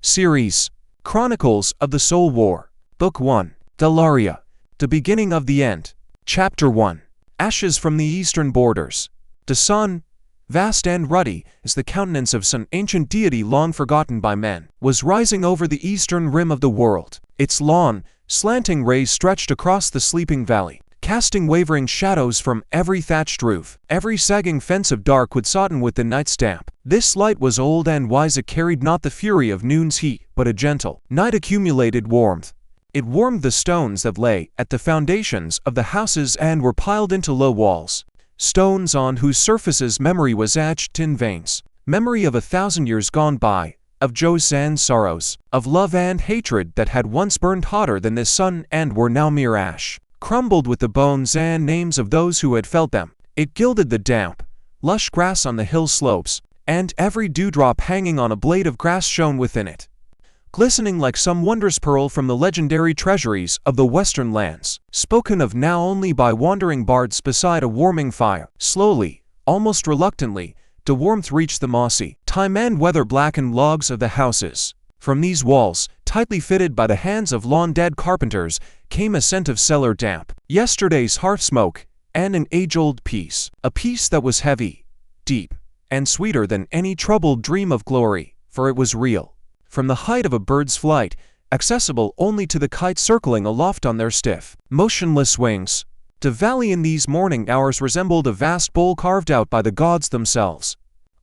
Series Chronicles of the Soul War. Book 1. Delaria. The Beginning of the End. Chapter 1. Ashes from the Eastern Borders. The sun, vast and ruddy as the countenance of some ancient deity long forgotten by men, was rising over the eastern rim of the world. Its long, slanting rays stretched across the sleeping valley, casting wavering shadows from every thatched roof, every sagging fence of dark wood sodden with the night's damp. This light was old and wise. It carried not the fury of noon's heat, but a gentle, night-accumulated warmth. It warmed the stones that lay at the foundations of the houses and were piled into low walls, stones on whose surfaces memory was etched in veins, memory of 1,000 years gone by, of joys and sorrows, of love and hatred that had once burned hotter than the sun and were now mere ash, crumbled with the bones and names of those who had felt them. It gilded the damp, lush grass on the hill slopes, and every dewdrop hanging on a blade of grass shone within it, glistening like some wondrous pearl from the legendary treasuries of the western lands, spoken of now only by wandering bards beside a warming fire. Slowly, almost reluctantly, the warmth reached the mossy, time and weather-blackened logs of the houses. From these walls, tightly fitted by the hands of long-dead carpenters, came a scent of cellar damp, yesterday's hearth smoke, and an age-old peace. A peace that was heavy, deep, and sweeter than any troubled dream of glory, for it was real. From the height of a bird's flight, accessible only to the kite circling aloft on their stiff, motionless wings, the valley in these morning hours resembled a vast bowl carved out by the gods themselves,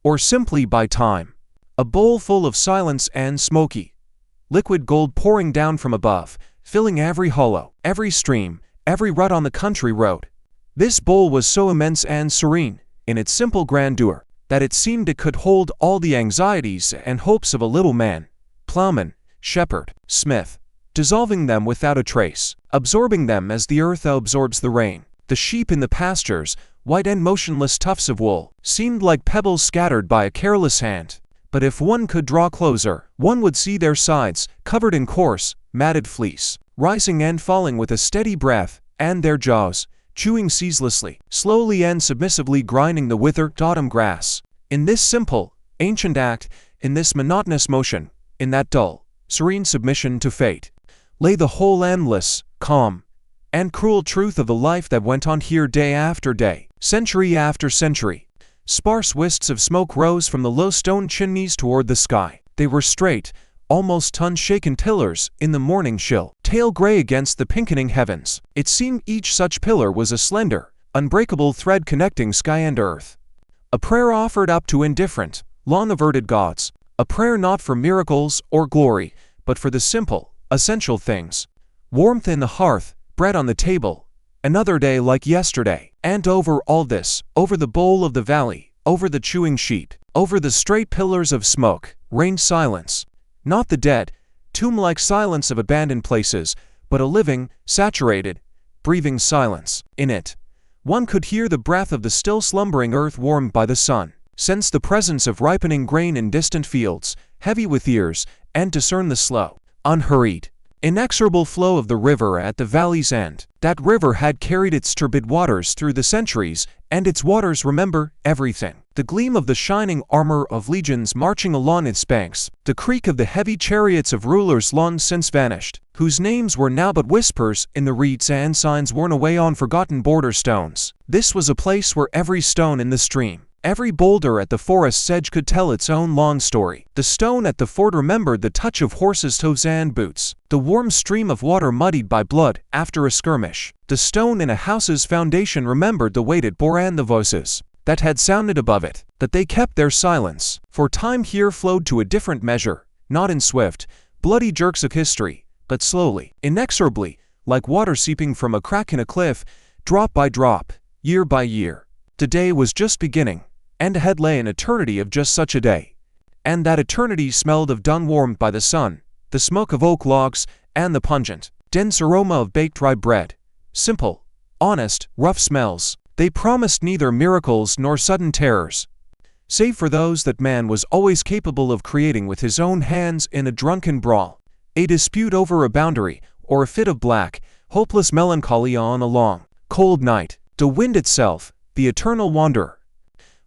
or simply by time. A bowl full of silence and smoky, liquid gold pouring down from above, filling every hollow, every stream, every rut on the country road. This bowl was so immense and serene, in its simple grandeur, that it seemed it could hold all the anxieties and hopes of a little man, plowman, shepherd, smith, dissolving them without a trace, absorbing them as the earth absorbs the rain. The sheep in the pastures, white and motionless tufts of wool, seemed like pebbles scattered by a careless hand. But if one could draw closer, one would see their sides, covered in coarse, matted fleece, rising and falling with a steady breath, and their jaws, chewing ceaselessly, slowly and submissively grinding the withered autumn grass. In this simple, ancient act, in this monotonous motion, in that dull, serene submission to fate, lay the whole endless, calm, and cruel truth of the life that went on here day after day, century after century. Sparse wisps of smoke rose from the low stone chimneys toward the sky. They were straight, almost unshaken pillars in the morning chill, pale gray against the pinkening heavens. It seemed each such pillar was a slender, unbreakable thread connecting sky and earth. A prayer offered up to indifferent, long-averted gods. A prayer not for miracles or glory, but for the simple, essential things. Warmth in the hearth, bread on the table, another day like yesterday. And over all this, over the bowl of the valley, over the chewing sheet, over the straight pillars of smoke, reigned silence. Not the dead, tomb-like silence of abandoned places, but a living, saturated, breathing silence. In it, one could hear the breath of the still slumbering earth warmed by the sun, sense the presence of ripening grain in distant fields, heavy with years, and discern the slow, unhurried, inexorable flow of the river at the valley's end. That river had carried its turbid waters through the centuries, and its waters remember everything. The gleam of the shining armor of legions marching along its banks, the creak of the heavy chariots of rulers long since vanished, whose names were now but whispers in the reeds and signs worn away on forgotten border stones. This was a place where every stone in the stream, every boulder at the forest's edge could tell its own long story. The stone at the ford remembered the touch of horses' hooves and boots, the warm stream of water muddied by blood after a skirmish. The stone in a house's foundation remembered the weight it bore and the voices that had sounded above it, that they kept their silence. For time here flowed to a different measure, not in swift, bloody jerks of history, but slowly, inexorably, like water seeping from a crack in a cliff, drop by drop, year by year. The day was just beginning, and ahead lay an eternity of just such a day. And that eternity smelled of dung warmed by the sun, the smoke of oak logs, and the pungent, dense aroma of baked rye bread. Simple, honest, rough smells. They promised neither miracles nor sudden terrors, save for those that man was always capable of creating with his own hands in a drunken brawl, a dispute over a boundary, or a fit of black, hopeless melancholy on a long, cold night. The wind itself, the eternal wanderer,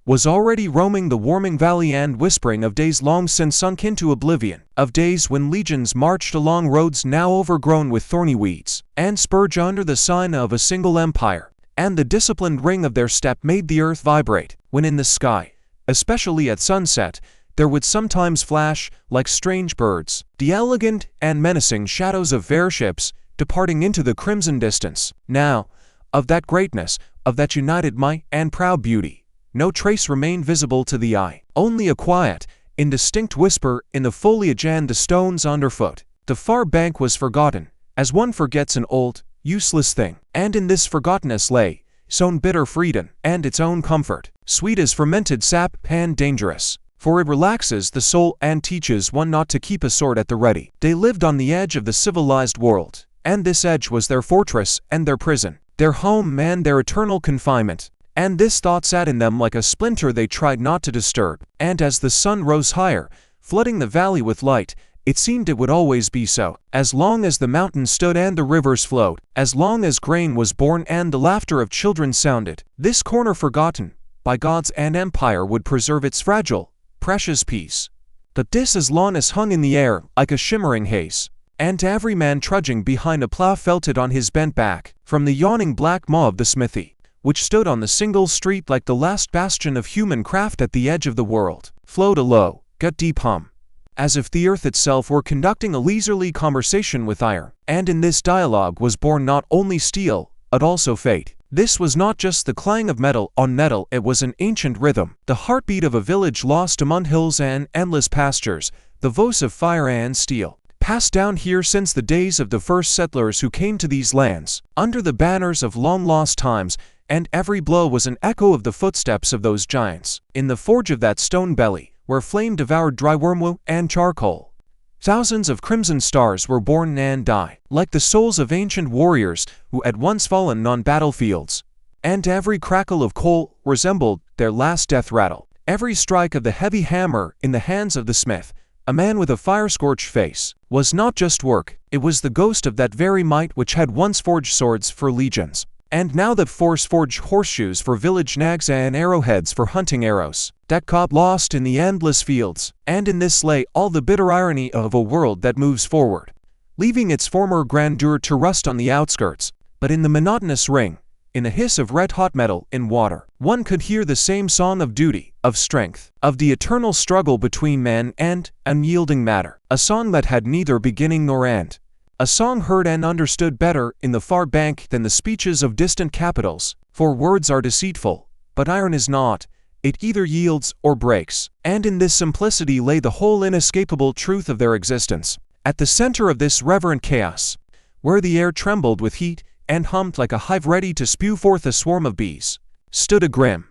was already roaming the warming valley and whispering of days long since sunk into oblivion, of days when legions marched along roads now overgrown with thorny weeds, and spurge under the sign of a single empire, and the disciplined ring of their step made the earth vibrate, when in the sky, especially at sunset, there would sometimes flash, like strange birds, the elegant and menacing shadows of fair ships, departing into the crimson distance. Now, of that greatness, of that united might and proud beauty, no trace remained visible to the eye, only a quiet, indistinct whisper in the foliage and the stones underfoot. The far bank was forgotten, as one forgets an old, useless thing, and in this forgottenness lay its own bitter freedom and its own comfort, sweet as fermented sap and dangerous, for it relaxes the soul and teaches one not to keep a sword at the ready. They lived on the edge of the civilized world, and this edge was their fortress and their prison, their home and their eternal confinement. And this thought sat in them like a splinter they tried not to disturb, and as the sun rose higher, flooding the valley with light, it seemed it would always be so, as long as the mountains stood and the rivers flowed, as long as grain was born and the laughter of children sounded. This corner forgotten by gods and empire would preserve its fragile, precious peace. But this as long as hung in the air like a shimmering haze, and every man trudging behind a plough felt it on his bent back, from the yawning black maw of the smithy, which stood on the single street like the last bastion of human craft at the edge of the world, flowed a low, gut-deep hum, as if the earth itself were conducting a leisurely conversation with iron. And in this dialogue was born not only steel, but also fate. This was not just the clang of metal on metal, it was an ancient rhythm, the heartbeat of a village lost among hills and endless pastures, the voice of fire and steel, passed down here since the days of the first settlers who came to these lands, under the banners of long-lost times, and every blow was an echo of the footsteps of those giants. In the forge of that stone belly, where flame devoured dry wormwood and charcoal, thousands of crimson stars were born and die, like the souls of ancient warriors who had once fallen on battlefields. And every crackle of coal resembled their last death rattle. Every strike of the heavy hammer in the hands of the smith, a man with a fire-scorched face, was not just work, it was the ghost of that very might which had once forged swords for legions, and now that force forged horseshoes for village nags and arrowheads for hunting arrows, that got lost in the endless fields. And in this lay all the bitter irony of a world that moves forward, leaving its former grandeur to rust on the outskirts. But in the monotonous ring, in the hiss of red-hot metal in water, one could hear the same song of duty, of strength, of the eternal struggle between man and unyielding matter, a song that had neither beginning nor end. A song heard and understood better in the far bank than the speeches of distant capitals, for words are deceitful, but iron is not, it either yields or breaks. And in this simplicity lay the whole inescapable truth of their existence. At the center of this reverent chaos, where the air trembled with heat and hummed like a hive ready to spew forth a swarm of bees, stood Agrim,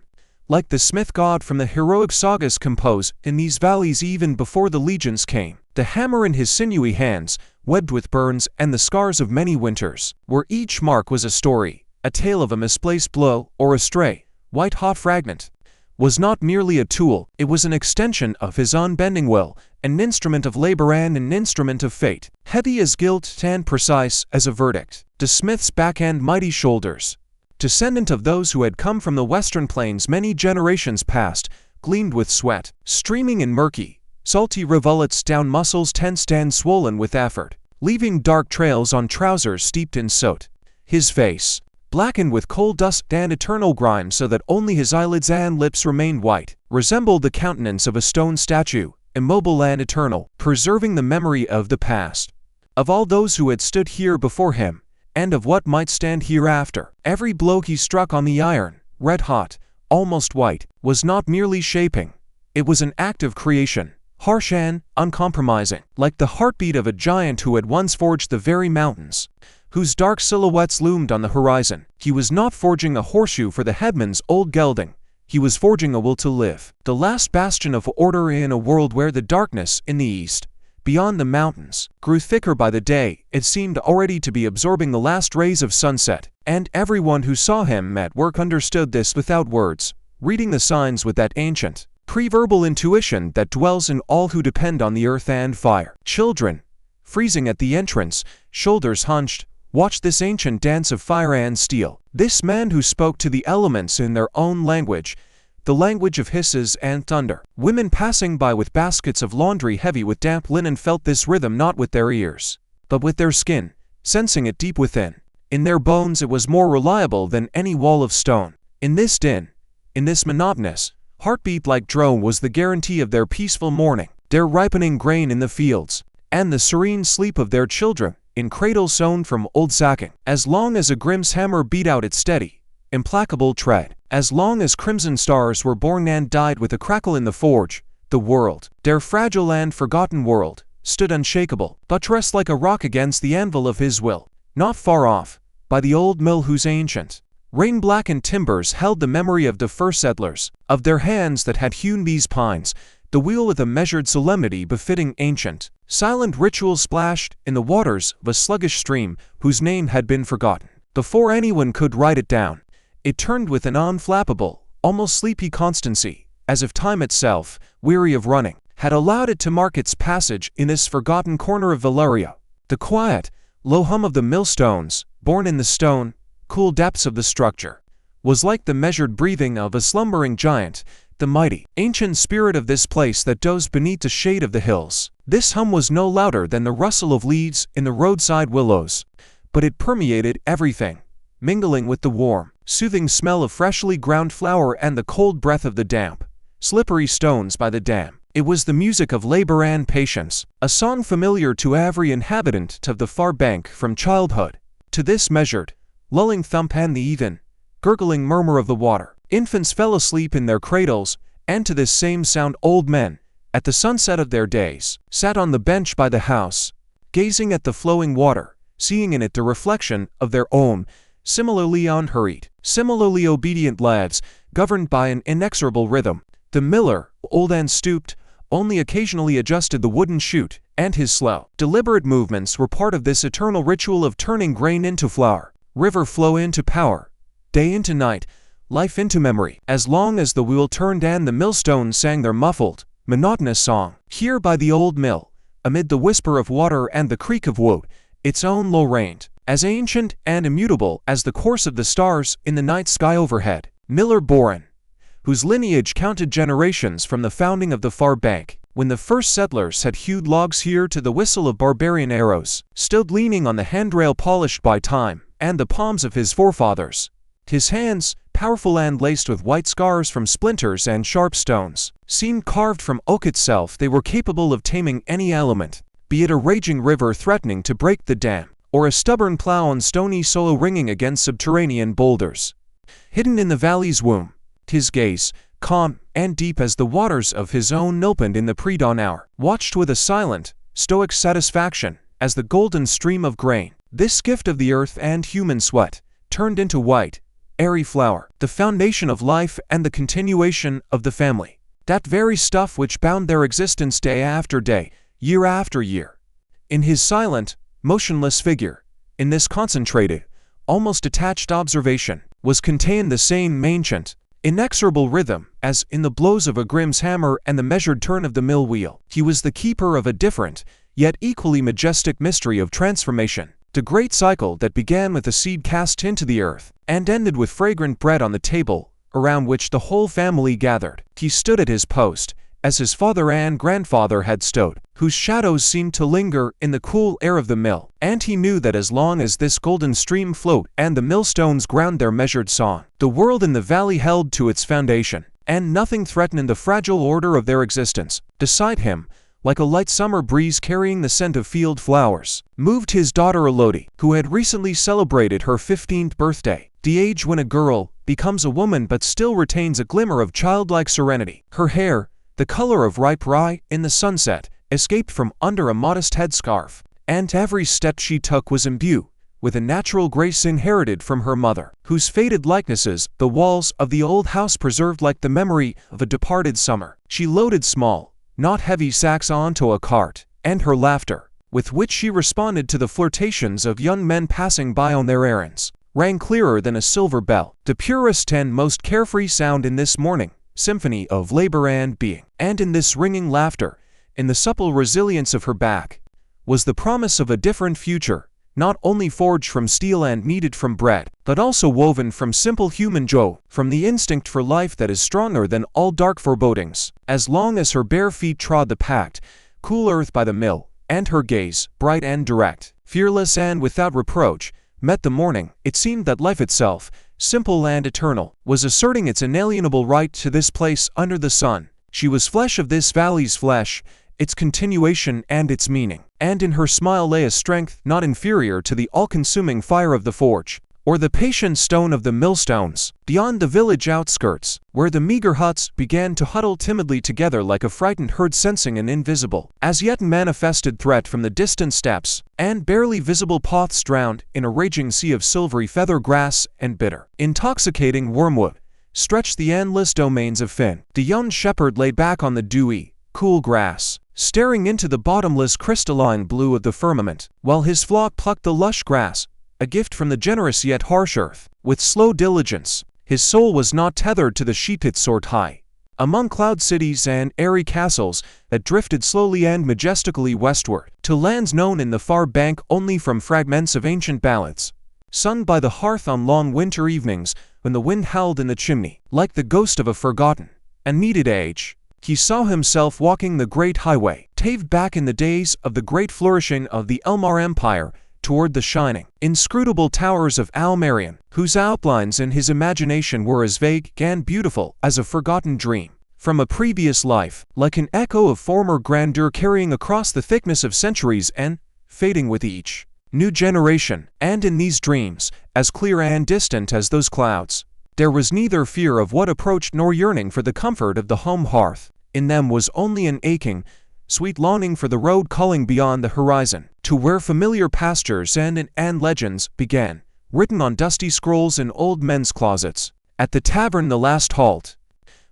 like the smith god from the heroic sagas composed in these valleys even before the legions came, the hammer in his sinewy hands, webbed with burns and the scars of many winters, where each mark was a story, a tale of a misplaced blow or a stray, white-hot fragment, was not merely a tool, it was an extension of his unbending will, an instrument of labor and an instrument of fate, heavy as guilt and precise as a verdict. The smith's back and mighty shoulders, descendant of those who had come from the western plains many generations past, gleamed with sweat, streaming in murky, salty rivulets down muscles tensed and swollen with effort, leaving dark trails on trousers steeped in soot. His face, blackened with coal dust and eternal grime so that only his eyelids and lips remained white, resembled the countenance of a stone statue, immobile and eternal, preserving the memory of the past, of all those who had stood here before him, and of what might stand hereafter. Every blow he struck on the iron, red-hot, almost white, was not merely shaping, it was an act of creation, harsh and uncompromising, like the heartbeat of a giant who had once forged the very mountains, whose dark silhouettes loomed on the horizon. He was not forging a horseshoe for the headman's old gelding, he was forging a will to live, the last bastion of order in a world where the darkness in the east, beyond the mountains, grew thicker by the day. It seemed already to be absorbing the last rays of sunset, and everyone who saw him at work understood this without words, reading the signs with that ancient, pre-verbal intuition that dwells in all who depend on the earth and fire. Children, freezing at the entrance, shoulders hunched, watched this ancient dance of fire and steel. This man who spoke to the elements in their own language, the language of hisses and thunder. Women passing by with baskets of laundry heavy with damp linen felt this rhythm not with their ears, but with their skin, sensing it deep within. In their bones it was more reliable than any wall of stone. In this din, in this monotonous, heartbeat-like drone was the guarantee of their peaceful morning, their ripening grain in the fields, and the serene sleep of their children, in cradles sewn from old sacking. As long as Agrim's hammer beat out its steady, implacable tread, as long as crimson stars were born and died with a crackle in the forge, the world, their fragile and forgotten world, stood unshakable, buttressed like a rock against the anvil of his will, not far off, by the old mill whose ancient, rain-blackened timbers held the memory of the first settlers, of their hands that had hewn these pines, the wheel with a measured solemnity befitting ancient, silent rituals splashed in the waters of a sluggish stream whose name had been forgotten. Before anyone could write it down, it turned with an unflappable, almost sleepy constancy, as if time itself, weary of running, had allowed it to mark its passage in this forgotten corner of Valeria. The quiet, low hum of the millstones, born in the stone, cool depths of the structure, was like the measured breathing of a slumbering giant, the mighty, ancient spirit of this place that dozed beneath the shade of the hills. This hum was no louder than the rustle of leaves in the roadside willows, but it permeated everything, mingling with the warm, soothing smell of freshly ground flour and the cold breath of the damp, slippery stones by the dam. It was the music of labor and patience, a song familiar to every inhabitant of the far bank from childhood. To this measured, lulling thump and the even, gurgling murmur of the water, infants fell asleep in their cradles, and to this same sound old men, at the sunset of their days, sat on the bench by the house, gazing at the flowing water, seeing in it the reflection of their own, similarly unhurried, similarly obedient lives, governed by an inexorable rhythm. The miller, old and stooped, only occasionally adjusted the wooden chute, and his slow, deliberate movements were part of this eternal ritual of turning grain into flour, river flow into power, day into night, life into memory. As long as the wheel turned and the millstones sang their muffled, monotonous song, here by the old mill, amid the whisper of water and the creak of wood, its own low reigned, as ancient and immutable as the course of the stars in the night sky overhead. Miller Boren, whose lineage counted generations from the founding of the far bank, when the first settlers had hewed logs here to the whistle of barbarian arrows, stood leaning on the handrail polished by time and the palms of his forefathers. His hands, powerful and laced with white scars from splinters and sharp stones, seemed carved from oak itself. They were capable of taming any element, be it a raging river threatening to break the dam, or a stubborn plow on stony soil ringing against subterranean boulders. Hidden in the valley's womb, his gaze, calm and deep as the waters of his own opened in the pre-dawn hour, watched with a silent, stoic satisfaction as the golden stream of grain, this gift of the earth and human sweat, turned into white, airy flour, the foundation of life and the continuation of the family, that very stuff which bound their existence day after day, year after year. In his silent, motionless figure, in this concentrated, almost detached observation, was contained the same ancient, inexorable rhythm as in the blows of Agrim's hammer and the measured turn of the mill wheel. He was the keeper of a different, yet equally majestic mystery of transformation, the great cycle that began with a seed cast into the earth and ended with fragrant bread on the table, around which the whole family gathered. He stood at his post, as his father and grandfather had stood, whose shadows seemed to linger in the cool air of the mill, and he knew that as long as this golden stream flowed and the millstones ground their measured song, the world in the valley held to its foundation, and nothing threatened the fragile order of their existence. Beside him, like a light summer breeze carrying the scent of field flowers, moved his daughter Aloud, who had recently celebrated her 15th birthday, the age when a girl becomes a woman but still retains a glimmer of childlike serenity. Her hair, the color of ripe rye in the sunset, escaped from under a modest headscarf, and every step she took was imbued with a natural grace inherited from her mother, whose faded likenesses the walls of the old house preserved like the memory of a departed summer. She loaded small, not heavy sacks onto a cart, and her laughter, with which she responded to the flirtations of young men passing by on their errands, rang clearer than a silver bell, the purest and most carefree sound in this morning symphony of labor and being. And in this ringing laughter, in the supple resilience of her back, was the promise of a different future, not only forged from steel and kneaded from bread, but also woven from simple human joy, from the instinct for life that is stronger than all dark forebodings. As long as her bare feet trod the packed, cool earth by the mill, and her gaze, bright and direct, fearless and without reproach, met the morning, it seemed that life itself, simple and eternal, was asserting its inalienable right to this place under the sun. She was flesh of this valley's flesh, its continuation and its meaning, and in her smile lay a strength not inferior to the all-consuming fire of the forge, or the patient stone of the millstones. Beyond the village outskirts, where the meager huts began to huddle timidly together like a frightened herd sensing an invisible, as yet manifested threat from the distant steppes, and barely visible paths drowned in a raging sea of silvery feather grass and bitter, intoxicating wormwood, stretched the endless domains of Finn. The young shepherd lay back on the dewy, cool grass, staring into the bottomless crystalline blue of the firmament, while his flock plucked the lush grass, a gift from the generous yet harsh earth. With slow diligence, his soul was not tethered to the sheet it soared high, among cloud cities and airy castles that drifted slowly and majestically westward, to lands known in the far bank only from fragments of ancient ballads, sung by the hearth on long winter evenings when the wind howled in the chimney, like the ghost of a forgotten and needed age. He saw himself walking the great highway, paved back in the days of the great flourishing of the Elmar Empire, toward the shining, inscrutable towers of Almerion, whose outlines in his imagination were as vague and beautiful as a forgotten dream from a previous life, like an echo of former grandeur carrying across the thickness of centuries and fading with each new generation. And in these dreams, as clear and distant as those clouds, there was neither fear of what approached nor yearning for the comfort of the home hearth. In them was only an aching, sweet longing for the road calling beyond the horizon, to where familiar pastures and legends began, written on dusty scrolls in old men's closets. At the tavern The Last Halt,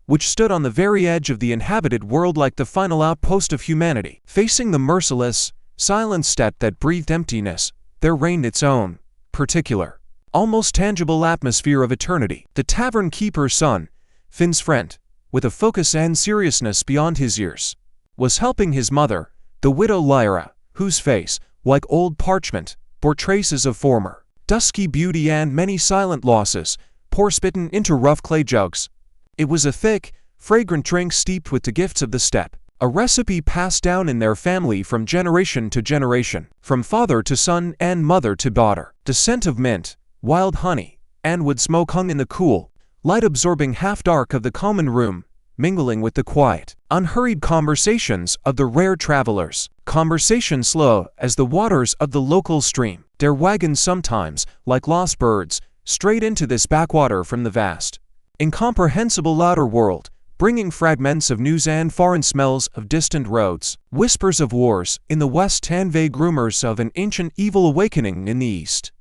which stood on the very edge of the inhabited world like the final outpost of humanity, facing the merciless, silent steppe that breathed emptiness, there reigned its own particular, almost tangible atmosphere of eternity. The tavern keeper's son, Finn's friend, with a focus and seriousness beyond his years, was helping his mother, the widow Lyra, whose face, like old parchment, bore traces of former dusky beauty and many silent losses, pour spitten into rough clay jugs. It was a thick, fragrant drink steeped with the gifts of the steppe, a recipe passed down in their family from generation to generation, from father to son and mother to daughter. The scent of mint, wild honey, and wood smoke hung in the cool, light-absorbing half-dark of the common room, mingling with the quiet, unhurried conversations of the rare travelers, conversation slow as the waters of the local stream. Their wagons sometimes, like lost birds, strayed into this backwater from the vast, incomprehensible outer world, bringing fragments of news and foreign smells of distant roads, whispers of wars in the west and vague rumors of an ancient evil awakening in the east,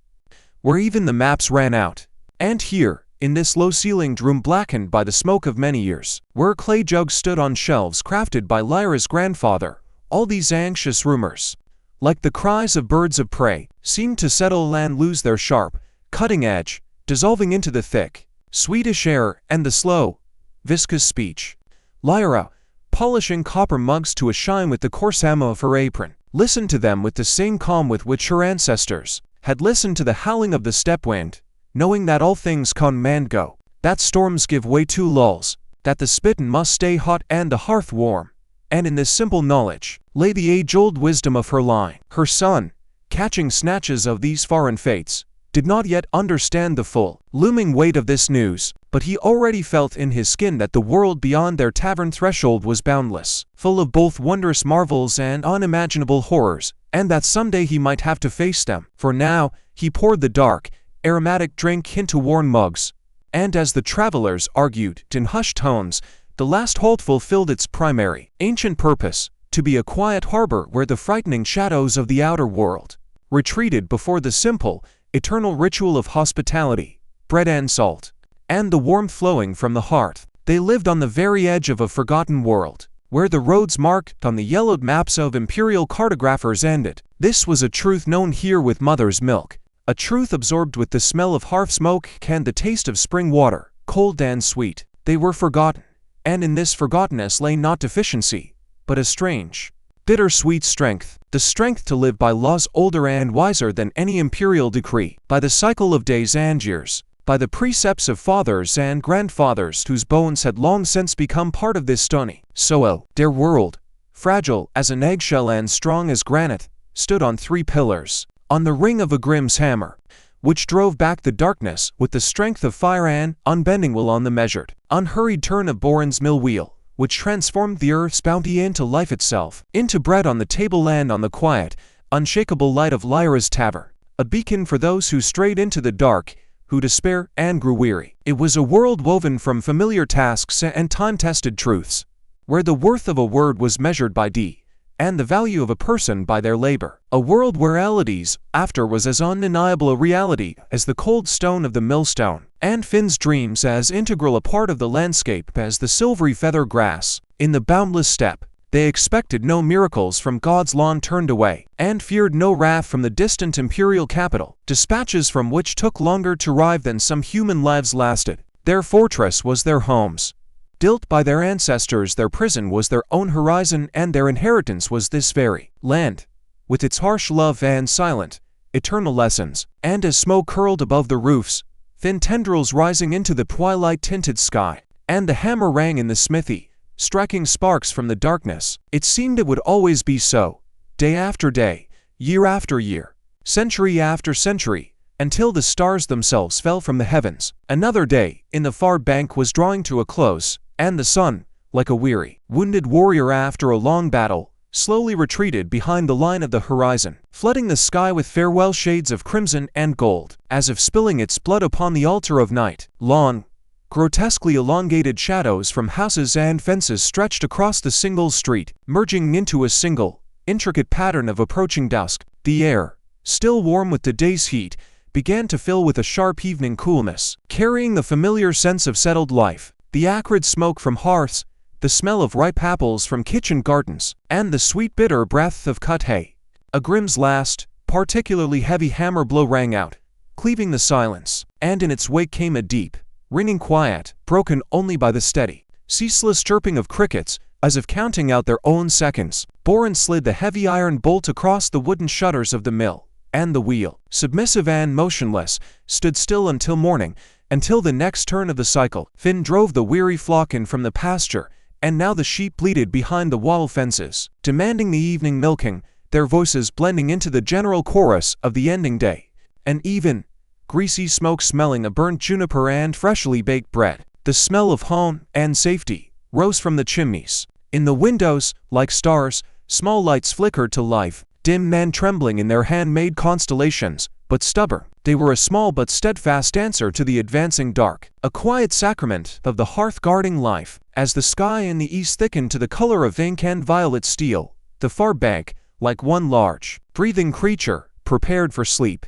where even the maps ran out. And here, in this low-ceilinged room blackened by the smoke of many years, where clay jugs stood on shelves crafted by Lyra's grandfather, all these anxious rumors, like the cries of birds of prey, seemed to settle and lose their sharp, cutting edge, dissolving into the thick, sweetish air and the slow, viscous speech. Lyra, polishing copper mugs to a shine with the coarse ammo of her apron, listened to them with the same calm with which her ancestors had listened to the howling of the steppe wind, knowing that all things come and go, that storms give way to lulls, that the spittin must stay hot and the hearth warm. And in this simple knowledge lay the age-old wisdom of her line. Her son, catching snatches of these foreign fates, did not yet understand the full, looming weight of this news, but he already felt in his skin that the world beyond their tavern threshold was boundless, full of both wondrous marvels and unimaginable horrors, and that someday he might have to face them. For now, he poured the dark, aromatic drink into worn mugs, and as the travelers argued in hushed tones, the last halt fulfilled its primary, ancient purpose, to be a quiet harbor where the frightening shadows of the outer world retreated before the simple, eternal ritual of hospitality, bread and salt, and the warmth flowing from the hearth. They lived on the very edge of a forgotten world, where the roads marked on the yellowed maps of imperial cartographers ended. This was a truth known here with mother's milk, a truth absorbed with the smell of hearth smoke and the taste of spring water, cold and sweet. They were forgotten, and in this forgottenness lay not deficiency, but a strange, bitter-sweet strength. the strength to live by laws older and wiser than any imperial decree, by the cycle of days and years, by the precepts of fathers and grandfathers whose bones had long since become part of this stony soil. Their world, fragile as an eggshell and strong as granite, stood on 3 pillars, on the ring of Agrim's hammer, which drove back the darkness with the strength of fire, and unbending will on the measured, unhurried turn of Boren's mill wheel, which transformed the earth's bounty into life itself, into bread on the table and on the quiet, unshakable light of Lyra's tavern, a beacon for those who strayed into the dark, who despair and grew weary. It was a world woven from familiar tasks and time-tested truths, where the worth of a word was measured by deed, and the value of a person by their labor. A world where Elodie's after was as undeniable a reality as the cold stone of the millstone, and Finn's dreams as integral a part of the landscape as the silvery feather grass. In the boundless steppe, they expected no miracles from God's lawn turned away, and feared no wrath from the distant imperial capital, dispatches from which took longer to arrive than some human lives lasted. Their fortress was their homes. Built by their ancestors, their prison was their own horizon, and their inheritance was this very land, with its harsh love and silent, eternal lessons. And as smoke curled above the roofs, thin tendrils rising into the twilight-tinted sky, and the hammer rang in the smithy, striking sparks from the darkness, it seemed it would always be so, day after day, year after year, century after century, until the stars themselves fell from the heavens. Another day in the far bank was drawing to a close, and the sun, like a weary, wounded warrior after a long battle, slowly retreated behind the line of the horizon, flooding the sky with farewell shades of crimson and gold, as if spilling its blood upon the altar of night. Long, grotesquely elongated shadows from houses and fences stretched across the single street, merging into a single, intricate pattern of approaching dusk. The air, still warm with the day's heat, began to fill with a sharp evening coolness, carrying the familiar sense of settled life. The acrid smoke from hearths, the smell of ripe apples from kitchen gardens, and the sweet bitter breath of cut hay. Agrim's last, particularly heavy hammer blow rang out, cleaving the silence, and in its wake came a deep, ringing quiet, broken only by the steady, ceaseless chirping of crickets, as if counting out their own seconds. Boren slid the heavy iron bolt across the wooden shutters of the mill, and the wheel, submissive and motionless, stood still until morning, until the next turn of the cycle. Finn drove the weary flock in from the pasture, and now the sheep bleated behind the wall fences, demanding the evening milking, their voices blending into the general chorus of the ending day. An even, greasy smoke smelling of burnt juniper and freshly baked bread, the smell of home and safety, rose from the chimneys. In the windows, like stars, small lights flickered to life, dim men trembling in their handmade constellations, but stubborn. They were a small but steadfast answer to the advancing dark, a quiet sacrament of the hearth guarding life. As the sky in the east thickened to the color of ink and violet steel, the far bank, like one large, breathing creature, prepared for sleep.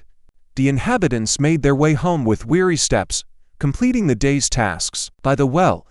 The inhabitants made their way home with weary steps, completing the day's tasks. By the well,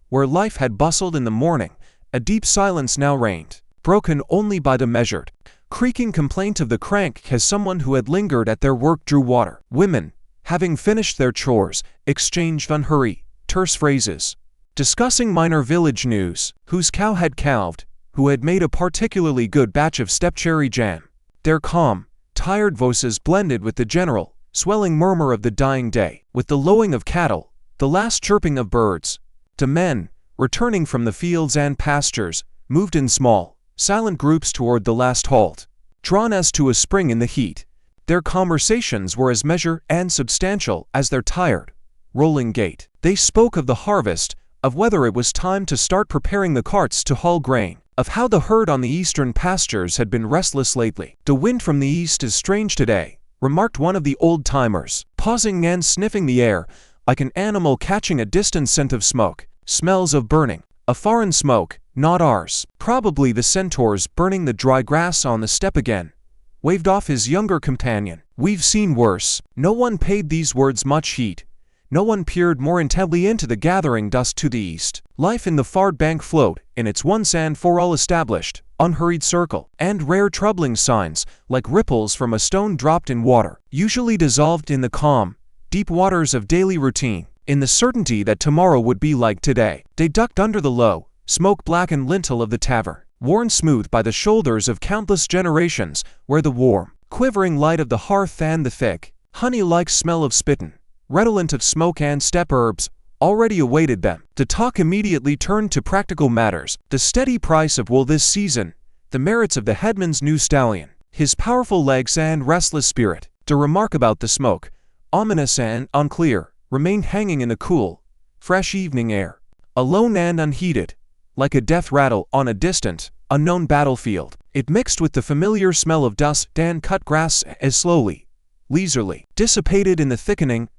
where life had bustled in the morning, a deep silence now reigned, broken only by the measured, creaking complaint of the crank as someone who had lingered at their work drew water. Women, having finished their chores, exchanged unhurried, terse phrases, discussing minor village news, whose cow had calved, who had made a particularly good batch of step-cherry jam. Their calm, tired voices blended with the general, swelling murmur of the dying day, with the lowing of cattle, the last chirping of birds. The men, returning from the fields and pastures, moved in small, silent groups toward the last halt, drawn as to a spring in the heat. Their conversations were as measured and substantial as their tired, rolling gait. They spoke of the harvest, of whether it was time to start preparing the carts to haul grain, of how the herd on the eastern pastures had been restless lately. "The wind from the east is strange today," remarked one of the old-timers, pausing and sniffing the air, like an animal catching a distant scent of smoke. "Smells of burning. A foreign smoke, not ours." "Probably the Centaurs burning the dry grass on the steppe again," waved off his younger companion. "We've seen worse." No one paid these words much heed. No one peered more intently into the gathering dusk to the east. Life in the far bank flowed, in its once and for all established, unhurried circle, and rare troubling signs, like ripples from a stone dropped in water, usually dissolved in the calm, deep waters of daily routine, in the certainty that tomorrow would be like today. They ducked under the low, smoke-blackened lintel of the tavern, worn smooth by the shoulders of countless generations, where the warm, quivering light of the hearth and the thick, honey-like smell of spittin', redolent of smoke and steppe herbs, already awaited them. The talk immediately turned to practical matters, the steady price of wool this season, the merits of the headman's new stallion, his powerful legs and restless spirit. The remark about the smoke, ominous and unclear, remained hanging in the cool, fresh evening air, alone and unheeded, like a death rattle on a distant, unknown battlefield. It mixed with the familiar smell of dust and cut grass as slowly, leisurely, dissipated in the thickening,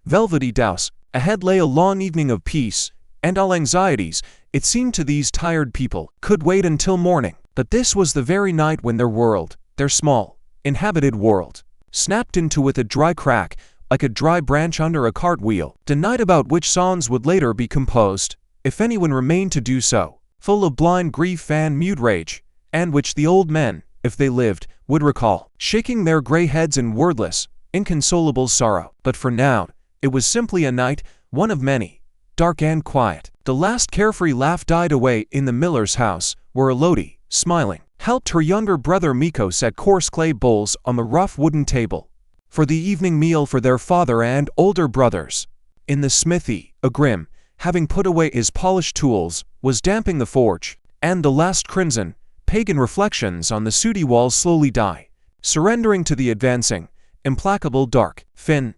velvety douse. Ahead lay a long evening of peace, and all anxieties, it seemed to these tired people, could wait until morning. But this was the very night when their world, their small, inhabited world, snapped into with a dry crack, like a dry branch under a cartwheel. The night about which songs would later be composed, if anyone remained to do so, full of blind grief and mute rage, and which the old men, if they lived, would recall, shaking their gray heads in wordless, inconsolable sorrow. But for now, it was simply a night, one of many, dark and quiet. The last carefree laugh died away in the miller's house, where Aloud, smiling, helped her younger brother Miko set coarse clay bowls on the rough wooden table for the evening meal for their father and older brothers. In the smithy, Agrim, having put away his polished tools, was damping the forge, and the last crimson, pagan reflections on the sooty walls slowly die, surrendering to the advancing, implacable dark. Finn,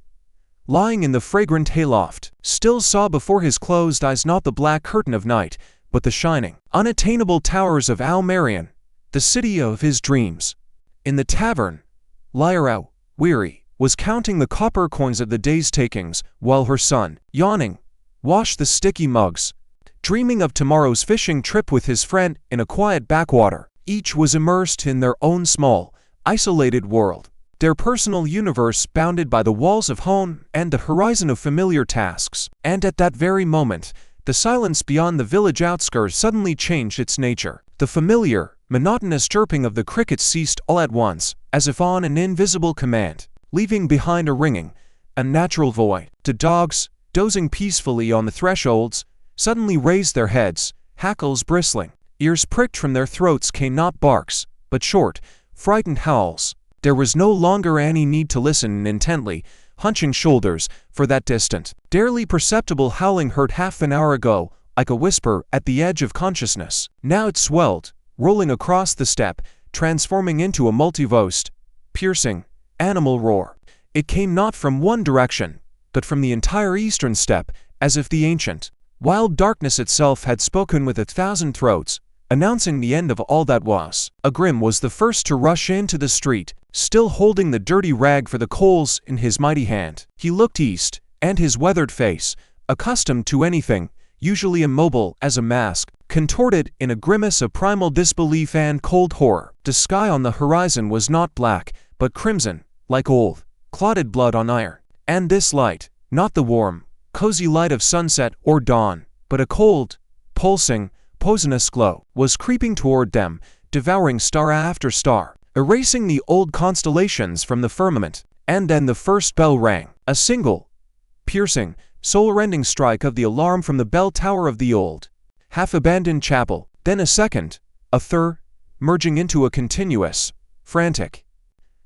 lying in the fragrant hayloft, still saw before his closed eyes not the black curtain of night, but the shining, unattainable towers of Almerion, the city of his dreams. In the tavern, Lyra, weary, was counting the copper coins of the day's takings, while her son, yawning, washed the sticky mugs, dreaming of tomorrow's fishing trip with his friend in a quiet backwater. Each was immersed in their own small, isolated world, their personal universe bounded by the walls of home and the horizon of familiar tasks. And at that very moment, the silence beyond the village outskirts suddenly changed its nature. The familiar, monotonous chirping of the crickets ceased all at once, as if on an invisible command, leaving behind a ringing, unnatural void. The dogs, dozing peacefully on the thresholds, suddenly raised their heads, hackles bristling. Ears pricked from their throats came not barks, but short, frightened howls. There was no longer any need to listen intently, hunching shoulders, for that distant, barely perceptible howling heard half an hour ago, like a whisper at the edge of consciousness. Now it swelled, rolling across the steppe, transforming into a multivoiced, piercing, animal roar. It came not from one direction, but from the entire eastern steppe, as if the ancient, wild darkness itself had spoken with 1,000 throats, announcing the end of all that was. Agrim was the first to rush into the street, still holding the dirty rag for the coals in his mighty hand. He looked east, and his weathered face, accustomed to anything, usually immobile as a mask, contorted in a grimace of primal disbelief and cold horror. The sky on the horizon was not black, but crimson, like old, clotted blood on iron. And this light, not the warm, cozy light of sunset or dawn, but a cold, pulsing, poisonous glow, was creeping toward them, devouring star after star, erasing the old constellations from the firmament. And then the first bell rang, a single, piercing, soul-rending strike of the alarm from the bell tower of the old, half-abandoned chapel. Then a second, a third, merging into a continuous, frantic,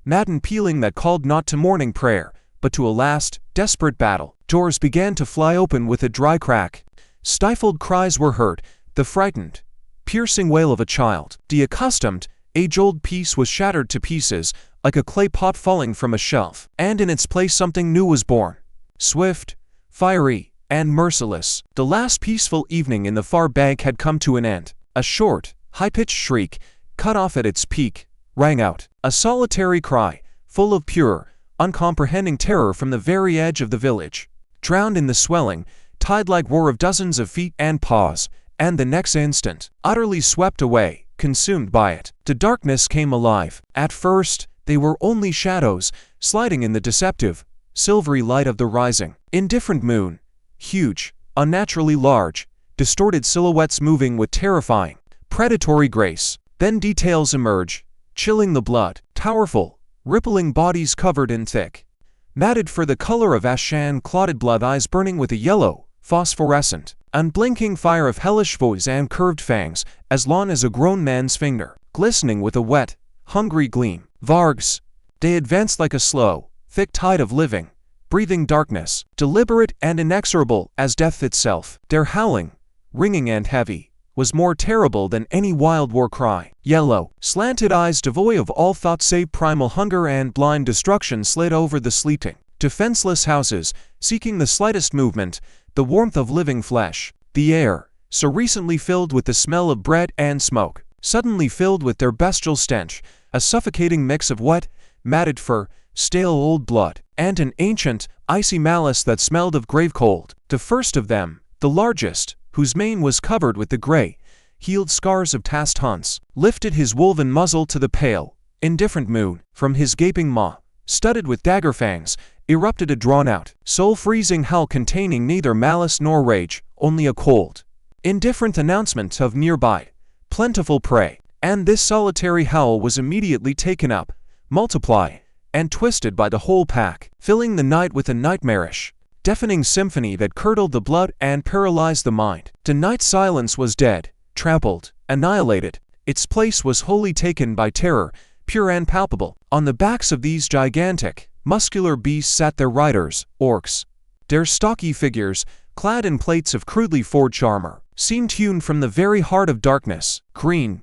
maddened pealing that called not to morning prayer, but to a last, desperate battle. Doors began to fly open with a dry crack. Stifled cries were heard, the frightened, piercing wail of a child. The accustomed, age-old peace was shattered to pieces, like a clay pot falling from a shelf. And in its place something new was born. Swift, fiery, and merciless. The last peaceful evening in the far bank had come to an end. A short, high-pitched shriek, cut off at its peak, rang out. A solitary cry, full of pure, uncomprehending terror from the very edge of the village, drowned in the swelling, tide-like roar of dozens of feet and paws, and the next instant, utterly swept away, consumed by it. The darkness came alive. At first, they were only shadows, sliding in the deceptive, silvery light of the rising, indifferent moon, huge, unnaturally large, distorted silhouettes moving with terrifying, predatory grace. Then details emerge, chilling the blood, powerful, rippling bodies covered in thick, matted for the color of ash and clotted blood, eyes burning with a yellow, phosphorescent, unblinking fire of hellish voice and curved fangs, as long as a grown man's finger, glistening with a wet, hungry gleam. Wargs. They advanced like a slow, thick tide of living, breathing darkness, deliberate and inexorable as death itself. Their howling, ringing and heavy, was more terrible than any wild war cry. Yellow, slanted eyes devoid of all thought save primal hunger and blind destruction slid over the sleeping, defenseless houses, seeking the slightest movement, the warmth of living flesh. The air, so recently filled with the smell of bread and smoke, suddenly filled with their bestial stench, a suffocating mix of wet, matted fur, stale old blood, and an ancient, icy malice that smelled of grave cold. The first of them, the largest, whose mane was covered with the gray, healed scars of past hunts, lifted his wolven muzzle to the pale, indifferent moon. From his gaping maw, studded with dagger fangs, erupted a drawn-out, soul-freezing howl containing neither malice nor rage, only a cold, indifferent announcement of nearby, plentiful prey. And this solitary howl was immediately taken up, multiplied, and twisted by the whole pack, filling the night with a nightmarish, deafening symphony that curdled the blood and paralyzed the mind. The night silence was dead, trampled, annihilated. Its place was wholly taken by terror, pure and palpable. On the backs of these gigantic, muscular beasts sat their riders, orcs. Their stocky figures, clad in plates of crudely forged armor, seemed hewn from the very heart of darkness. Green,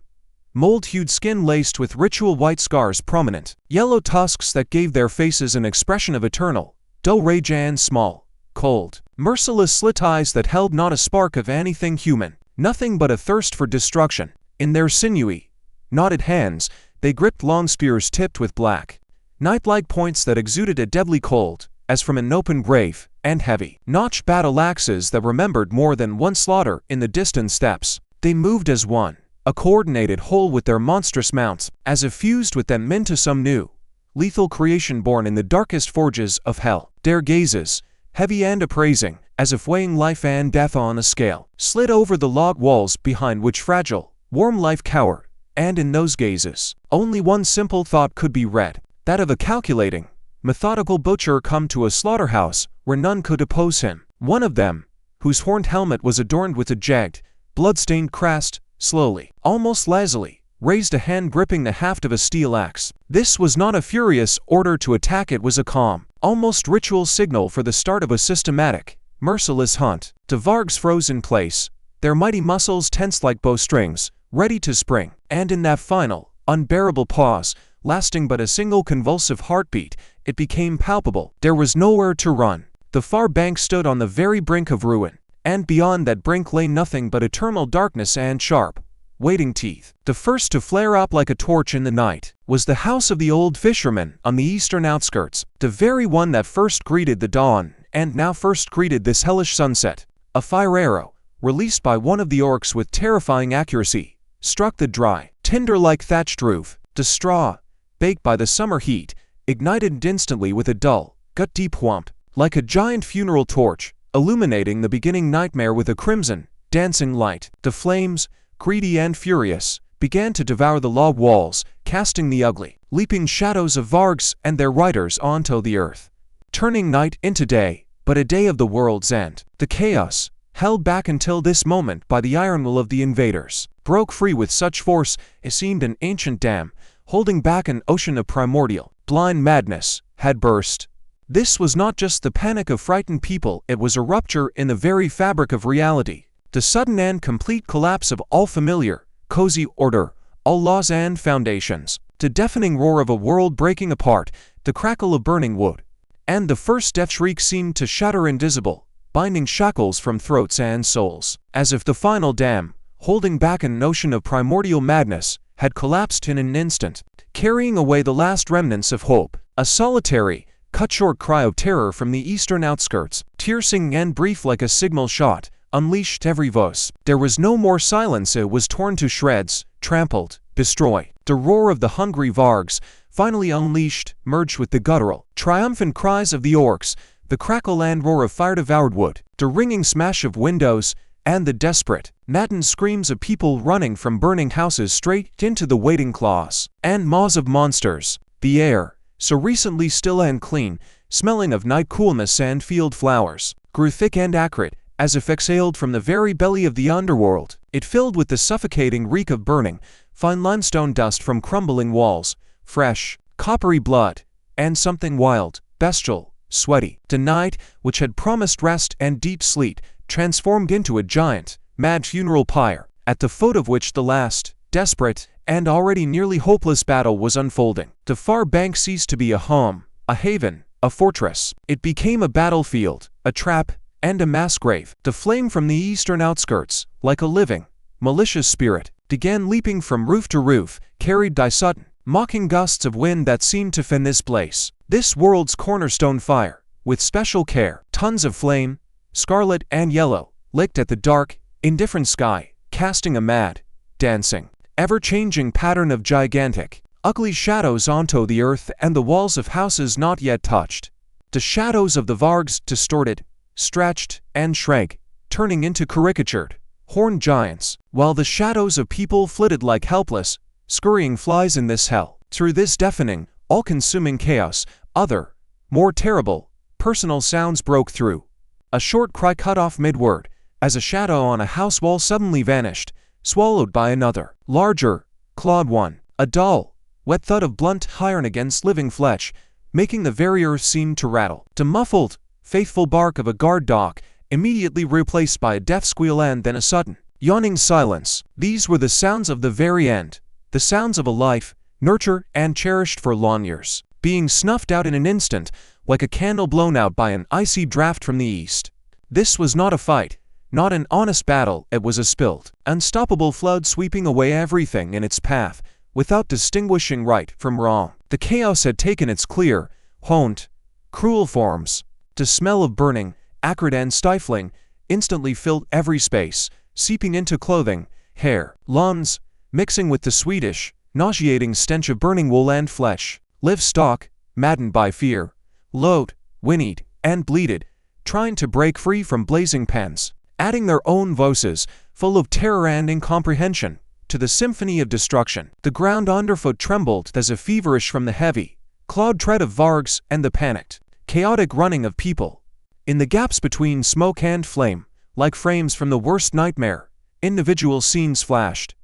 mold-hued skin laced with ritual white scars prominent, yellow tusks that gave their faces an expression of eternal, dull rage and small, cold, merciless slit eyes that held not a spark of anything human, nothing but a thirst for destruction. In their sinewy, knotted hands, they gripped long spears tipped with black, knife-like points that exuded a deadly cold, as from an open grave, and heavy, notched battle axes that remembered more than one slaughter in the distant steppes. They moved as one, a coordinated whole with their monstrous mounts, as if fused with them into some new, lethal creation born in the darkest forges of hell. Their gazes, heavy and appraising, as if weighing life and death on a scale, slid over the log walls behind which fragile, warm life cowered, and in those gazes, only one simple thought could be read, that of a calculating, methodical butcher come to a slaughterhouse where none could oppose him. One of them, whose horned helmet was adorned with a jagged, blood-stained crest, slowly, almost lazily, raised a hand gripping the haft of a steel axe. This was not a furious order to attack, it was a calm, almost ritual signal for the start of a systematic, merciless hunt. The Wargs froze in place, their mighty muscles tensed like bowstrings, ready to spring. And in that final, unbearable pause, lasting but a single convulsive heartbeat, it became palpable. There was nowhere to run. The far bank stood on the very brink of ruin, and beyond that brink lay nothing but eternal darkness and sharp, waiting teeth. The first to flare up like a torch in the night was the house of the old fisherman on the eastern outskirts, the very one that first greeted the dawn, and now first greeted this hellish sunset. A fire arrow, released by one of the orcs with terrifying accuracy, struck the dry, tinder-like thatched roof. The straw, baked by the summer heat, ignited instantly with a dull, gut-deep whump, like a giant funeral torch, illuminating the beginning nightmare with a crimson, dancing light. The flames, greedy and furious, began to devour the log walls, casting the ugly, leaping shadows of Wargs and their riders onto the earth, turning night into day, but a day of the world's end. The chaos, held back until this moment by the iron will of the invaders, broke free with such force it seemed an ancient dam, holding back an ocean of primordial, blind madness, had burst. This was not just the panic of frightened people, it was a rupture in the very fabric of reality, the sudden and complete collapse of all familiar, cozy order, all laws and foundations, the deafening roar of a world breaking apart, the crackle of burning wood, and the first death shriek seemed to shatter invisible, binding shackles from throats and souls, as if the final dam, holding back an ocean of primordial madness, had collapsed in an instant, carrying away the last remnants of hope. A solitary, cut-short cry of terror from the eastern outskirts, piercing and brief like a signal shot, unleashed every voice. There was no more silence, it was torn to shreds, trampled, destroyed. The roar of the hungry Wargs, finally unleashed, merged with the guttural, triumphant cries of the orcs, the crackle and roar of fire-devoured wood, the ringing smash of windows, and the desperate, maddened screams of people running from burning houses straight into the waiting claws and maws of monsters. The air, so recently still and clean, smelling of night coolness and field flowers, grew thick and acrid, as if exhaled from the very belly of the underworld. It filled with the suffocating reek of burning, fine limestone dust from crumbling walls, fresh, coppery blood, and something wild, bestial, sweaty. The night, which had promised rest and deep sleep, transformed into a giant, mad funeral pyre, at the foot of which the last, desperate, and already nearly hopeless battle was unfolding. The far bank ceased to be a home, a haven, a fortress. It became a battlefield, a trap, and a mass grave. The flame from the eastern outskirts, like a living, malicious spirit, began leaping from roof to roof, carried by sudden, mocking gusts of wind that seemed to fin this place, this world's cornerstone fire, with special care. Tons of flame, scarlet and yellow, licked at the dark, indifferent sky, casting a mad, dancing, ever-changing pattern of gigantic, ugly shadows onto the earth and the walls of houses not yet touched. The shadows of the Wargs distorted, stretched, and shrank, turning into caricatured, horned giants, while the shadows of people flitted like helpless, scurrying flies in this hell. Through this deafening, all-consuming chaos, other, more terrible, personal sounds broke through. A short cry cut off mid-word, as a shadow on a house wall suddenly vanished, swallowed by another, larger, clawed one. A dull, wet thud of blunt iron against living flesh, making the very earth seem to rattle. The muffled, faithful bark of a guard dog, immediately replaced by a death squeal and then a sudden, yawning silence. These were the sounds of the very end, the sounds of a life, nurtured and cherished for long years, being snuffed out in an instant, like a candle blown out by an icy draft from the east. This was not a fight, not an honest battle, it was a spilled, unstoppable flood sweeping away everything in its path, without distinguishing right from wrong. The chaos had taken its clear, honed, cruel forms. The smell of burning, acrid and stifling, instantly filled every space, seeping into clothing, hair, lungs, mixing with the sweetish, nauseating stench of burning wool and flesh. Livestock, maddened by fear, lowed, whinnied, and bleated, trying to break free from blazing pens, adding their own voices, full of terror and incomprehension, to the symphony of destruction. The ground underfoot trembled as if feverish from the heavy, clawed tread of Wargs and the panicked, chaotic running of people. In the gaps between smoke and flame, like frames from the worst nightmare, individual scenes flashed.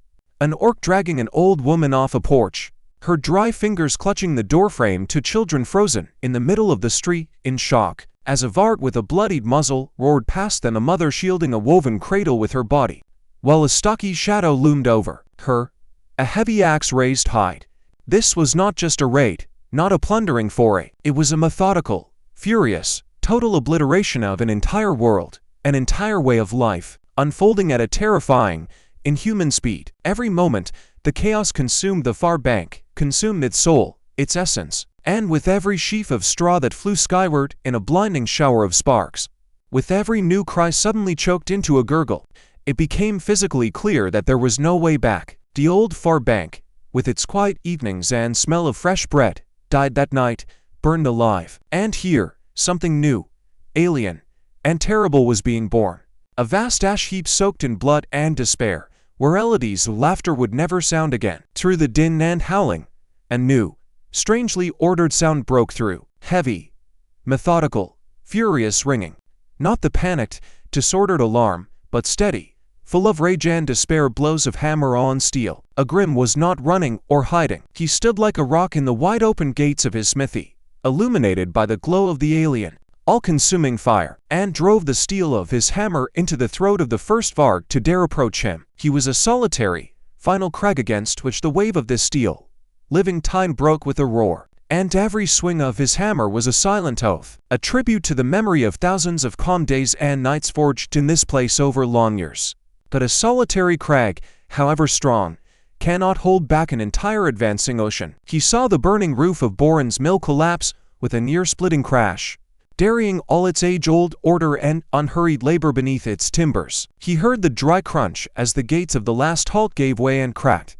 An orc dragging an old woman off a porch, her dry fingers clutching the doorframe, two children frozen in the middle of the street, in shock, as a Vart with a bloodied muzzle roared past them, a mother shielding a woven cradle with her body, while a stocky shadow loomed over her, a heavy axe raised high. This was not just a raid, not a plundering foray, it was a methodical, furious, total obliteration of an entire world, an entire way of life, unfolding at a terrifying, inhuman speed. Every moment, the chaos consumed the far bank, consumed its soul, its essence, and with every sheaf of straw that flew skyward in a blinding shower of sparks, with every new cry suddenly choked into a gurgle, it became physically clear that there was no way back. The old far bank, with its quiet evenings and smell of fresh bread, died that night, burned alive. And here, something new, alien, and terrible was being born. A vast ash heap soaked in blood and despair, where Elodie's laughter would never sound again. Through the din and howling, a new, strangely ordered sound broke through, heavy, methodical, furious ringing. Not the panicked, disordered alarm, but steady, full of rage and despair blows of hammer on steel. Agrim was not running or hiding. He stood like a rock in the wide-open gates of his smithy, illuminated by the glow of the alien, all-consuming fire, and drove the steel of his hammer into the throat of the first Varg to dare approach him. He was a solitary, final crag against which the wave of this steel, living tide broke with a roar, and every swing of his hammer was a silent oath, a tribute to the memory of thousands of calm days and nights forged in this place over long years. But a solitary crag, however strong, cannot hold back an entire advancing ocean. He saw the burning roof of Boren's mill collapse with a near-splitting crash, burying all its age-old order and unhurried labor beneath its timbers. He heard the dry crunch as the gates of the last halt gave way and cracked,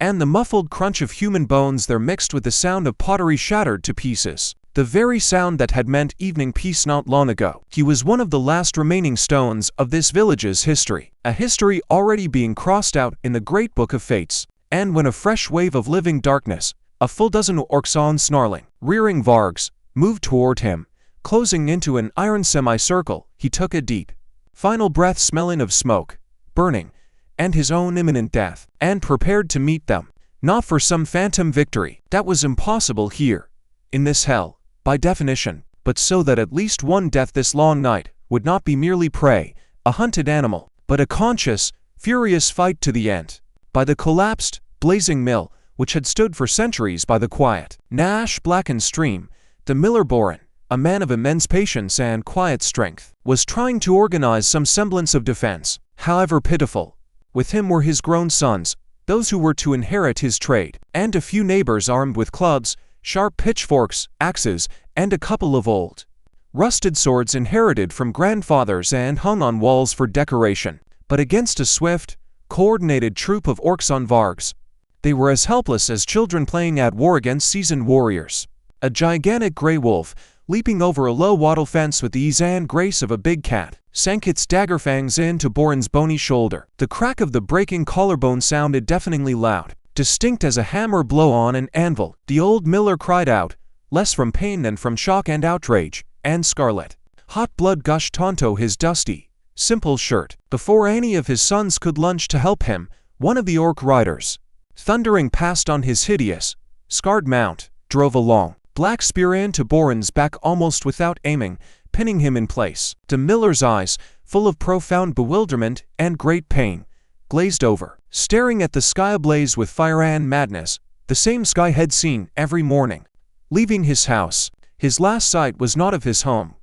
and the muffled crunch of human bones there mixed with the sound of pottery shattered to pieces, the very sound that had meant evening peace not long ago. He was one of the last remaining stones of this village's history, a history already being crossed out in the great book of fates. And when a fresh wave of living darkness, a full dozen orcs on snarling, rearing Vargs, moved toward him, closing into an iron semicircle, he took a deep, final breath smelling of smoke, burning, and his own imminent death, and prepared to meet them, not for some phantom victory that was impossible here, in this hell, by definition, but so that at least one death this long night would not be merely prey, a hunted animal, but a conscious, furious fight to the end. By the collapsed, blazing mill, which had stood for centuries by the quiet, ash-blackened stream, the miller Boren, a man of immense patience and quiet strength, was trying to organize some semblance of defense, however pitiful. With him were his grown sons, those who were to inherit his trade, and a few neighbors armed with clubs, sharp pitchforks, axes, and a couple of old, rusted swords inherited from grandfathers and hung on walls for decoration. But against a swift, coordinated troop of orcs on Wargs, they were as helpless as children playing at war against seasoned warriors. A gigantic grey wolf, leaping over a low wattle fence with the ease and grace of a big cat, sank its dagger fangs into Boren's bony shoulder. The crack of the breaking collarbone sounded deafeningly loud, distinct as a hammer blow on an anvil. The old miller cried out, less from pain than from shock and outrage, and scarlet hot blood gushed onto his dusty, simple shirt. Before any of his sons could lunge to help him, one of the orc riders, thundering past on his hideous, scarred mount, drove along, black spear into Boren's back almost without aiming, pinning him in place. The miller's eyes, full of profound bewilderment and great pain, glazed over, staring at the sky ablaze with fire and madness, the same sky had seen every morning. Leaving his house, his last sight was not of his home,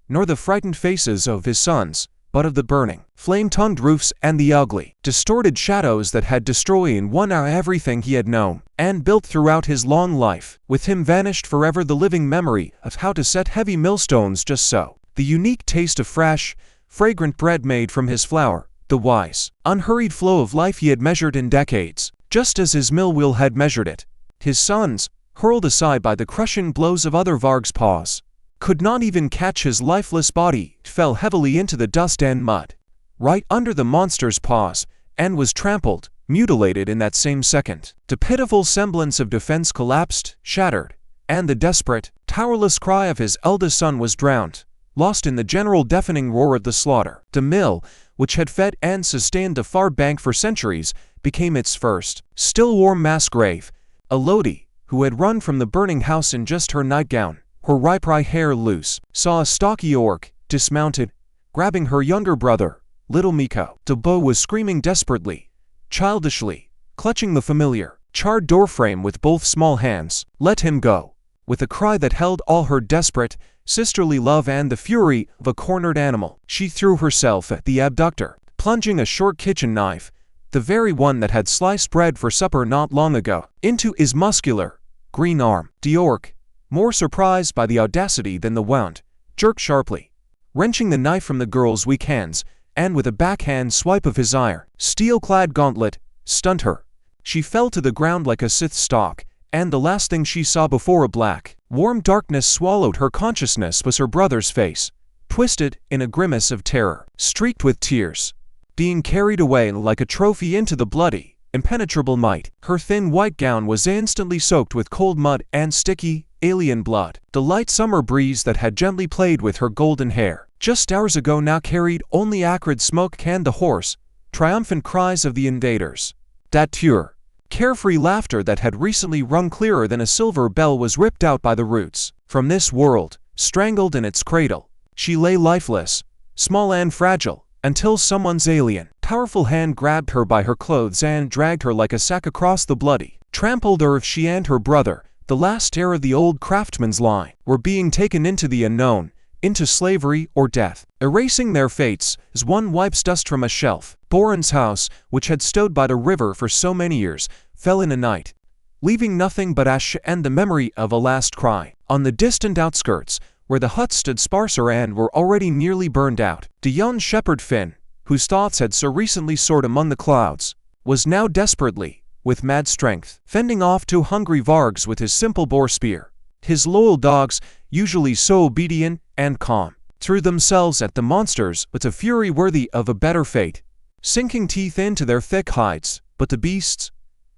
nor the frightened faces of his sons, but of the burning, flame-tongued roofs and the ugly, distorted shadows that had destroyed in 1 hour everything he had known and built throughout his long life. With him vanished forever the living memory of how to set heavy millstones just so, the unique taste of fresh, fragrant bread made from his flour, the wise, unhurried flow of life he had measured in decades, just as his mill wheel had measured it. His sons, hurled aside by the crushing blows of other Vargs' paws, could not even catch his lifeless body. It fell heavily into the dust and mud, right under the monster's paws, and was trampled, mutilated in that same second. The pitiful semblance of defense collapsed, shattered, and the desperate, towerless cry of his eldest son was drowned, lost in the general deafening roar of the slaughter. The mill, which had fed and sustained the far bank for centuries, became its first, still warm mass grave. Aloud, who had run from the burning house in just her nightgown, her ripe hair loose, saw a stocky orc, dismounted, grabbing her younger brother, little Miko. The bow was screaming desperately, childishly, clutching the familiar, charred doorframe with both small hands. Let him go. With a cry that held all her desperate, sisterly love and the fury of a cornered animal, she threw herself at the abductor, plunging a short kitchen knife, the very one that had sliced bread for supper not long ago, into his muscular, green arm. The orc, more surprised by the audacity than the wound, jerked sharply, wrenching the knife from the girl's weak hands, and with a backhand swipe of his iron, steel-clad gauntlet, stunned her. She fell to the ground like a scythe stalk, and the last thing she saw before a black, warm darkness swallowed her consciousness was her brother's face, twisted in a grimace of terror, streaked with tears, being carried away like a trophy into the bloody, impenetrable night. Her thin white gown was instantly soaked with cold mud and sticky, alien blood. The light summer breeze that had gently played with her golden hair just hours ago now carried only acrid smoke and the hoarse, triumphant cries of the invaders. That pure, carefree laughter that had recently rung clearer than a silver bell was ripped out by the roots. From this world, strangled in its cradle, she lay lifeless, small and fragile, until someone's alien, powerful hand grabbed her by her clothes and dragged her like a sack across the bloody, trampled earth. She and her brother, the last heir of the old craftsman's line, were being taken into the unknown, into slavery or death, erasing their fates as one wipes dust from a shelf. Boren's house, which had stood by the river for so many years, fell in a night, leaving nothing but ash and the memory of a last cry. On the distant outskirts, where the huts stood sparser and were already nearly burned out, the young shepherd Finn, whose thoughts had so recently soared among the clouds, was now desperately, with mad strength, fending off 2 hungry Vargs with his simple boar spear. His loyal dogs, usually so obedient and calm, threw themselves at the monsters with a fury worthy of a better fate, sinking teeth into their thick hides, but the beasts,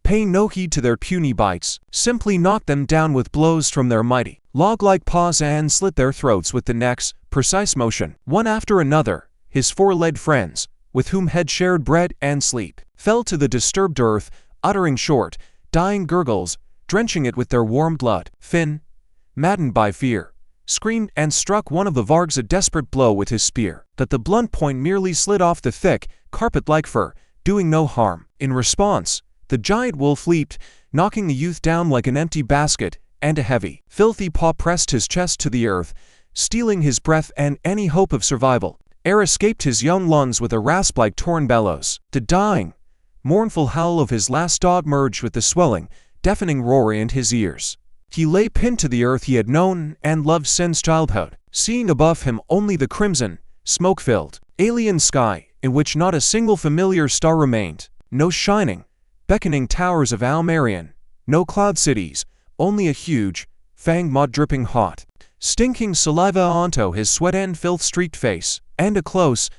paying no heed to their puny bites, simply knocked them down with blows from their mighty, log-like paws and slit their throats with the neck's precise motion. One after another, his four-legged friends, with whom had shared bread and sleep, fell to the disturbed earth, uttering short, dying gurgles, drenching it with their warm blood. Finn, maddened by fear, screamed and struck one of the Wargs a desperate blow with his spear, but the blunt point merely slid off the thick, carpet-like fur, doing no harm. In response, the giant wolf leaped, knocking the youth down like an empty basket, and a heavy, filthy paw pressed his chest to the earth, stealing his breath and any hope of survival. Air escaped his young lungs with a rasp like torn bellows. The dying, mournful howl of his last dog merged with the swelling, deafening roar in his ears. He lay pinned to the earth he had known and loved since childhood, seeing above him only the crimson, smoke-filled, alien sky, in which not a single familiar star remained, no shining, beckoning towers of Almarian, no cloud cities, only a huge, fang mud-dripping hot, stinking saliva onto his sweat and filth-streaked face, and a close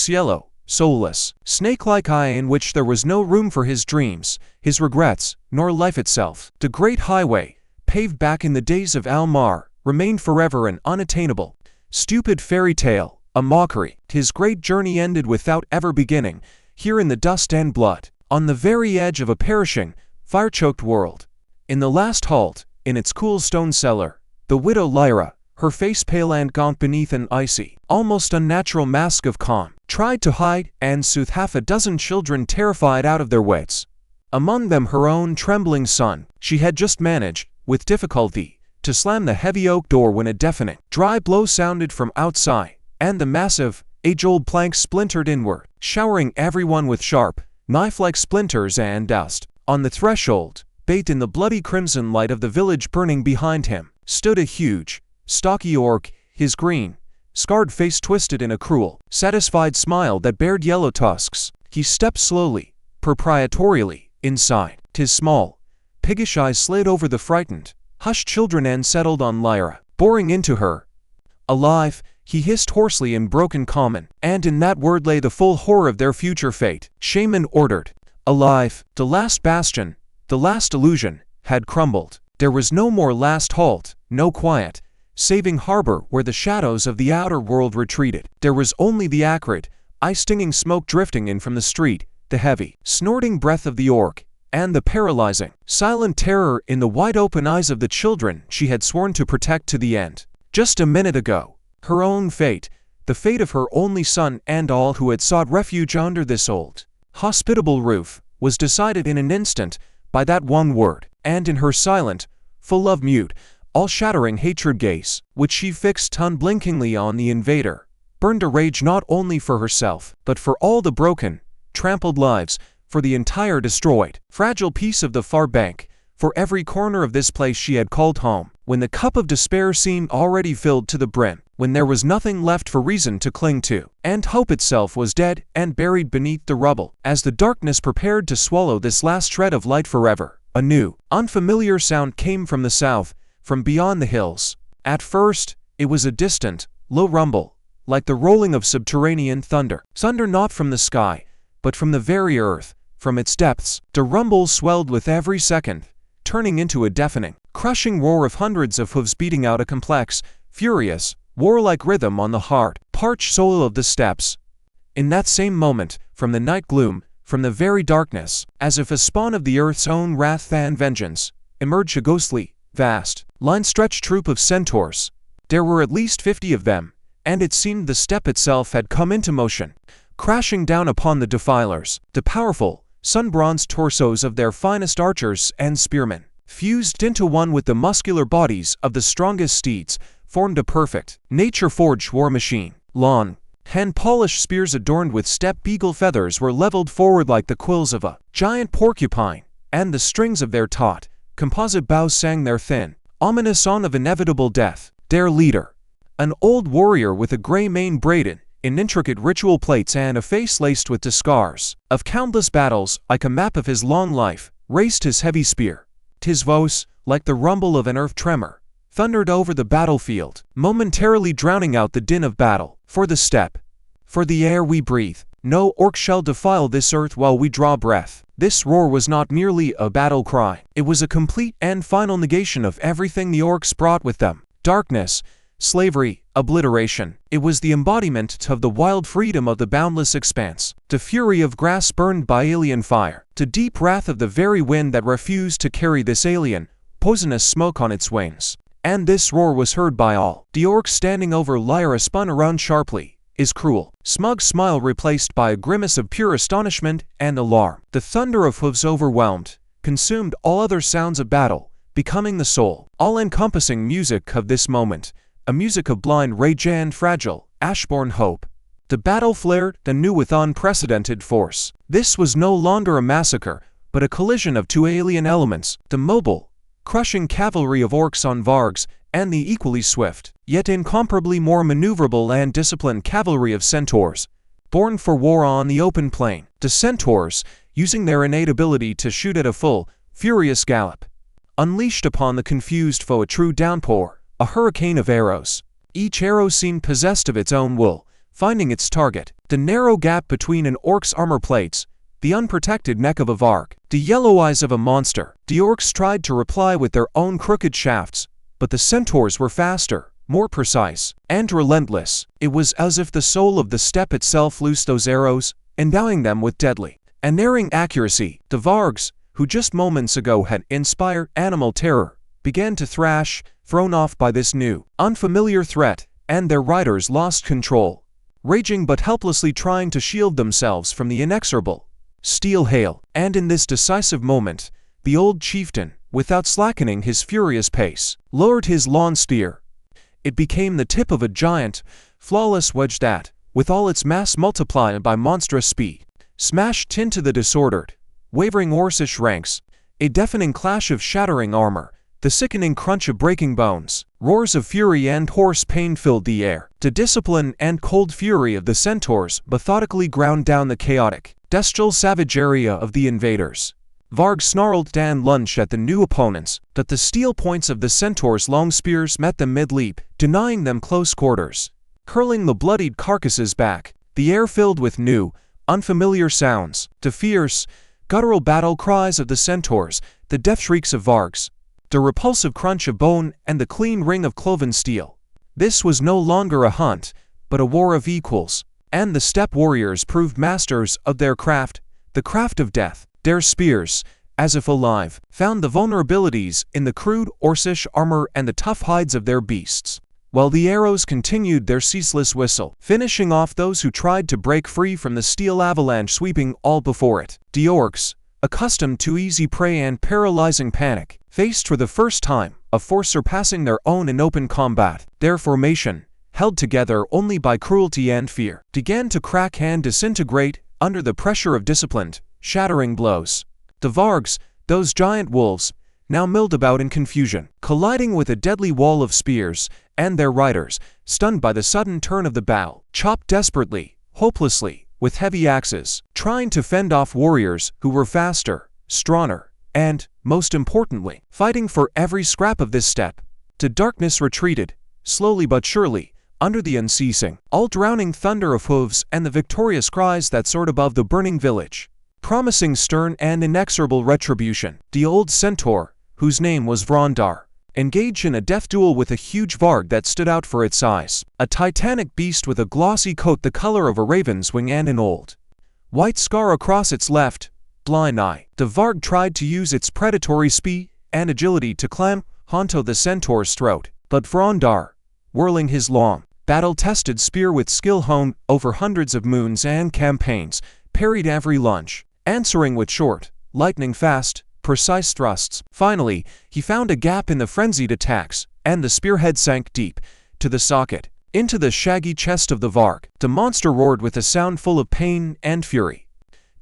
yellow, soulless, snake-like eye in which there was no room for his dreams, his regrets, nor life itself. The great highway, paved back in the days of Almar, remained forever an unattainable, stupid fairy tale, a mockery. His great journey ended without ever beginning, here in the dust and blood, on the very edge of a perishing, fire-choked world. In the last halt, in its cool stone cellar, the widow Lyra, her face pale and gaunt beneath an icy, almost unnatural mask of calm, tried to hide and soothe half a dozen children terrified out of their wits. Among them her own trembling son. She had just managed, with difficulty, to slam the heavy oak door when a deafening, dry blow sounded from outside, and the massive, age-old planks splintered inward, showering everyone with sharp, knife-like splinters and dust. On the threshold, bathed in the bloody crimson light of the village burning behind him, stood a huge, stocky orc, his green, scarred face twisted in a cruel, satisfied smile that bared yellow tusks. He stepped slowly, proprietorially, inside. His small, piggish eyes slid over the frightened, hushed children and settled on Lyra, boring into her. Alive, he hissed hoarsely in broken common, and in that word lay the full horror of their future fate. Shaman ordered. Alive, the last bastion, the last illusion, had crumbled. There was no more last halt, no quiet, saving harbor where the shadows of the outer world retreated. There was only the acrid, eye-stinging smoke drifting in from the street, the heavy, snorting breath of the orc, and the paralyzing, silent terror in the wide-open eyes of the children she had sworn to protect to the end. Just a minute ago, her own fate, the fate of her only son and all who had sought refuge under this old, hospitable roof, was decided in an instant by that one word, and in her silent, full of mute, all-shattering hatred gaze, which she fixed unblinkingly on the invader, burned a rage not only for herself, but for all the broken, trampled lives, for the entire destroyed, fragile piece of the far bank, for every corner of this place she had called home. When the cup of despair seemed already filled to the brim, when there was nothing left for reason to cling to, and hope itself was dead and buried beneath the rubble, as the darkness prepared to swallow this last shred of light forever, a new, unfamiliar sound came from the south, from beyond the hills. At first, it was a distant, low rumble, like the rolling of subterranean thunder. Thunder not from the sky, but from the very earth, from its depths. The rumble swelled with every second, turning into a deafening, crushing roar of hundreds of hooves beating out a complex, furious, warlike rhythm on the hard, parched soil of the steppes. In that same moment, from the night gloom, from the very darkness, as if a spawn of the earth's own wrath and vengeance, emerged a ghostly, vast, line-stretched troop of centaurs. There were at least 50 of them, and it seemed the steppe itself had come into motion, crashing down upon the defilers. The powerful, sun-bronzed torsos of their finest archers and spearmen, fused into one with the muscular bodies of the strongest steeds, formed a perfect, nature-forged war machine. Long, hand-polished spears adorned with steppe beagle feathers were leveled forward like the quills of a giant porcupine, and the strings of their taut, composite bows sang their thin, ominous song of inevitable death. Their leader, an old warrior with a gray mane braided in intricate ritual plaits and a face laced with the scars of countless battles, like a map of his long life, raised his heavy spear. His voice, like the rumble of an earth tremor, thundered over the battlefield, momentarily drowning out the din of battle. For the steppe, for the air we breathe, no orc shall defile this earth while we draw breath. This roar was not merely a battle cry. It was a complete and final negation of everything the orcs brought with them. Darkness, slavery, obliteration. It was the embodiment of the wild freedom of the boundless expanse, the fury of grass burned by alien fire, the deep wrath of the very wind that refused to carry this alien, poisonous smoke on its wings. And this roar was heard by all. The orc standing over Lyra spun around sharply. Is cruel, smug smile replaced by a grimace of pure astonishment and alarm. The thunder of hooves overwhelmed, consumed all other sounds of battle, becoming the sole, all-encompassing music of this moment, a music of blind rage and fragile, ashborn hope. The battle flared anew with unprecedented force. This was no longer a massacre, but a collision of two alien elements, the mobile, crushing cavalry of orcs on Wargs, and the equally swift, yet incomparably more maneuverable and disciplined cavalry of Centaurs, born for war on the open plain. The Centaurs, using their innate ability to shoot at a full, furious gallop, unleashed upon the confused foe a true downpour, a hurricane of arrows. Each arrow seemed possessed of its own will, finding its target. The narrow gap between an orc's armor plates, the unprotected neck of a Varg, the yellow eyes of a monster. The orcs tried to reply with their own crooked shafts, but the Centaurs were faster, more precise, and relentless. It was as if the soul of the steppe itself loosed those arrows, endowing them with deadly, unerring accuracy. The Vargs, who just moments ago had inspired animal terror, began to thrash, thrown off by this new, unfamiliar threat, and their riders lost control, raging but helplessly trying to shield themselves from the inexorable steel hail. And in this decisive moment, the old chieftain, without slackening his furious pace, lowered his long spear. It became the tip of a giant, flawless wedge that, with all its mass multiplied by monstrous speed, smashed into the disordered, wavering Orcish ranks. A deafening clash of shattering armor, the sickening crunch of breaking bones, roars of fury and hoarse pain filled the air. The discipline and cold fury of the Centaurs methodically ground down the chaotic, bestial savagery of the invaders. Varg snarled and lunged at the new opponents, but the steel points of the Centaurs' long spears met them mid-leap, denying them close quarters. Curling the bloodied carcasses back, the air filled with new, unfamiliar sounds, the fierce, guttural battle cries of the Centaurs, the death shrieks of Vargs, the repulsive crunch of bone and the clean ring of cloven steel. This was no longer a hunt, but a war of equals, and the steppe warriors proved masters of their craft, the craft of death. Their spears, as if alive, found the vulnerabilities in the crude Orcish armor and the tough hides of their beasts, while the arrows continued their ceaseless whistle, finishing off those who tried to break free from the steel avalanche sweeping all before it. The orcs, accustomed to easy prey and paralyzing panic, faced for the first time a force surpassing their own in open combat. Their formation, held together only by cruelty and fear, began to crack and disintegrate under the pressure of disciplined, shattering blows. The Vargs, those giant wolves, now milled about in confusion, colliding with a deadly wall of spears, and their riders, stunned by the sudden turn of the battle, chopped desperately, hopelessly, with heavy axes, trying to fend off warriors who were faster, stronger, and, most importantly, fighting for every scrap of this steppe. The darkness retreated, slowly but surely, under the unceasing, all-drowning thunder of hooves and the victorious cries that soared above the burning village, promising stern and inexorable retribution. The old centaur, whose name was Vrondar, engaged in a death duel with a huge Varg that stood out for its size, a titanic beast with a glossy coat the color of a raven's wing and an old, white scar across its left, blind eye. The Varg tried to use its predatory speed and agility to climb onto the centaur's throat, but Vrondar, whirling his long, battle-tested spear with skill honed over hundreds of moons and campaigns, parried every lunge, answering with short, lightning-fast, precise thrusts. Finally, he found a gap in the frenzied attacks, and the spearhead sank deep to the socket, into the shaggy chest of the Varg. The monster roared with a sound full of pain and fury,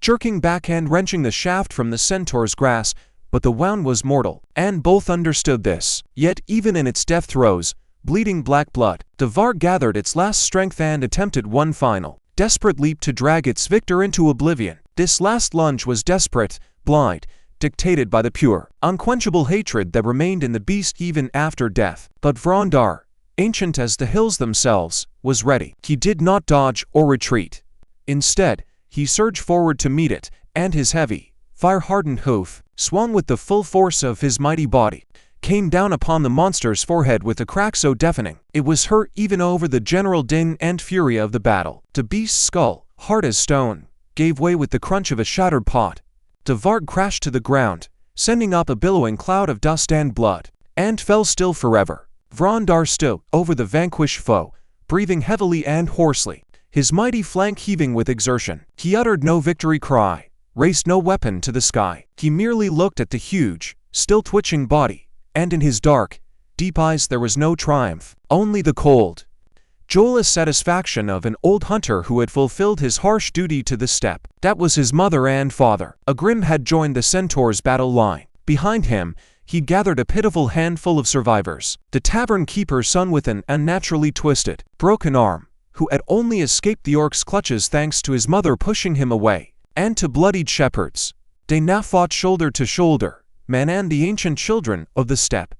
jerking back and wrenching the shaft from the centaur's grasp, but the wound was mortal, and both understood this. Yet even in its death throes, bleeding black blood, the Varg gathered its last strength and attempted one final, desperate leap to drag its victor into oblivion. This last lunge was desperate, blind, dictated by the pure, unquenchable hatred that remained in the beast even after death. But Vrondar, ancient as the hills themselves, was ready. He did not dodge or retreat. Instead, he surged forward to meet it, and his heavy, fire-hardened hoof swung with the full force of his mighty body, came down upon the monster's forehead with a crack so deafening it was heard even over the general din and fury of the battle. The beast's skull, hard as stone, gave way with the crunch of a shattered pot. The Varg crashed to the ground, sending up a billowing cloud of dust and blood, and fell still forever. Vrondar stood over the vanquished foe, breathing heavily and hoarsely, his mighty flank heaving with exertion. He uttered no victory cry, raised no weapon to the sky. He merely looked at the huge, still twitching body, and in his dark, deep eyes there was no triumph, only the cold, joyless satisfaction of an old hunter who had fulfilled his harsh duty to the steppe. That was his mother and father. Agrim had joined the Centaurs' battle line. Behind him, he'd gathered a pitiful handful of survivors. The tavern keeper's son with an unnaturally twisted, broken arm, who had only escaped the Orcs' clutches thanks to his mother pushing him away, and to bloodied shepherds. They now fought shoulder to shoulder, men and the ancient children of the steppe,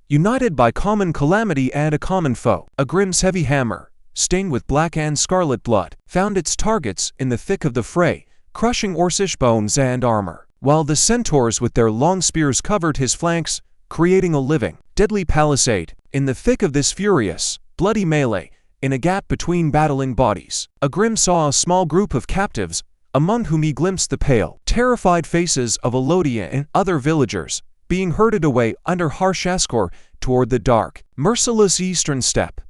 united by common calamity and a common foe. Agrim's heavy hammer, stained with black and scarlet blood, found its targets in the thick of the fray, crushing Orcish bones and armor, while the Centaurs with their long spears covered his flanks, creating a living, deadly palisade. In the thick of this furious, bloody melee, in a gap between battling bodies, Agrim saw a small group of captives, among whom he glimpsed the pale, terrified faces of Alodia and other villagers, being herded away under harsh escort toward the dark, merciless eastern steppe.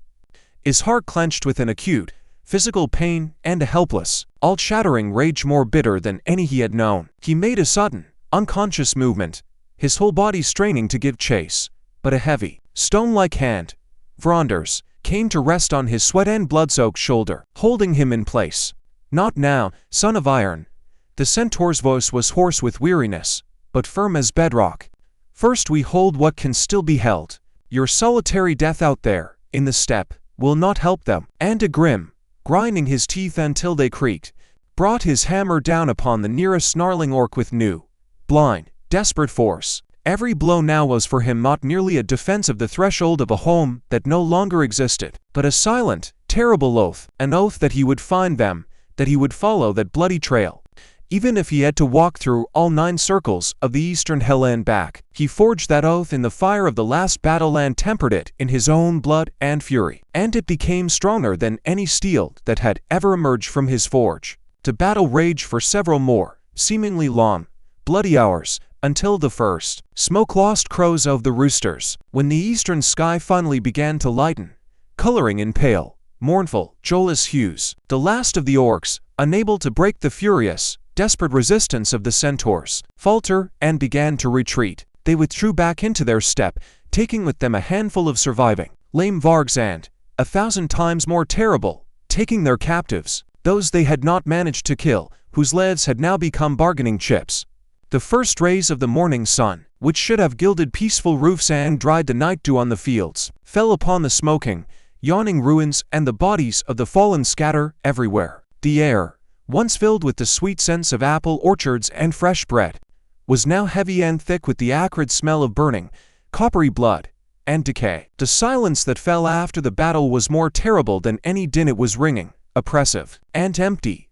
His heart clenched with an acute, physical pain and a helpless, all-shattering rage more bitter than any he had known. He made a sudden, unconscious movement, his whole body straining to give chase, but a heavy, stone-like hand, Vrondar's, came to rest on his sweat and blood-soaked shoulder, holding him in place. "Not now, son of iron." The Centaur's voice was hoarse with weariness, but firm as bedrock. "First we hold what can still be held. Your solitary death out there, in the steppe, will not help them." And Agrim, grinding his teeth until they creaked, brought his hammer down upon the nearest snarling orc with new, blind, desperate force. Every blow now was for him not merely a defense of the threshold of a home that no longer existed, but a silent, terrible oath, an oath that he would find them, that he would follow that bloody trail, even if he had to walk through all 9 circles of the eastern hell and back. He forged that oath in the fire of the last battle and tempered it in his own blood and fury, and it became stronger than any steel that had ever emerged from his forge. The battle raged for several more, seemingly long, bloody hours, until the first smoke-lost crows of the roosters, when the eastern sky finally began to lighten, coloring in pale, mournful, joyless hues. The last of the orcs, unable to break the furious, desperate resistance of the Centaurs, faltered and began to retreat. They withdrew back into their steppe, taking with them a handful of surviving, lame Vargs and, 1,000 times more terrible, taking their captives, those they had not managed to kill, whose lives had now become bargaining chips. The first rays of the morning sun, which should have gilded peaceful roofs and dried the night dew on the fields, fell upon the smoking, yawning ruins and the bodies of the fallen scatter everywhere. The air, once filled with the sweet scents of apple orchards and fresh bread, was now heavy and thick with the acrid smell of burning, coppery blood, and decay. The silence that fell after the battle was more terrible than any din. It was ringing, oppressive, and empty,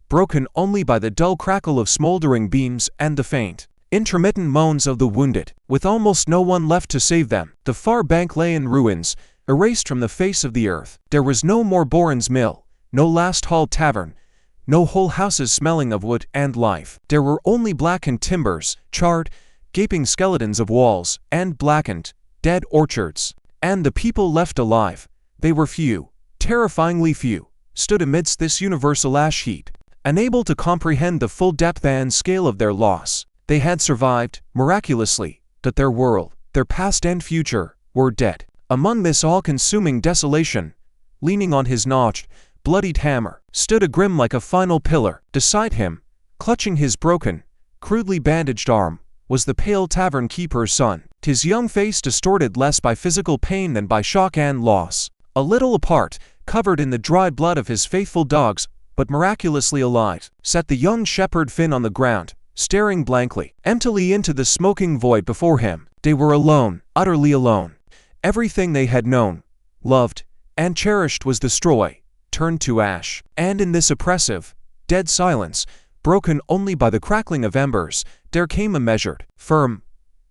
broken only by the dull crackle of smoldering beams and the faint, intermittent moans of the wounded. With almost no one left to save them, the far bank lay in ruins, erased from the face of the earth. There was no more Boren's mill, no last hall tavern, no whole houses smelling of wood and life. There were only blackened timbers, charred, gaping skeletons of walls, and blackened, dead orchards. And the people left alive, they were few, terrifyingly few, stood amidst this universal ash heap, unable to comprehend the full depth and scale of their loss. They had survived, miraculously, but their world, their past and future, were dead. Among this all-consuming desolation, leaning on his notched, bloodied hammer, stood Agrim like a final pillar. Beside him, clutching his broken, crudely bandaged arm, was the pale tavern keeper's son, his young face distorted less by physical pain than by shock and loss. A little apart, covered in the dried blood of his faithful dogs, but miraculously alive, sat the young shepherd Finn on the ground, staring blankly, emptily into the smoking void before him. They were alone, utterly alone. Everything they had known, loved, and cherished was destroyed, turned to ash. And in this oppressive, dead silence, broken only by the crackling of embers, there came a measured, firm,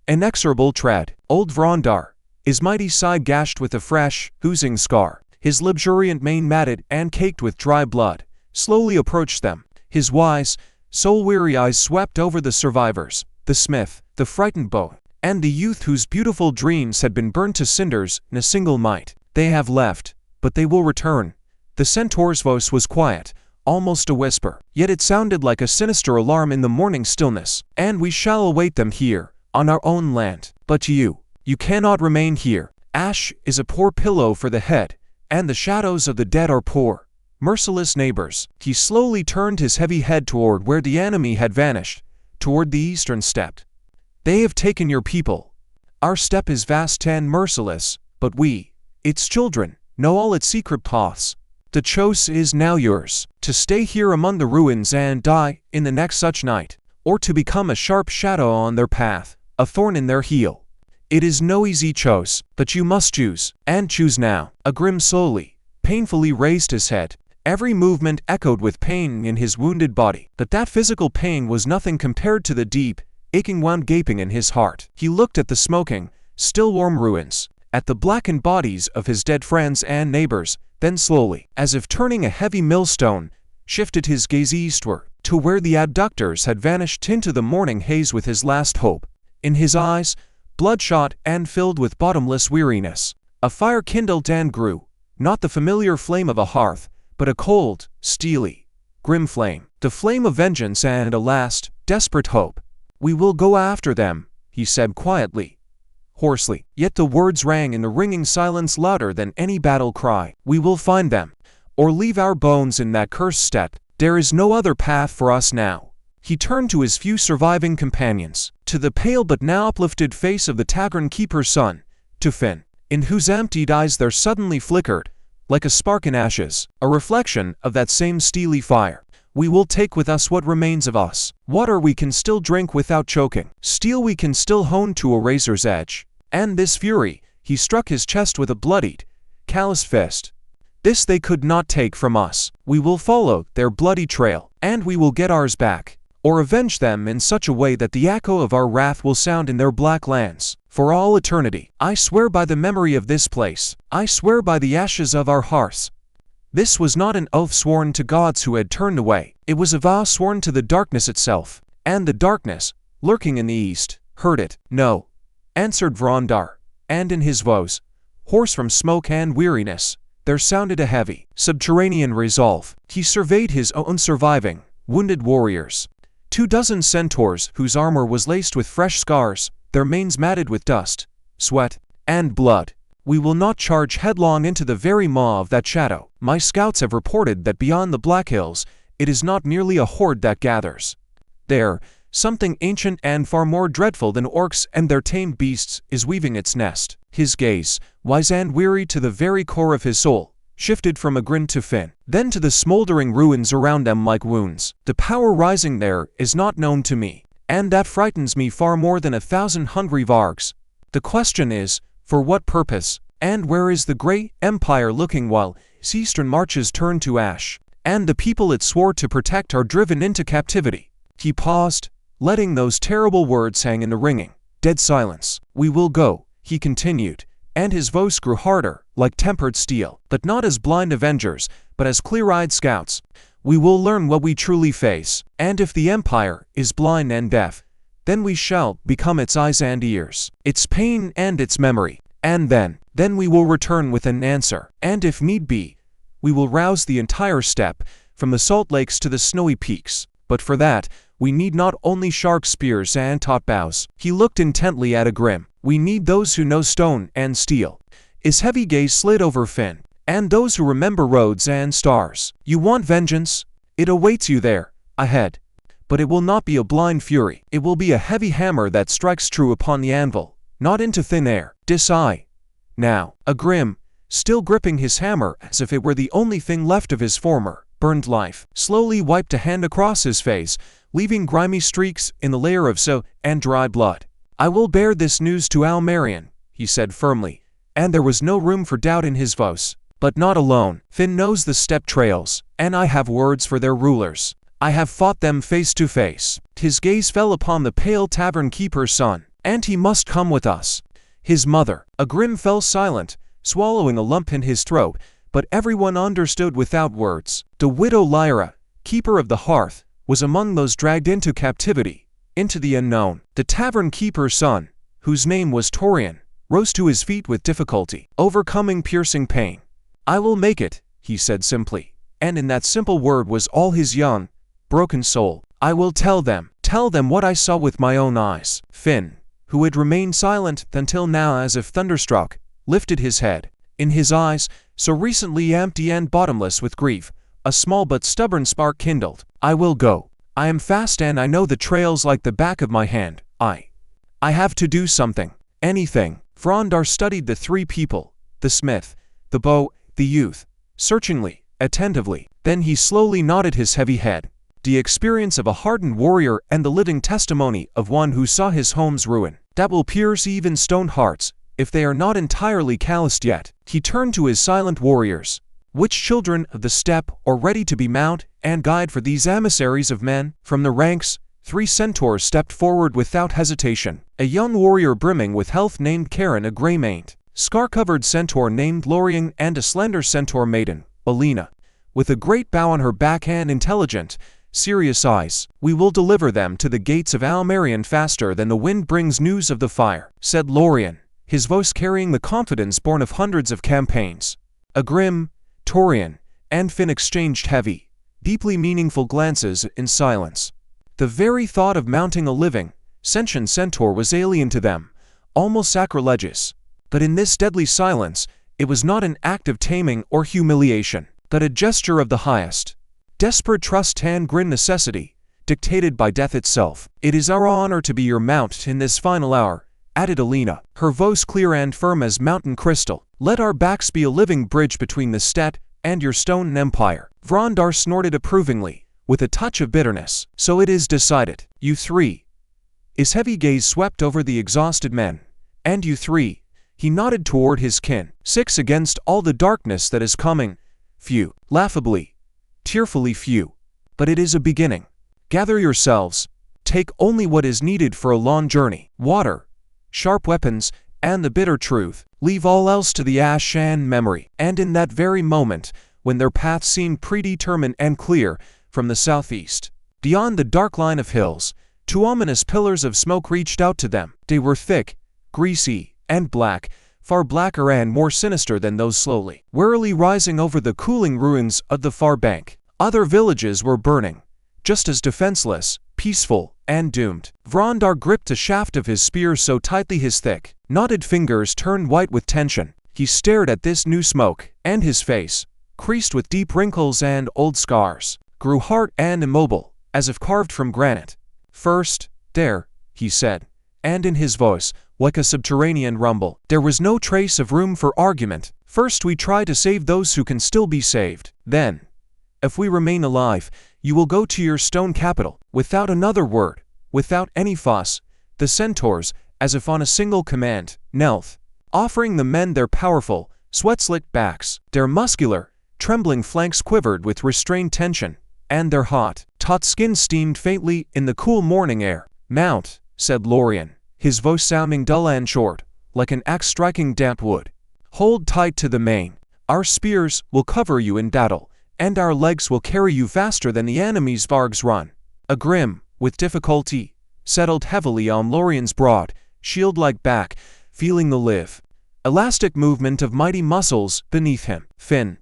inexorable tread. Old Vrondar, his mighty side gashed with a fresh, oozing scar, his luxuriant mane matted and caked with dry blood, slowly approached them. His wise, soul-weary eyes swept over the survivors, the smith, the frightened boy, and the youth whose beautiful dreams had been burned to cinders in a single might. They have left, but they will return. The Centaur's voice was quiet, almost a whisper, yet it sounded like a sinister alarm in the morning stillness. And we shall await them here, on our own land. But you cannot remain here. Ash is a poor pillow for the head, and the shadows of the dead are poor, merciless neighbors. He slowly turned his heavy head toward where the enemy had vanished, toward the eastern steppe. They have taken your people. Our steppe is vast and merciless, but we, its children, know all its secret paths. The choice is now yours, to stay here among the ruins and die in the next such night, or to become a sharp shadow on their path, a thorn in their heel. It is no easy choice, but you must choose, and choose now. Agrim slowly, painfully raised his head. Every movement echoed with pain in his wounded body, but that physical pain was nothing compared to the deep, aching wound gaping in his heart. He looked at the smoking, still warm ruins, at the blackened bodies of his dead friends and neighbors, then slowly, as if turning a heavy millstone, shifted his gaze eastward, to where the abductors had vanished into the morning haze with his last hope. In his eyes, bloodshot and filled with bottomless weariness, a fire kindled and grew, not the familiar flame of a hearth, but a cold, steely, grim flame, the flame of vengeance and a last, desperate hope. "We will go after them," he said quietly, hoarsely, yet the words rang in the ringing silence louder than any battle cry. "We will find them, or leave our bones in that cursed steppe. There is no other path for us now." He turned to his few surviving companions, to the pale but now uplifted face of the tavern keeper's son, to Finn, in whose emptied eyes there suddenly flickered, like a spark in ashes, a reflection of that same steely fire. "We will take with us what remains of us. Water we can still drink without choking. Steel we can still hone to a razor's edge. And this fury," he struck his chest with a bloodied, callous fist, "this they could not take from us. We will follow their bloody trail, and we will get ours back, or avenge them in such a way that the echo of our wrath will sound in their black lands, for all eternity. I swear by the memory of this place. I swear by the ashes of our hearths." This was not an oath sworn to gods who had turned away. It was a vow sworn to the darkness itself, and the darkness, lurking in the east, heard it. "No," answered Vrondar, and in his voice, hoarse from smoke and weariness, there sounded a heavy, subterranean resolve. He surveyed his own surviving, wounded warriors. 24 centaurs whose armor was laced with fresh scars, their manes matted with dust, sweat, and blood. "We will not charge headlong into the very maw of that shadow. My scouts have reported that beyond the Black Hills, it is not merely a horde that gathers. There, something ancient and far more dreadful than orcs and their tamed beasts is weaving its nest." His gaze, wise and weary to the very core of his soul, shifted from Agrim to Finn, then to the smoldering ruins around them like wounds. "The power rising there is not known to me, and that frightens me far more than 1,000 hungry Wargs. The question is, for what purpose, and where is the great empire looking while its eastern marches turn to ash, and the people it swore to protect are driven into captivity?" He paused, letting those terrible words hang in the ringing, dead silence. "We will go," he continued, and his voice grew harder, like tempered steel, "but not as blind avengers, but as clear-eyed scouts. We will learn what we truly face, and if the empire is blind and deaf, then we shall become its eyes and ears, its pain and its memory, and then we will return with an answer, and if need be, we will rouse the entire steppe, from the salt lakes to the snowy peaks. But for that, we need not only sharp spears and taut bows." He looked intently at Agrim. "We need those who know stone and steel." His heavy gaze slid over Finn, "and those who remember roads and stars. You want vengeance? It awaits you there, ahead. But it will not be a blind fury. It will be a heavy hammer that strikes true upon the anvil, not into thin air. Decide now." Agrim, still gripping his hammer as if it were the only thing left of his former, burned life, slowly wiped a hand across his face, leaving grimy streaks in the layer of soot and dry blood. "I will bear this news to Almarian," he said firmly, and there was no room for doubt in his voice. "But not alone. Finn knows the steppe trails, and I have words for their rulers. I have fought them face to face." His gaze fell upon the pale tavern keeper's son. "And he must come with us. his mother. Agrim fell silent, swallowing a lump in his throat, but everyone understood without words. The widow Lyra, keeper of the hearth, was among those dragged into captivity, into the unknown. The tavern keeper's son, whose name was Torian, rose to his feet with difficulty, overcoming piercing pain. "I will make it," he said simply, and in that simple word was all his young, broken soul. "I will tell them what I saw with my own eyes." Finn, who had remained silent until now as if thunderstruck, lifted his head. In his eyes, so recently empty and bottomless with grief, a small but stubborn spark kindled. "I will go. I am fast and I know the trails like the back of my hand. I have to do something. Anything." Frondar studied the three people, the smith, the bow, the youth, searchingly, attentively. Then he slowly nodded his heavy head. The experience of a hardened warrior and the living testimony of one who saw his home's ruin, that will pierce even stone hearts, if they are not entirely calloused yet. He turned to his silent warriors. Which children of the steppe are ready to be mount and guide for these emissaries of men? From the ranks, 3 centaurs stepped forward without hesitation. A young warrior brimming with health named Karen, a gray-maned, scar-covered centaur named Lorien, and a slender centaur maiden, Alina, with a great bow on her back and intelligent, serious eyes. "We will deliver them to the gates of Almerion faster than the wind brings news of the fire," said Lorien, his voice carrying the confidence born of hundreds of campaigns. Agrim, Torian, and Finn exchanged heavy, deeply meaningful glances in silence. The very thought of mounting a living, sentient centaur was alien to them, almost sacrilegious. But in this deadly silence, it was not an act of taming or humiliation, but a gesture of the highest, desperate trust and grim necessity, dictated by death itself. "It is our honor to be your mount in this final hour," added Alina, her voice clear and firm as mountain crystal. "Let our backs be a living bridge between the steppe and your stone empire." Frondar snorted approvingly, with a touch of bitterness. "So it is decided. You 3. His heavy gaze swept over the exhausted men. "And you 3. He nodded toward his kin. "6 against all the darkness that is coming. Few. Laughably, tearfully few. But it is a beginning. Gather yourselves. Take only what is needed for a long journey. Water, sharp weapons, and the bitter truth. Leave all else to the ash and memory." And in that very moment, when their path seemed predetermined and clear, from the southeast, beyond the dark line of hills, 2 ominous pillars of smoke reached out to them. They were thick, greasy, and black, far blacker and more sinister than those slowly, warily rising over the cooling ruins of the far bank. Other villages were burning, just as defenseless, peaceful, and doomed. Frondar gripped the shaft of his spear so tightly his thick, knotted fingers turned white with tension. He stared at this new smoke, and his face, creased with deep wrinkles and old scars, grew hard and immobile, as if carved from granite. "First, there," he said, and in his voice, like a subterranean rumble, there was no trace of room for argument. "First we try to save those who can still be saved. Then, if we remain alive, you will go to your stone capital." Without another word, without any fuss, the centaurs, as if on a single command, knelt, offering the men their powerful, sweat-slicked backs. Their muscular, trembling flanks quivered with restrained tension, and their hot, taut skin steamed faintly in the cool morning air. "Mount," said Lorien, his voice sounding dull and short, like an axe striking damp wood. "Hold tight to the mane. Our spears will cover you in battle, and our legs will carry you faster than the enemy's Wargs run." Agrim, with difficulty, settled heavily on Lorien's broad, shield-like back, feeling the lithe, elastic movement of mighty muscles beneath him. Finn,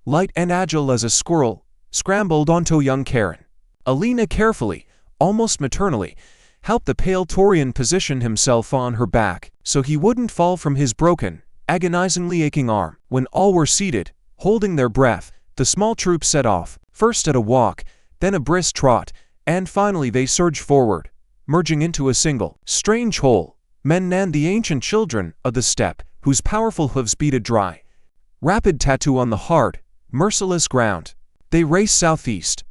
light and agile as a squirrel, scrambled onto young Karen. Alina carefully, almost maternally, helped the pale Torian position himself on her back, so he wouldn't fall from his broken, agonizingly aching arm. When all were seated, holding their breath, the small troop set off, first at a walk, then a brisk trot, and finally they surged forward, merging into a single, strange whole. Men and the ancient children of the steppe, whose powerful hooves beat a dry, rapid tattoo on the hard, merciless ground. They raced southeast,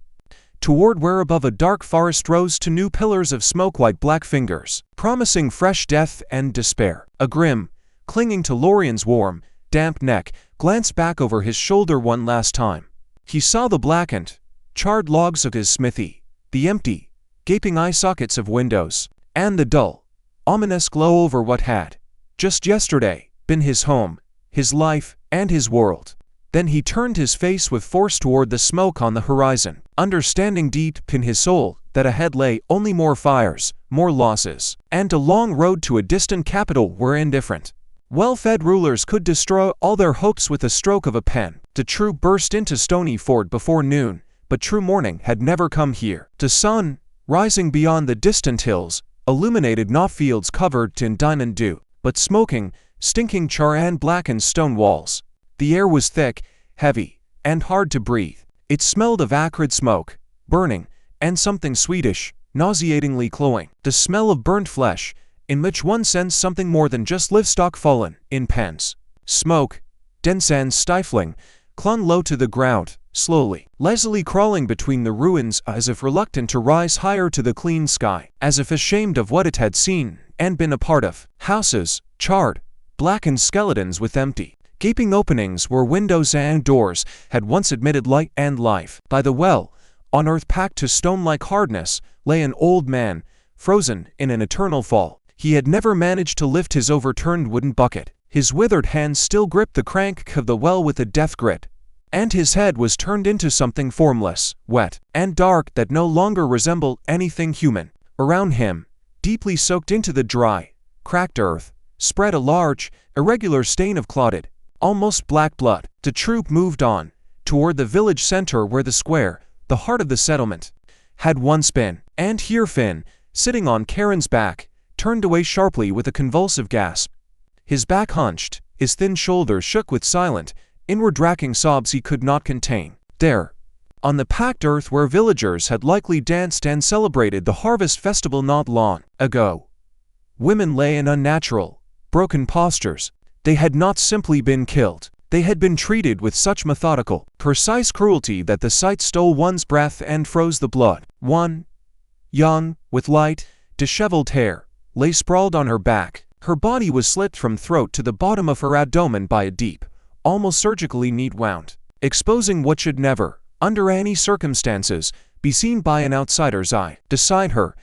toward where above a dark forest rose 2 new pillars of smoke like black fingers, promising fresh death and despair. Agrim, clinging to Lorien's warm, damp neck, glanced back over his shoulder one last time. He saw the blackened, charred logs of his smithy, the empty, gaping eye sockets of windows, and the dull, ominous glow over what had, just yesterday, been his home, his life, and his world. Then he turned his face with force toward the smoke on the horizon, understanding deep in his soul that ahead lay only more fires, more losses, and a long road to a distant capital where indifferent, well-fed rulers could destroy all their hopes with a stroke of a pen. The troop burst into Stony Ford before noon, but true morning had never come here. The sun, rising beyond the distant hills, illuminated not fields covered in diamond dew, but smoking, stinking char and blackened stone walls. The air was thick, heavy, and hard to breathe. It smelled of acrid smoke, burning, and something sweetish, nauseatingly cloying. The smell of burnt flesh, in which one sensed something more than just livestock fallen in pens. Smoke, dense and stifling, clung low to the ground, slowly, lazily crawling between the ruins as if reluctant to rise higher to the clean sky, as if ashamed of what it had seen and been a part of. Houses, charred, blackened skeletons with empty, gaping openings where windows and doors had once admitted light and life. By the well, on earth packed to stone-like hardness, lay an old man, frozen in an eternal fall. He had never managed to lift his overturned wooden bucket. His withered hands still gripped the crank of the well with a death grit, and his head was turned into something formless, wet, and dark that no longer resembled anything human. Around him, deeply soaked into the dry, cracked earth, spread a large, irregular stain of clotted, almost black blood. The troop moved on, toward the village center where the square, the heart of the settlement, had once been. And here Finn, sitting on Karen's back, turned away sharply with a convulsive gasp. His back hunched, his thin shoulders shook with silent, inward-racking sobs he could not contain. There, on the packed earth where villagers had likely danced and celebrated the harvest festival not long ago, women lay in unnatural, broken postures. They had not simply been killed. They had been treated with such methodical, precise cruelty that the sight stole one's breath and froze the blood. One, young, with light, disheveled hair, lay sprawled on her back. Her body was slit from throat to the bottom of her abdomen by a deep, almost surgically neat wound, exposing what should never, under any circumstances, be seen by an outsider's eye. Beside her,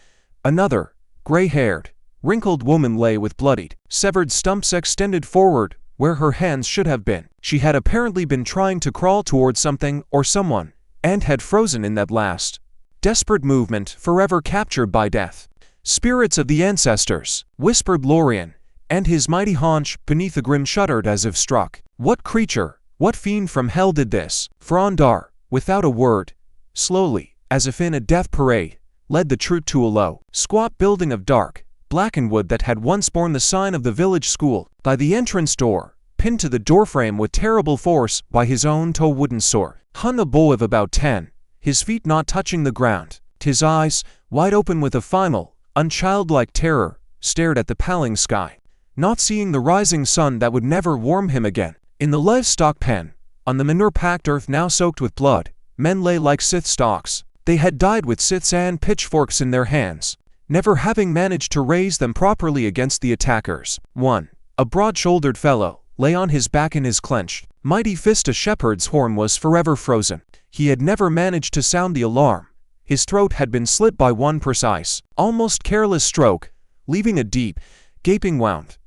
another, gray-haired, wrinkled woman lay with bloodied, severed stumps extended forward where her hands should have been. She had apparently been trying to crawl towards something or someone, and had frozen in that last, desperate movement forever captured by death. "Spirits of the ancestors," whispered Lorien, and his mighty haunch beneath Agrim shuddered as if struck. What creature, what fiend from hell did this? Frondar, without a word, slowly, as if in a death parade, led the troop to a low, squat building of dark, blackened wood that had once borne the sign of the village school. By the entrance door, pinned to the doorframe with terrible force by his own tow wooden sword, hung a boy of about 10, his feet not touching the ground. His eyes, wide open with a final, unchildlike terror, stared at the paling sky, not seeing the rising sun that would never warm him again. In the livestock pen, on the manure-packed earth now soaked with blood, men lay like scythe stalks. They had died with scythes and pitchforks in their hands, never having managed to raise them properly against the attackers. One, a broad-shouldered fellow, lay on his back in his clenched, mighty fist. A shepherd's horn was forever frozen. He had never managed to sound the alarm. His throat had been slit by one precise, almost careless stroke, leaving a deep, gaping wound.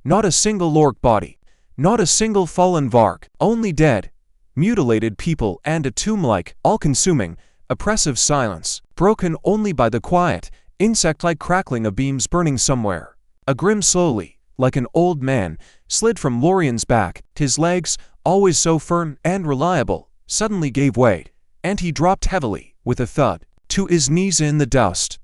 Not a single orc body, not a single fallen Varg, only dead, mutilated people and a tomb-like, all-consuming, oppressive silence, broken only by the quiet, insect-like crackling of beams burning somewhere. Agrim slowly, like an old man, slid from Lorien's back. His legs, always so firm and reliable, suddenly gave way, and he dropped heavily, with a thud, to his knees in the dust.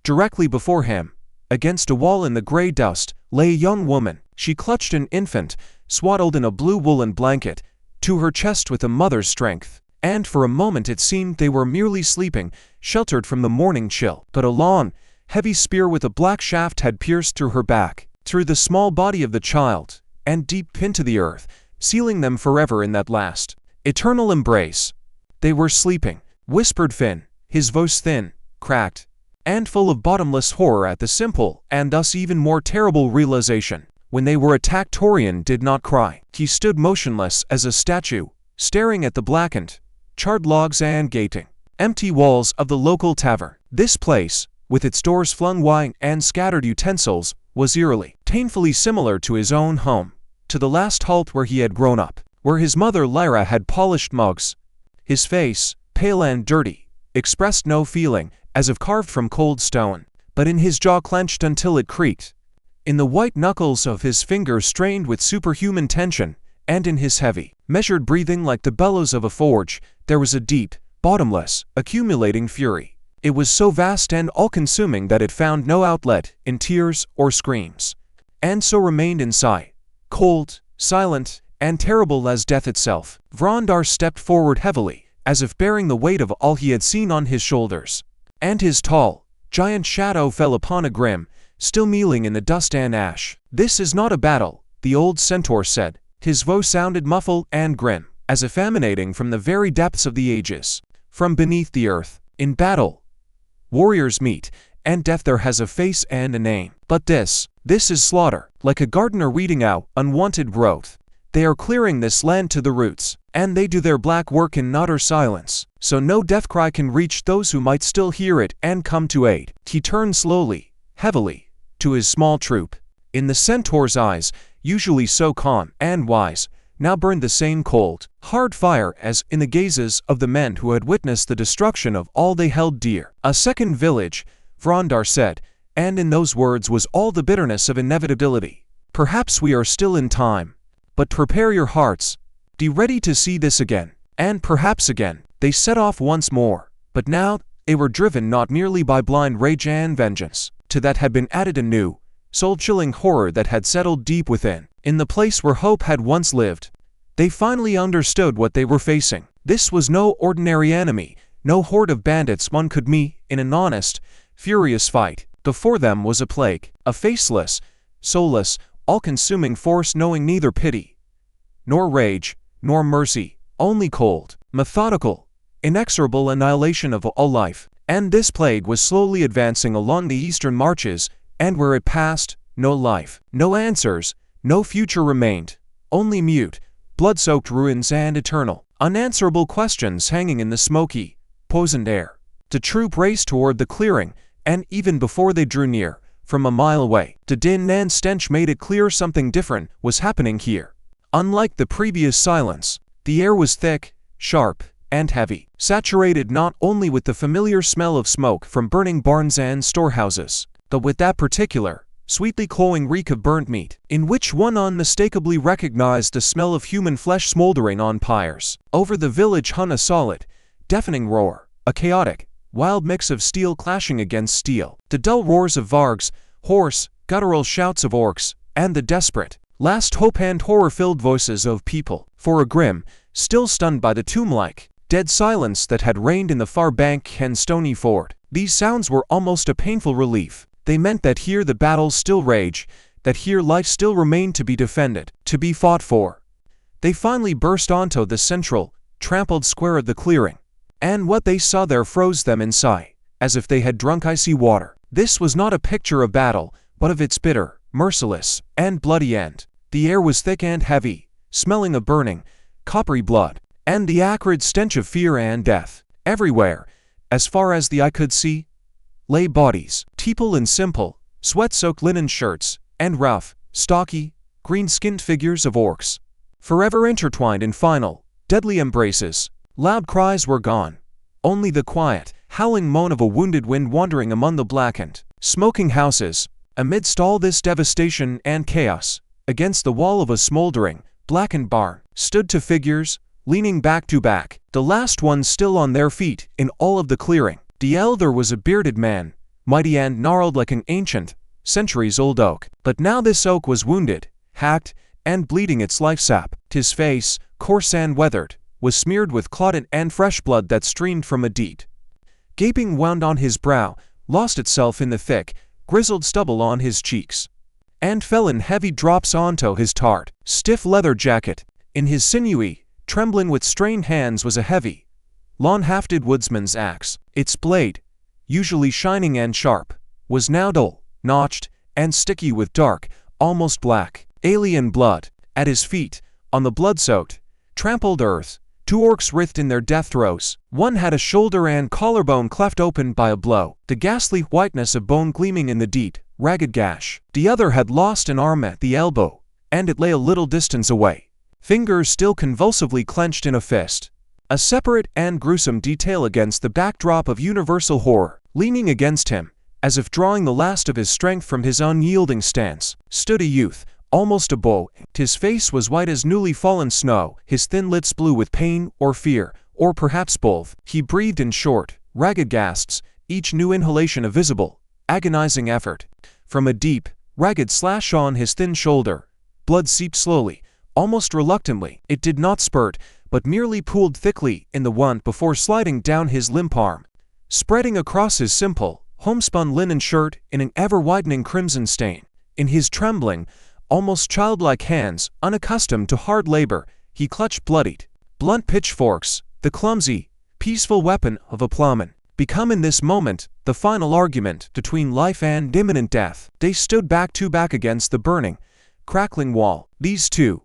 Directly before him, against a wall in the gray dust, lay a young woman. She clutched an infant, swaddled in a blue woolen blanket, to her chest with a mother's strength, and for a moment it seemed they were merely sleeping, sheltered from the morning chill. But a long, heavy spear with a black shaft had pierced through her back, through the small body of the child, and deep into the earth, sealing them forever in that last, eternal embrace. They were sleeping, whispered Finn, his voice thin, cracked, and full of bottomless horror at the simple, and thus even more terrible realization. When they were attacked, Torian did not cry. He stood motionless as a statue, staring at the blackened, charred logs and gaping, empty walls of the local tavern. This place, with its doors flung wide and scattered utensils, was eerily painfully similar to his own home, to the last halt where he had grown up, where his mother Lyra had polished mugs. His face, pale and dirty, expressed no feeling, as if carved from cold stone, but in his jaw clenched until it creaked, in the white knuckles of his fingers strained with superhuman tension, and in his heavy, measured breathing like the bellows of a forge, there was a deep, bottomless, accumulating fury. It was so vast and all-consuming that it found no outlet in tears or screams, and so remained inside, cold, silent, and terrible as death itself. Vrondar stepped forward heavily, as if bearing the weight of all he had seen on his shoulders, and his tall, giant shadow fell upon Agrim, still kneeling in the dust and ash. "This is not a battle," the old centaur said. His voice sounded muffled and grim, as if emanating from the very depths of the ages, from beneath the earth. "In battle, warriors meet, and death there has a face and a name. But this is slaughter, like a gardener weeding out unwanted growth. They are clearing this land to the roots, and they do their black work in utter silence, so no death cry can reach those who might still hear it and come to aid." He turned slowly, heavily, to his small troop. In the centaur's eyes, usually so calm and wise, now burned the same cold, hard fire as in the gazes of the men who had witnessed the destruction of all they held dear. "A second village," Vrondar said, and in those words was all the bitterness of inevitability. "Perhaps we are still in time, but prepare your hearts. Be ready to see this again, and perhaps again." They set off once more, but now they were driven not merely by blind rage and vengeance. To that had been added a new, soul-chilling horror that had settled deep within. In the place where hope had once lived, they finally understood what they were facing. This was no ordinary enemy, no horde of bandits one could meet in an honest, furious fight. Before them was a plague, a faceless, soulless, all-consuming force knowing neither pity, nor rage, nor mercy, only cold, methodical, inexorable annihilation of all life. And this plague was slowly advancing along the eastern marches, and where it passed, no life, no answers, no future remained, only mute, blood-soaked ruins and eternal, unanswerable questions hanging in the smoky, poisoned air. The troop raced toward the clearing, and even before they drew near, from a mile away, the din and stench made it clear something different was happening here. Unlike the previous silence, the air was thick, sharp, and heavy, saturated not only with the familiar smell of smoke from burning barns and storehouses, but with that particular, sweetly cloying reek of burnt meat, in which one unmistakably recognized the smell of human flesh smoldering on pyres. Over the village hung a solid, deafening roar, a chaotic, wild mix of steel clashing against steel, the dull roars of Wargs, hoarse, guttural shouts of Orcs, and the desperate, last hope and horror-filled voices of people. For Agrim, still stunned by the tomb-like, dead silence that had reigned in the far bank and stony ford, these sounds were almost a painful relief. They meant that here the battles still rage, that here life still remained to be defended, to be fought for. They finally burst onto the central, trampled square of the clearing, and what they saw there froze them inside, as if they had drunk icy water. This was not a picture of battle, but of its bitter, merciless, and bloody end. The air was thick and heavy, smelling of burning, coppery blood, and the acrid stench of fear and death. Everywhere, as far as the eye could see, lay bodies, people in simple, sweat-soaked linen shirts, and rough, stocky, green-skinned figures of Orcs, forever intertwined in final, deadly embraces. Loud cries were gone. Only the quiet, howling moan of a wounded wind wandering among the blackened, smoking houses. Amidst all this devastation and chaos, against the wall of a smoldering, blackened barn, stood two figures, leaning back to back, the last one still on their feet in all of the clearing. The elder was a bearded man, mighty and gnarled like an ancient, centuries-old oak. But now this oak was wounded, hacked, and bleeding its life sap. His face, coarse and weathered, was smeared with clotted and fresh blood that streamed from a deep, gaping wound on his brow, lost itself in the thick, grizzled stubble on his cheeks, and fell in heavy drops onto his tarred, stiff leather jacket. In his sinewy, trembling with strained hands was a heavy, long-hafted woodsman's axe. Its blade, usually shining and sharp, was now dull, notched, and sticky with dark, almost black, alien blood. At his feet, on the blood-soaked, trampled earth, two Orcs writhed in their death throes. One had a shoulder and collarbone cleft open by a blow, the ghastly whiteness of bone gleaming in the deep, ragged gash. The other had lost an arm at the elbow, and it lay a little distance away, fingers still convulsively clenched in a fist. A separate and gruesome detail against the backdrop of universal horror. Leaning against him, as if drawing the last of his strength from his unyielding stance, stood a youth, almost a beau. His face was white as newly fallen snow, his thin lips blue with pain or fear, or perhaps both. He breathed in short, ragged gasps, each new inhalation a visible, agonizing effort. From a deep, ragged slash on his thin shoulder, blood seeped slowly, almost reluctantly. It did not spurt, but merely pooled thickly in the wound before sliding down his limp arm, spreading across his simple, homespun linen shirt in an ever-widening crimson stain. In his trembling, almost childlike hands, unaccustomed to hard labor, he clutched bloodied, blunt pitchforks, the clumsy, peaceful weapon of a plowman, become in this moment the final argument between life and imminent death. They stood back to back against the burning, crackling wall, these two,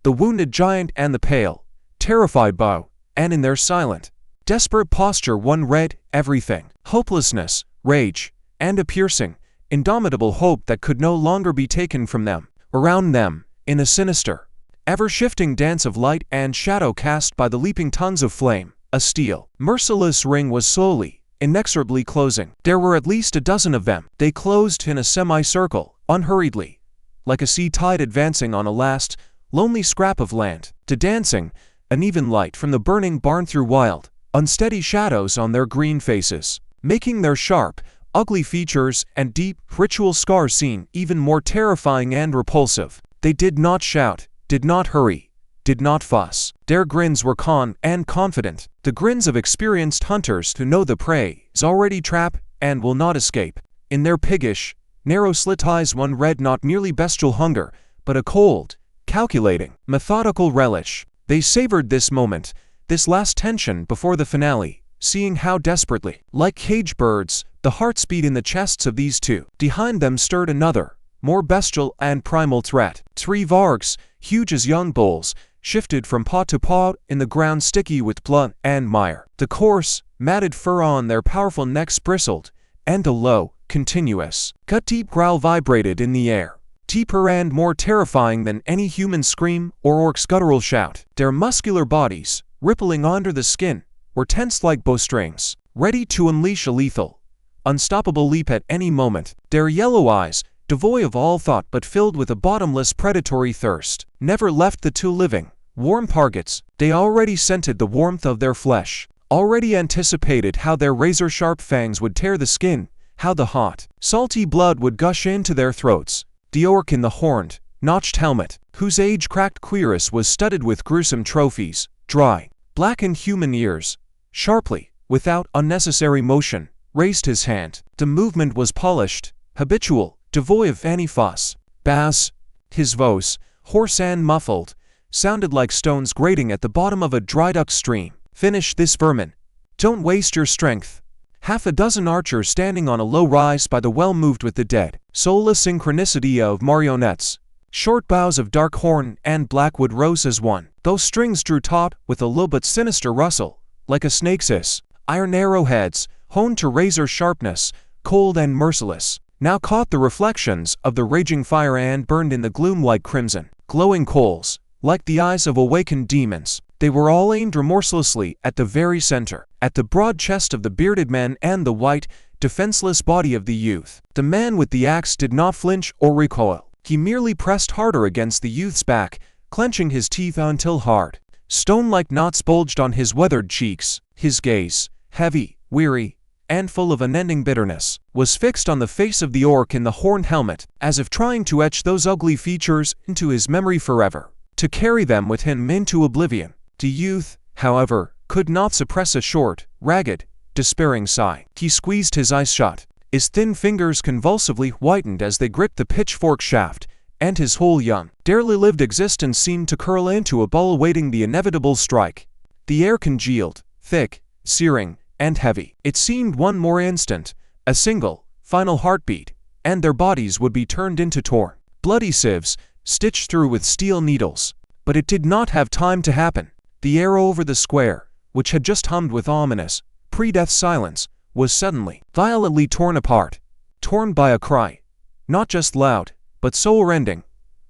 the wounded giant and the pale, terrified beau, and in their silent, desperate posture one read everything: hopelessness, rage, and a piercing, indomitable hope that could no longer be taken from them. Around them, in a sinister, ever-shifting dance of light and shadow cast by the leaping tongues of flame, a steel, merciless ring was slowly, inexorably closing. There were at least a dozen of them. They closed in a semicircle, unhurriedly, like a sea tide advancing on a last, lonely scrap of land. To dancing, an even light from the burning barn threw wild, unsteady shadows on their green faces, making their sharp, ugly features and deep, ritual scars seem even more terrifying and repulsive. They did not shout, did not hurry, did not fuss. Their grins were calm and confident, the grins of experienced hunters who know the prey is already trapped and will not escape. In their piggish, narrow-slit eyes one read not merely bestial hunger, but a cold, calculating, methodical relish. They savored this moment, this last tension before the finale, seeing how desperately, like caged birds, the hearts beat in the chests of these two. Behind them stirred another, more bestial and primal threat. 3 Wargs, huge as young bulls, shifted from paw to paw in the ground sticky with blood and mire. The coarse, matted fur on their powerful necks bristled, and a low, continuous, gut-deep growl vibrated in the air, deeper and more terrifying than any human scream or orc's guttural shout. Their muscular bodies, rippling under the skin, were tense like bowstrings, ready to unleash a lethal, unstoppable leap at any moment. Their yellow eyes, devoid of all thought but filled with a bottomless predatory thirst, never left the two living, warm targets. They already scented the warmth of their flesh, already anticipated how their razor-sharp fangs would tear the skin, how the hot, salty blood would gush into their throats. The orc in the horned, notched helmet, whose age-cracked cuirass was studded with gruesome trophies, dry, blackened human ears, sharply, without unnecessary motion, raised his hand. The movement was polished, habitual, devoid of any fuss. Bass, his voice, hoarse and muffled, sounded like stones grating at the bottom of a dried-up stream. Finish this vermin. Don't waste your strength. Half a dozen archers standing on a low rise by the well moved with the dead, soulless synchronicity of marionettes. Short boughs of dark horn and blackwood rose as one. Those strings drew taut with a low but sinister rustle, like a snake's hiss. Iron arrowheads, honed to razor sharpness, cold and merciless, now caught the reflections of the raging fire and burned in the gloom like crimson, glowing coals, like the eyes of awakened demons. They were all aimed remorselessly at the very center, at the broad chest of the bearded man and the white, defenseless body of the youth. The man with the axe did not flinch or recoil. He merely pressed harder against the youth's back, clenching his teeth until hard, stone-like knots bulged on his weathered cheeks. His gaze, heavy, weary, and full of unending bitterness, was fixed on the face of the orc in the horned helmet, as if trying to etch those ugly features into his memory forever, to carry them with him into oblivion. The youth, however, could not suppress a short, ragged, despairing sigh. He squeezed his eyes shut. His thin fingers convulsively whitened as they gripped the pitchfork shaft, and his whole young, dearly lived existence seemed to curl into a ball awaiting the inevitable strike. The air congealed, thick, searing, and heavy. It seemed one more instant, a single, final heartbeat, and their bodies would be turned into torn, bloody sieves, stitched through with steel needles. But it did not have time to happen. The air over the square, which had just hummed with ominous, pre-death silence, was suddenly, violently torn apart, torn by a cry, not just loud, but soul-rending,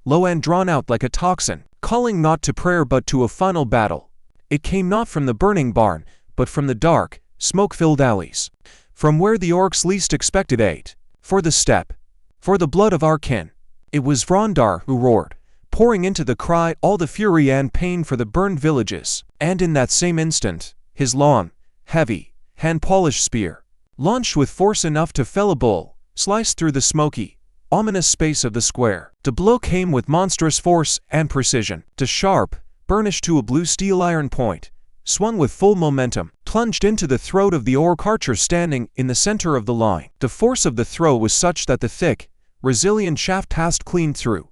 low and drawn out like a tocsin, calling not to prayer but to a final battle. It came not from the burning barn, but from the dark, smoke-filled alleys, from where the orcs least expected aid. For the steppe, for the blood of our kin. It was Vrondar who roared, pouring into the cry all the fury and pain for the burned villages. And in that same instant, his long, heavy, hand-polished spear, launched with force enough to fell a bull, sliced through the smoky, ominous space of the square. The blow came with monstrous force and precision. The sharp, burnished to a blue steel iron point, swung with full momentum, plunged into the throat of the orc archer standing in the center of the line. The force of the throw was such that the thick, resilient shaft passed clean through,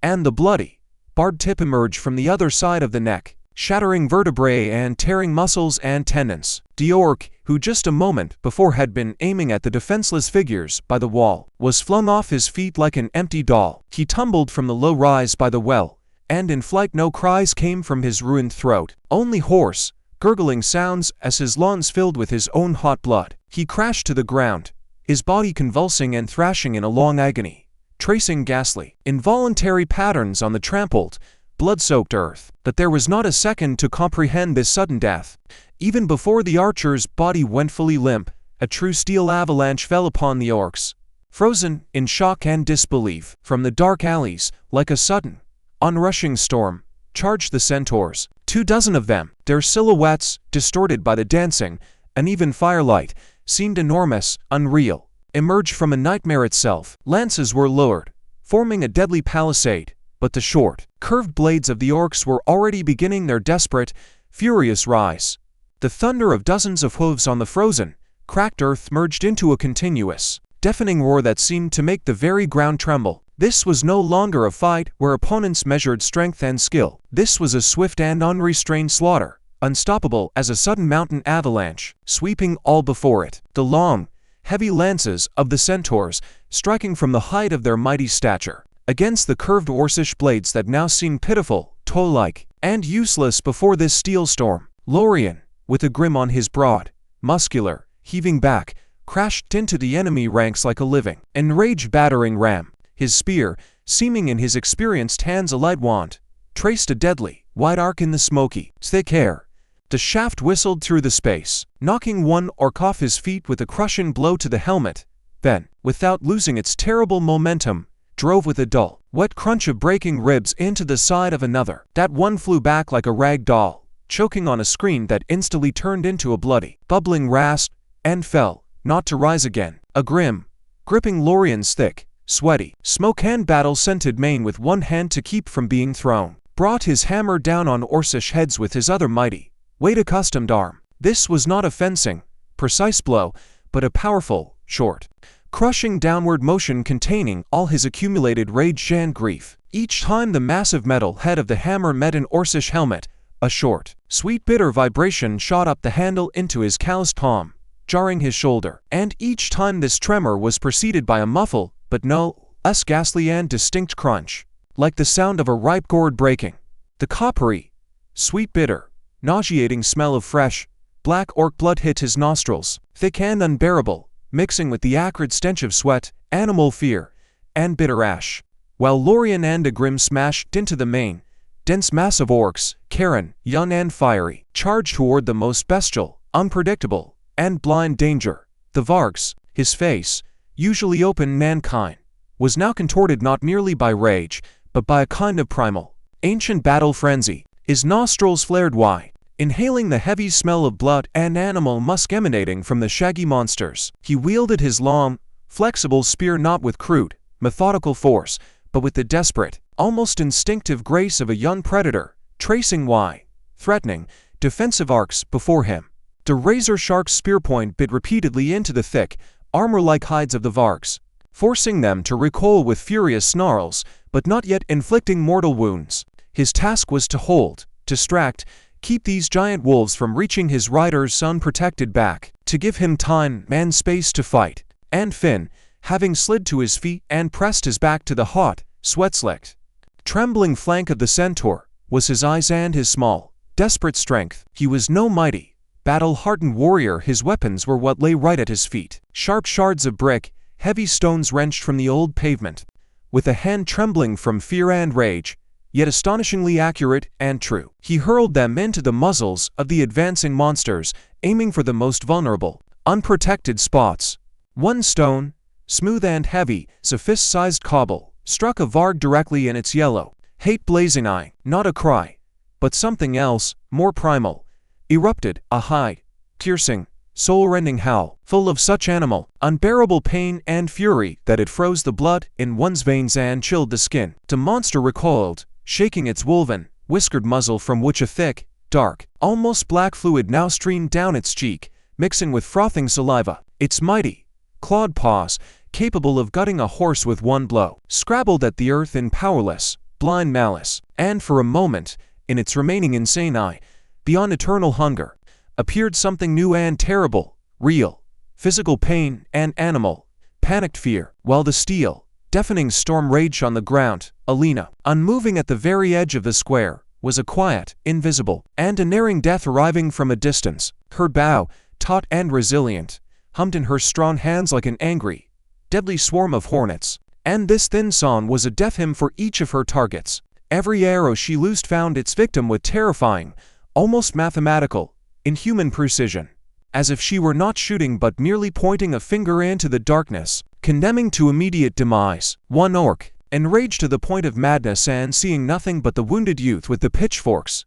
and the bloody, barbed tip emerged from the other side of the neck, shattering vertebrae and tearing muscles and tendons. The orc, who just a moment before had been aiming at the defenseless figures by the wall, was flung off his feet like an empty doll. He tumbled from the low rise by the well, and in flight no cries came from his ruined throat, only hoarse, gurgling sounds as his lungs filled with his own hot blood. He crashed to the ground, his body convulsing and thrashing in a long agony, tracing ghastly, involuntary patterns on the trampled, blood-soaked earth. But there was not a second to comprehend this sudden death. Even before the archer's body went fully limp, a true steel avalanche fell upon the orcs. Frozen in shock and disbelief, from the dark alleys, like a sudden, onrushing storm, charged the Centaurs. 24 of them, their silhouettes, distorted by the dancing, uneven firelight, seemed enormous, unreal, emerged from a nightmare itself. Lances were lowered, forming a deadly palisade, but the short, curved blades of the orcs were already beginning their desperate, furious rise. The thunder of dozens of hooves on the frozen, cracked earth merged into a continuous, deafening roar that seemed to make the very ground tremble. This was no longer a fight where opponents measured strength and skill. This was a swift and unrestrained slaughter, unstoppable as a sudden mountain avalanche, sweeping all before it. The long, heavy lances of the Centaurs, striking from the height of their mighty stature, against the curved orcish blades that now seemed pitiful, tow-like, and useless before this steel storm. Lorien, with Agrim on his broad, muscular, heaving back, crashed into the enemy ranks like a living, enraged battering ram. His spear, seeming in his experienced hands a light wand, traced a deadly, wide arc in the smoky, thick air. The shaft whistled through the space, knocking one orc off his feet with a crushing blow to the helmet, then, without losing its terrible momentum, drove with a dull, wet crunch of breaking ribs into the side of another. That one flew back like a rag doll, choking on a screen that instantly turned into a bloody, bubbling rasp, and fell, not to rise again. Agrim, gripping Lorien's thick, sweaty, smoke and battle-scented mane with one hand to keep from being thrown, brought his hammer down on orcish heads with his other mighty, weight-accustomed arm. This was not a fencing, precise blow, but a powerful, short, crushing downward motion containing all his accumulated rage and grief. Each time the massive metal head of the hammer met an orcish helmet, a short, sweet bitter vibration shot up the handle into his calloused palm, jarring his shoulder. And each time this tremor was preceded by a muffled, but no less ghastly and distinct crunch, like the sound of a ripe gourd breaking. The coppery, sweet bitter, nauseating smell of fresh, black orc blood hit his nostrils, thick and unbearable, mixing with the acrid stench of sweat, animal fear, and bitter ash. While Lorien and Agrim smashed into the main, dense mass of orcs, Karen, young and fiery, charged toward the most bestial, unpredictable, and blind danger. The Wargs, his face, usually open mankind, was now contorted not merely by rage, but by a kind of primal, ancient battle frenzy. His nostrils flared wide, inhaling the heavy smell of blood and animal musk emanating from the shaggy monsters. He wielded his long, flexible spear not with crude, methodical force, but with the desperate, almost instinctive grace of a young predator, tracing wide, threatening, defensive arcs before him. The razor-sharp spearpoint bit repeatedly into the thick, armor-like hides of the Wargs, forcing them to recoil with furious snarls, but not yet inflicting mortal wounds. His task was to hold, distract, keep these giant wolves from reaching his rider's unprotected back, to give him time and space to fight. And Finn, having slid to his feet and pressed his back to the hot, sweat-slicked, trembling flank of the Centaur, was his eyes and his small, desperate strength. He was no mighty, battle-hardened warrior. His weapons were what lay right at his feet. Sharp shards of brick, heavy stones wrenched from the old pavement, with a hand trembling from fear and rage, yet astonishingly accurate and true. He hurled them into the muzzles of the advancing monsters, aiming for the most vulnerable, unprotected spots. One stone, smooth and heavy, as a fist-sized cobble, struck a Varg directly in its yellow, hate-blazing eye. Not a cry, but something else, more primal, erupted, a high, piercing, soul-rending howl, full of such animal, unbearable pain and fury that it froze the blood in one's veins and chilled the skin. The monster recoiled, shaking its wolven, whiskered muzzle from which a thick, dark, almost black fluid now streamed down its cheek, mixing with frothing saliva. Its mighty, clawed paws, capable of gutting a horse with one blow, scrabbled at the earth in powerless, blind malice, and for a moment, in its remaining insane eye, beyond eternal hunger, appeared something new and terrible, real, physical pain and animal, panicked fear, while the steel, deafening storm raged on the ground. Alina, unmoving at the very edge of the square, was a quiet, invisible, and unerring death arriving from a distance. Her bow, taut and resilient, hummed in her strong hands like an angry, deadly swarm of hornets, and this thin song was a death hymn for each of her targets. Every arrow she loosed found its victim with terrifying, almost mathematical, inhuman precision, as if she were not shooting but merely pointing a finger into the darkness, condemning to immediate demise. One orc, enraged to the point of madness and seeing nothing but the wounded youth with the pitchforks,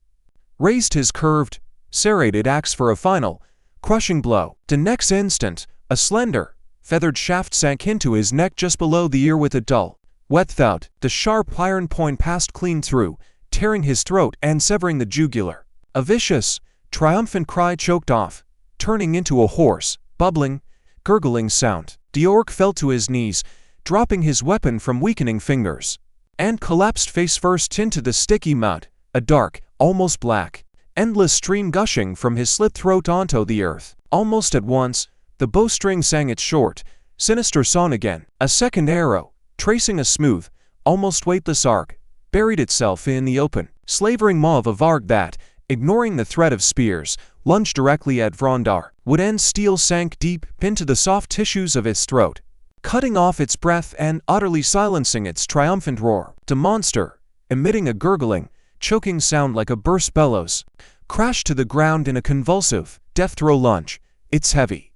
raised his curved, serrated axe for a final, crushing blow. The next instant, a slender, feathered shaft sank into his neck just below the ear with a dull, wet thud. The sharp iron point passed clean through, tearing his throat and severing the jugular. A vicious, triumphant cry choked off, turning into a hoarse, bubbling, gurgling sound. The orc fell to his knees, dropping his weapon from weakening fingers, and collapsed face first into the sticky mud, a dark, almost black, endless stream gushing from his slit throat onto the earth. Almost at once, the bowstring sang its short, sinister song again. A second arrow, tracing a smooth, almost weightless arc, buried itself in the open, slavering maw of a Varg that, ignoring the threat of spears, lunged directly at Vrondar. Wood-end steel sank deep into the soft tissues of its throat, cutting off its breath and utterly silencing its triumphant roar. The monster, emitting a gurgling, choking sound like a burst bellows, crashed to the ground in a convulsive, death-throw lunge, its heavy,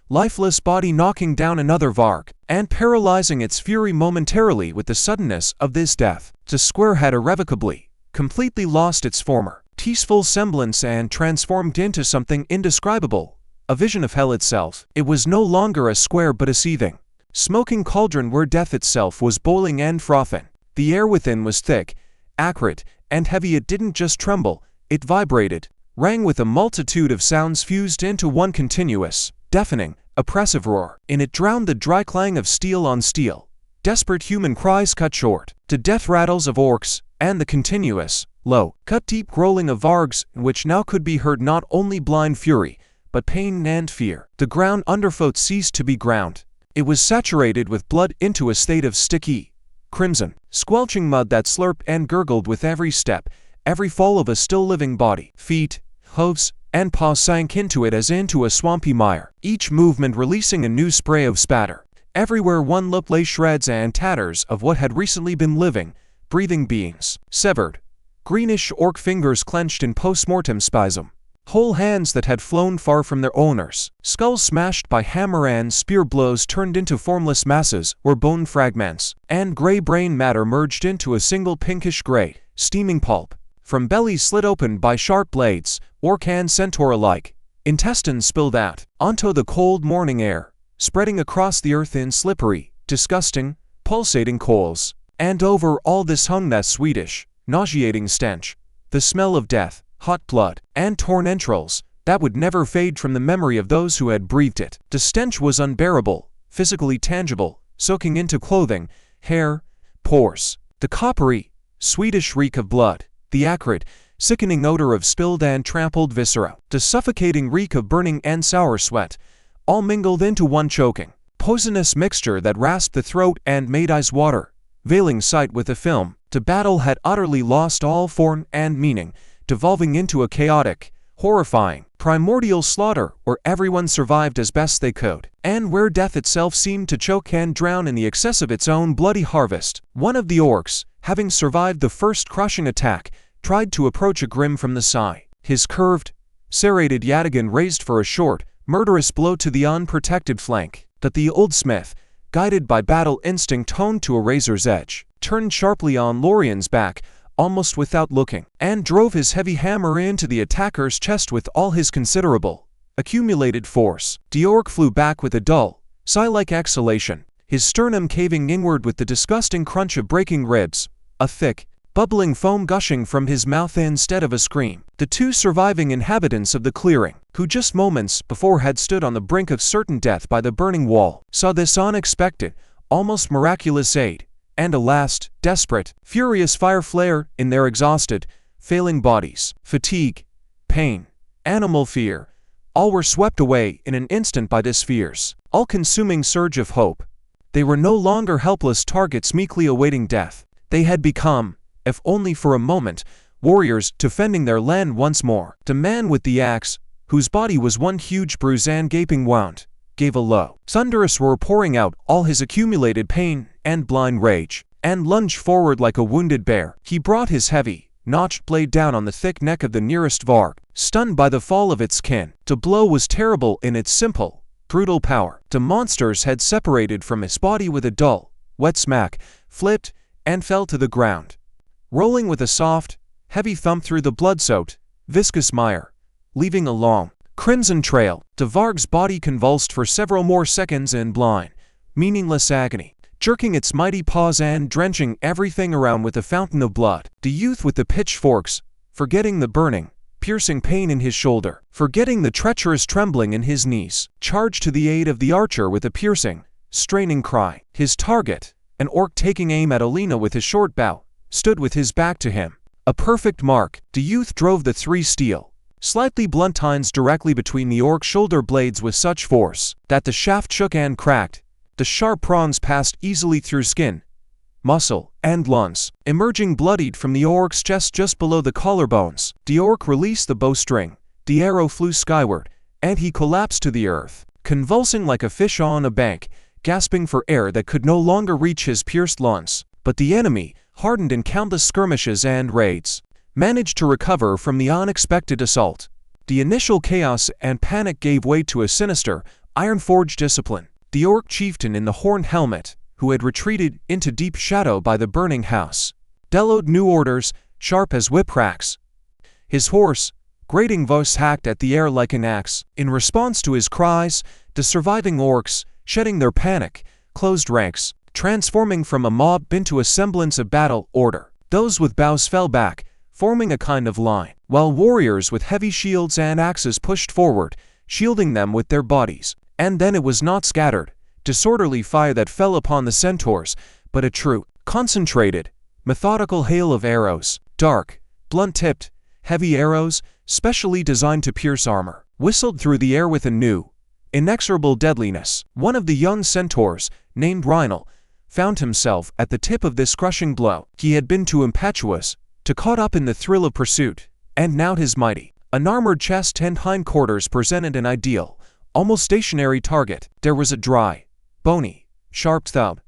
lifeless body knocking down another Varg, and paralyzing its fury momentarily with the suddenness of this death. The square had irrevocably, completely lost its former, peaceful semblance and transformed into something indescribable, a vision of hell itself. It was no longer a square but a seething, smoking cauldron where death itself was boiling and frothing. The air within was thick, acrid, and heavy. It didn't just tremble, it vibrated, rang with a multitude of sounds fused into one continuous, deafening, oppressive roar. In it drowned the dry clang of steel on steel, desperate human cries cut short, to death rattles of orcs, and the continuous, low, cut deep growling of Vargs, in which now could be heard not only blind fury, but pain and fear. The ground underfoot ceased to be ground. It was saturated with blood into a state of sticky, crimson, squelching mud that slurped and gurgled with every step, every fall of a still living body. Feet, hooves, and paws sank into it as into a swampy mire, each movement releasing a new spray of spatter. Everywhere one looked lay shreds and tatters of what had recently been living, breathing beings. Severed, greenish orc fingers clenched in post-mortem spasm. Whole hands that had flown far from their owners. Skulls smashed by hammer and spear blows turned into formless masses or bone fragments, and gray brain matter merged into a single pinkish-gray, steaming pulp. From bellies slit open by sharp blades, orc and centaur alike, intestines spilled out onto the cold morning air, spreading across the earth in slippery, disgusting, pulsating coals. And over all this hung that sweetish, nauseating stench, the smell of death, hot blood, and torn entrails, that would never fade from the memory of those who had breathed it. The stench was unbearable, physically tangible, soaking into clothing, hair, pores. The coppery, sweetish reek of blood, the acrid, sickening odor of spilled and trampled viscera, the suffocating reek of burning and sour sweat, all mingled into one choking, poisonous mixture that rasped the throat and made eyes water, veiling sight with a film. The battle had utterly lost all form and meaning, devolving into a chaotic, horrifying, primordial slaughter where everyone survived as best they could, and where death itself seemed to choke and drown in the excess of its own bloody harvest. One of the orcs, having survived the first crushing attack, tried to approach Agrim from the side. His curved, serrated yataghan raised for a short, murderous blow to the unprotected flank, but the old smith, guided by battle instinct honed to a razor's edge, turned sharply on Lorien's back, almost without looking, and drove his heavy hammer into the attacker's chest with all his considerable, accumulated force. The orc flew back with a dull, sigh-like exhalation, his sternum caving inward with the disgusting crunch of breaking ribs, a thick, bubbling foam gushing from his mouth instead of a scream. The two surviving inhabitants of the clearing, who just moments before had stood on the brink of certain death by the burning wall, saw this unexpected, almost miraculous aid, and a last, desperate, furious fire flare in their exhausted, failing bodies. Fatigue, pain, animal fear, all were swept away in an instant by this fierce, all-consuming surge of hope. They were no longer helpless targets meekly awaiting death. They had become, if only for a moment, warriors defending their land once more. The man with the axe, whose body was one huge bruise and gaping wound, gave a low, thunderous roar, pouring out all his accumulated pain and blind rage, and lunged forward like a wounded bear. He brought his heavy, notched blade down on the thick neck of the nearest Varg, stunned by the fall of its kin. The blow was terrible in its simple, brutal power. The monsters had separated from his body with a dull, wet smack, flipped, and fell to the ground, rolling with a soft, heavy thump through the blood-soaked, viscous mire, leaving a long, crimson trail. The Varg's body convulsed for several more seconds in blind, meaningless agony, jerking its mighty paws and drenching everything around with a fountain of blood. The youth with the pitchforks, forgetting the burning, piercing pain in his shoulder, forgetting the treacherous trembling in his knees, charged to the aid of the archer with a piercing, straining cry. His target, an orc taking aim at Alina with his short bow, stood with his back to him. A perfect mark. The youth drove the three steel, slightly blunt tines directly between the orc's shoulder blades with such force that the shaft shook and cracked. The sharp prongs passed easily through skin, muscle, and lungs, emerging bloodied from the orc's chest just below the collarbones. The orc released the bowstring, the arrow flew skyward, and he collapsed to the earth, convulsing like a fish on a bank, gasping for air that could no longer reach his pierced lungs. But the enemy, hardened in countless skirmishes and raids, managed to recover from the unexpected assault. The initial chaos and panic gave way to a sinister, iron-forged discipline. The orc chieftain in the horned helmet, who had retreated into deep shadow by the burning house, bellowed new orders, sharp as whip cracks. His hoarse, grating voice hacked at the air like an axe. In response to his cries, the surviving orcs, shedding their panic, closed ranks, transforming from a mob into a semblance of battle order. Those with bows fell back, forming a kind of line, while warriors with heavy shields and axes pushed forward, shielding them with their bodies. And then it was not scattered, disorderly fire that fell upon the centaurs, but a true, concentrated, methodical hail of arrows, dark, blunt-tipped, heavy arrows, specially designed to pierce armor, whistled through the air with a new, inexorable deadliness. One of the young centaurs, named Rhinal, found himself at the tip of this crushing blow. He had been too impetuous, too caught up in the thrill of pursuit, and now his mighty, unarmored chest and hindquarters presented an ideal, almost stationary target. There was a dry, bony, sharp thud.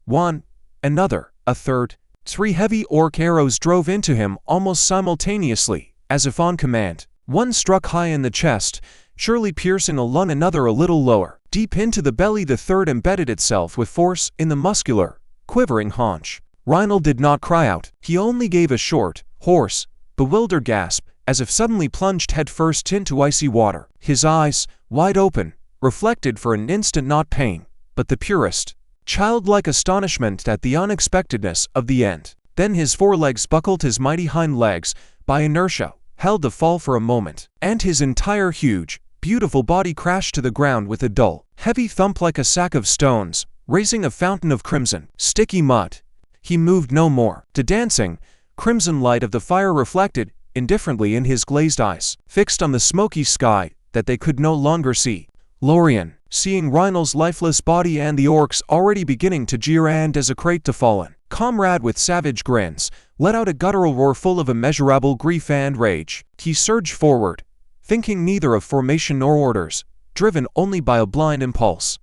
One, another, a third. 3 heavy orc arrows drove into him almost simultaneously, as if on command. One struck high in the chest, surely piercing a lung, another a little lower. Deep into the belly the third embedded itself with force in the muscular, quivering haunch. Rhinal did not cry out. He only gave a short, hoarse, bewildered gasp, as if suddenly plunged headfirst into icy water. His eyes, wide open, reflected for an instant not pain, but the purest, childlike astonishment at the unexpectedness of the end. Then his forelegs buckled his mighty hind legs, by inertia, held the fall for a moment, and his entire huge, beautiful body crashed to the ground with a dull, heavy thump like a sack of stones, raising a fountain of crimson, sticky mud. He moved no more. The dancing, crimson light of the fire reflected, indifferently in his glazed eyes, fixed on the smoky sky that they could no longer see. Lorien, seeing Rhinal's lifeless body and the orcs already beginning to jeer and desecrate the fallen comrade with savage grins, let out a guttural roar full of immeasurable grief and rage. He surged forward, thinking neither of formation nor orders, driven only by a blind impulse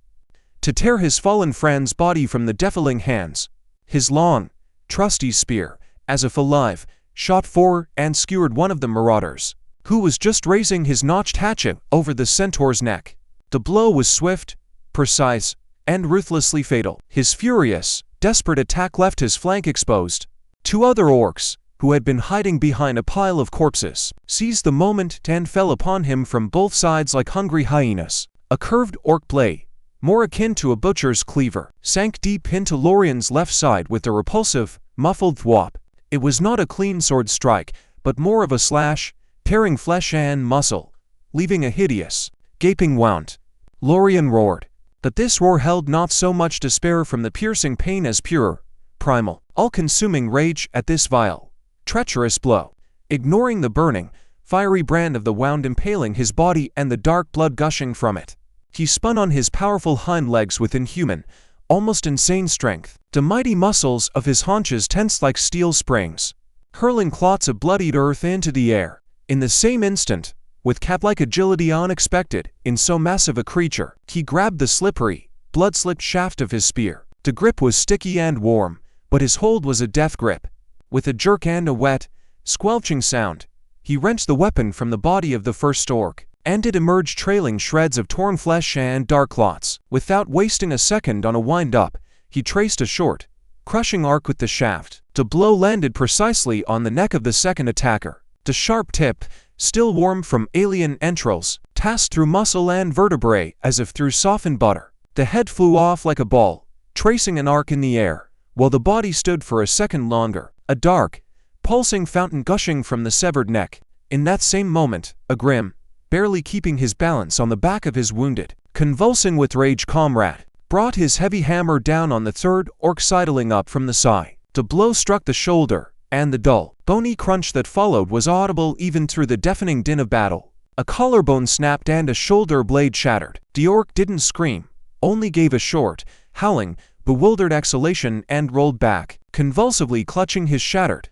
to tear his fallen friend's body from the defiling hands. His long, trusty spear, as if alive, shot forward and skewered one of the marauders, who was just raising his notched hatchet over the centaur's neck. The blow was swift, precise, and ruthlessly fatal. His furious, desperate attack left his flank exposed. 2 other orcs, who had been hiding behind a pile of corpses, seized the moment and fell upon him from both sides like hungry hyenas. A curved orc blade, more akin to a butcher's cleaver, sank deep into Lorien's left side with a repulsive, muffled thwop. It was not a clean sword strike, but more of a slash, tearing flesh and muscle, leaving a hideous, gaping wound. Lorien roared, but this roar held not so much despair from the piercing pain as pure, primal, all-consuming rage at this vile, treacherous blow. Ignoring the burning, fiery brand of the wound impaling his body and the dark blood gushing from it, he spun on his powerful hind legs with inhuman, almost insane strength. The mighty muscles of his haunches tensed like steel springs, hurling clots of bloodied earth into the air. In the same instant, with cat-like agility unexpected in so massive a creature, he grabbed the slippery, blood-slipped shaft of his spear. The grip was sticky and warm, but his hold was a death grip. With a jerk and a wet, squelching sound, he wrenched the weapon from the body of the first orc, and it emerged trailing shreds of torn flesh and dark clots. Without wasting a second on a wind-up, he traced a short, crushing arc with the shaft. The blow landed precisely on the neck of the second attacker. The sharp tip, still warm from alien entrails, passed through muscle and vertebrae as if through softened butter. The head flew off like a ball, tracing an arc in the air, while the body stood for a second longer, a dark, pulsing fountain gushing from the severed neck. In that same moment, Agrim, barely keeping his balance on the back of his wounded, convulsing with rage comrade, brought his heavy hammer down on the third orc sidling up from the side. The blow struck the shoulder, and the dull, bony crunch that followed was audible even through the deafening din of battle. A collarbone snapped and a shoulder blade shattered. The orc didn't scream, only gave a short, howling, bewildered exhalation and rolled back, convulsively clutching his shattered,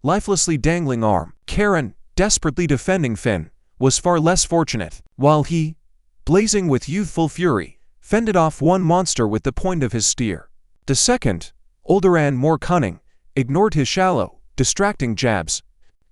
lifelessly dangling arm. Karen, desperately defending Finn, was far less fortunate. While he, blazing with youthful fury, fended off one monster with the point of his spear, the second, older and more cunning, ignored his shallow, distracting jabs.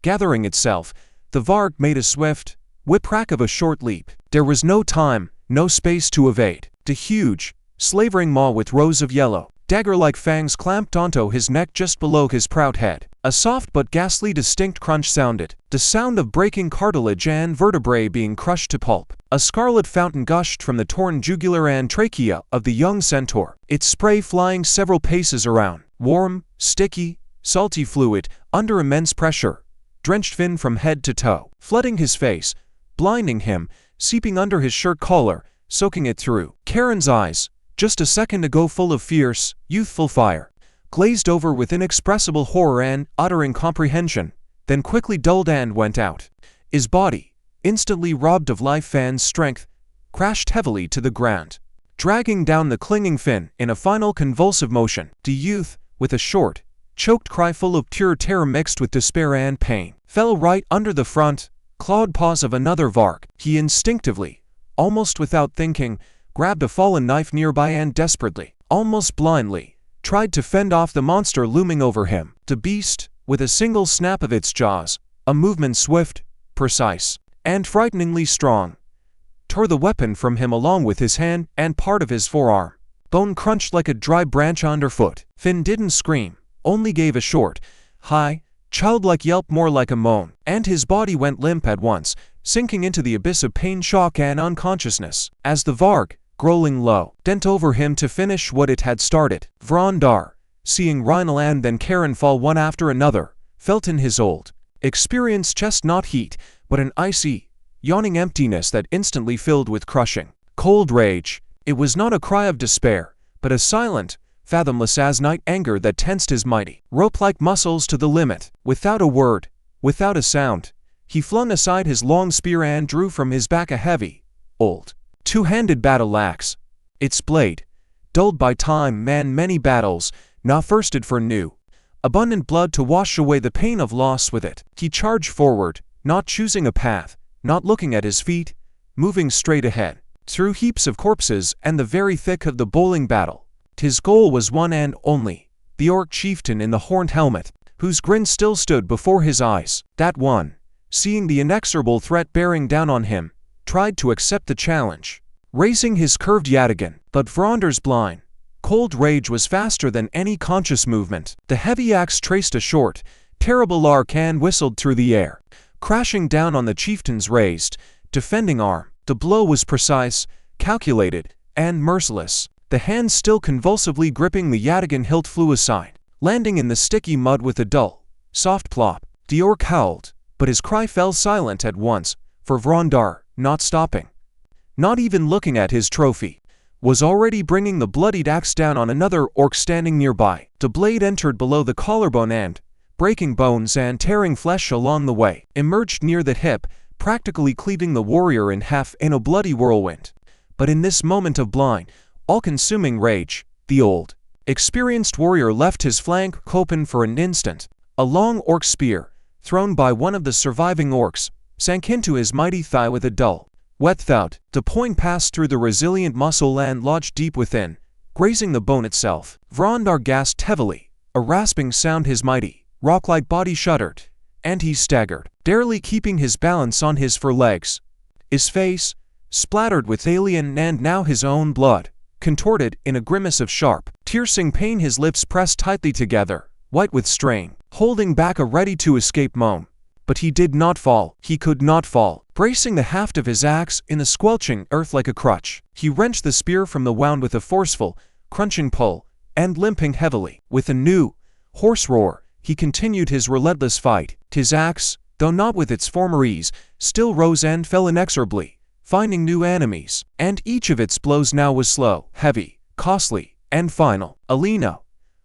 Gathering itself, the Varg made a swift, whip-crack of a short leap. There was no time, no space to evade. The huge, slavering maw with rows of yellow, dagger-like fangs clamped onto his neck just below his proud head. A soft but ghastly distinct crunch sounded, the sound of breaking cartilage and vertebrae being crushed to pulp. A scarlet fountain gushed from the torn jugular and trachea of the young centaur, its spray flying several paces around. Warm, sticky, salty fluid, under immense pressure, drenched Finn from head to toe, flooding his face, blinding him, seeping under his shirt collar, soaking it through. Karen's eyes, just a second ago full of fierce, youthful fire, glazed over with inexpressible horror and utter incomprehension, then quickly dulled and went out. His body, instantly robbed of life and strength, crashed heavily to the ground, dragging down the clinging Finn in a final convulsive motion. The youth, with a short, choked cry full of pure terror mixed with despair and pain, fell right under the front, clawed paws of another Varg. He instinctively, almost without thinking, grabbed a fallen knife nearby and desperately, almost blindly, tried to fend off the monster looming over him. The beast, with a single snap of its jaws, a movement swift, precise, and frighteningly strong, tore the weapon from him along with his hand and part of his forearm. Bone crunched like a dry branch underfoot. Finn didn't scream, only gave a short, high, childlike yelp more like a moan, and his body went limp at once, sinking into the abyss of pain, shock, and unconsciousness. As the Varg, growling low, bent over him to finish what it had started, Vrondar, seeing Rhinal and then Karen fall one after another, felt in his old, experienced chest not heat, but an icy, yawning emptiness that instantly filled with crushing, cold rage. It was not a cry of despair, but a silent, fathomless as night anger that tensed his mighty, rope-like muscles to the limit. Without a word, without a sound, he flung aside his long spear and drew from his back a heavy, old, two-handed battle axe. Its blade, dulled by time and many battles, now thirsted for new, abundant blood to wash away the pain of loss with it. He charged forward, not choosing a path, not looking at his feet, moving straight ahead, through heaps of corpses and the very thick of the bowling battle. His goal was one and only, the Orc chieftain in the horned helmet, whose grin still stood before his eyes. That one, seeing the inexorable threat bearing down on him, tried to accept the challenge, raising his curved yataghan. But Vronder's blind, cold rage was faster than any conscious movement. The heavy axe traced a short, terrible arc and whistled through the air, crashing down on the chieftain's raised, defending arm. The blow was precise, calculated, and merciless. The hand still convulsively gripping the yataghan hilt flew aside, landing in the sticky mud with a dull, soft plop. The Orc howled, but his cry fell silent at once, for Vrondar, not stopping, not even looking at his trophy, was already bringing the bloodied axe down on another Orc standing nearby. The blade entered below the collarbone and, breaking bones and tearing flesh along the way, emerged near the hip, practically cleaving the warrior in half in a bloody whirlwind. But in this moment of blind, all-consuming rage, the old, experienced warrior left his flank open for an instant. A long Orc spear, thrown by one of the surviving Orcs, sank into his mighty thigh with a dull, wet thud. The point passed through the resilient muscle and lodged deep within, grazing the bone itself. Vrondar gasped heavily, a rasping sound. His mighty, rock-like body shuddered, and he staggered, barely keeping his balance on his forelegs. His face, splattered with alien and now his own blood, contorted in a grimace of sharp, piercing pain. His lips pressed tightly together, white with strain, holding back a ready-to-escape moan. But he did not fall. He could not fall. Bracing the haft of his axe in the squelching earth like a crutch, he wrenched the spear from the wound with a forceful, crunching pull, and limping heavily. With a new, hoarse roar, he continued his relentless fight. His axe, though not with its former ease, still rose and fell inexorably, finding new enemies, and each of its blows now was slow, heavy, costly, and final. Alina,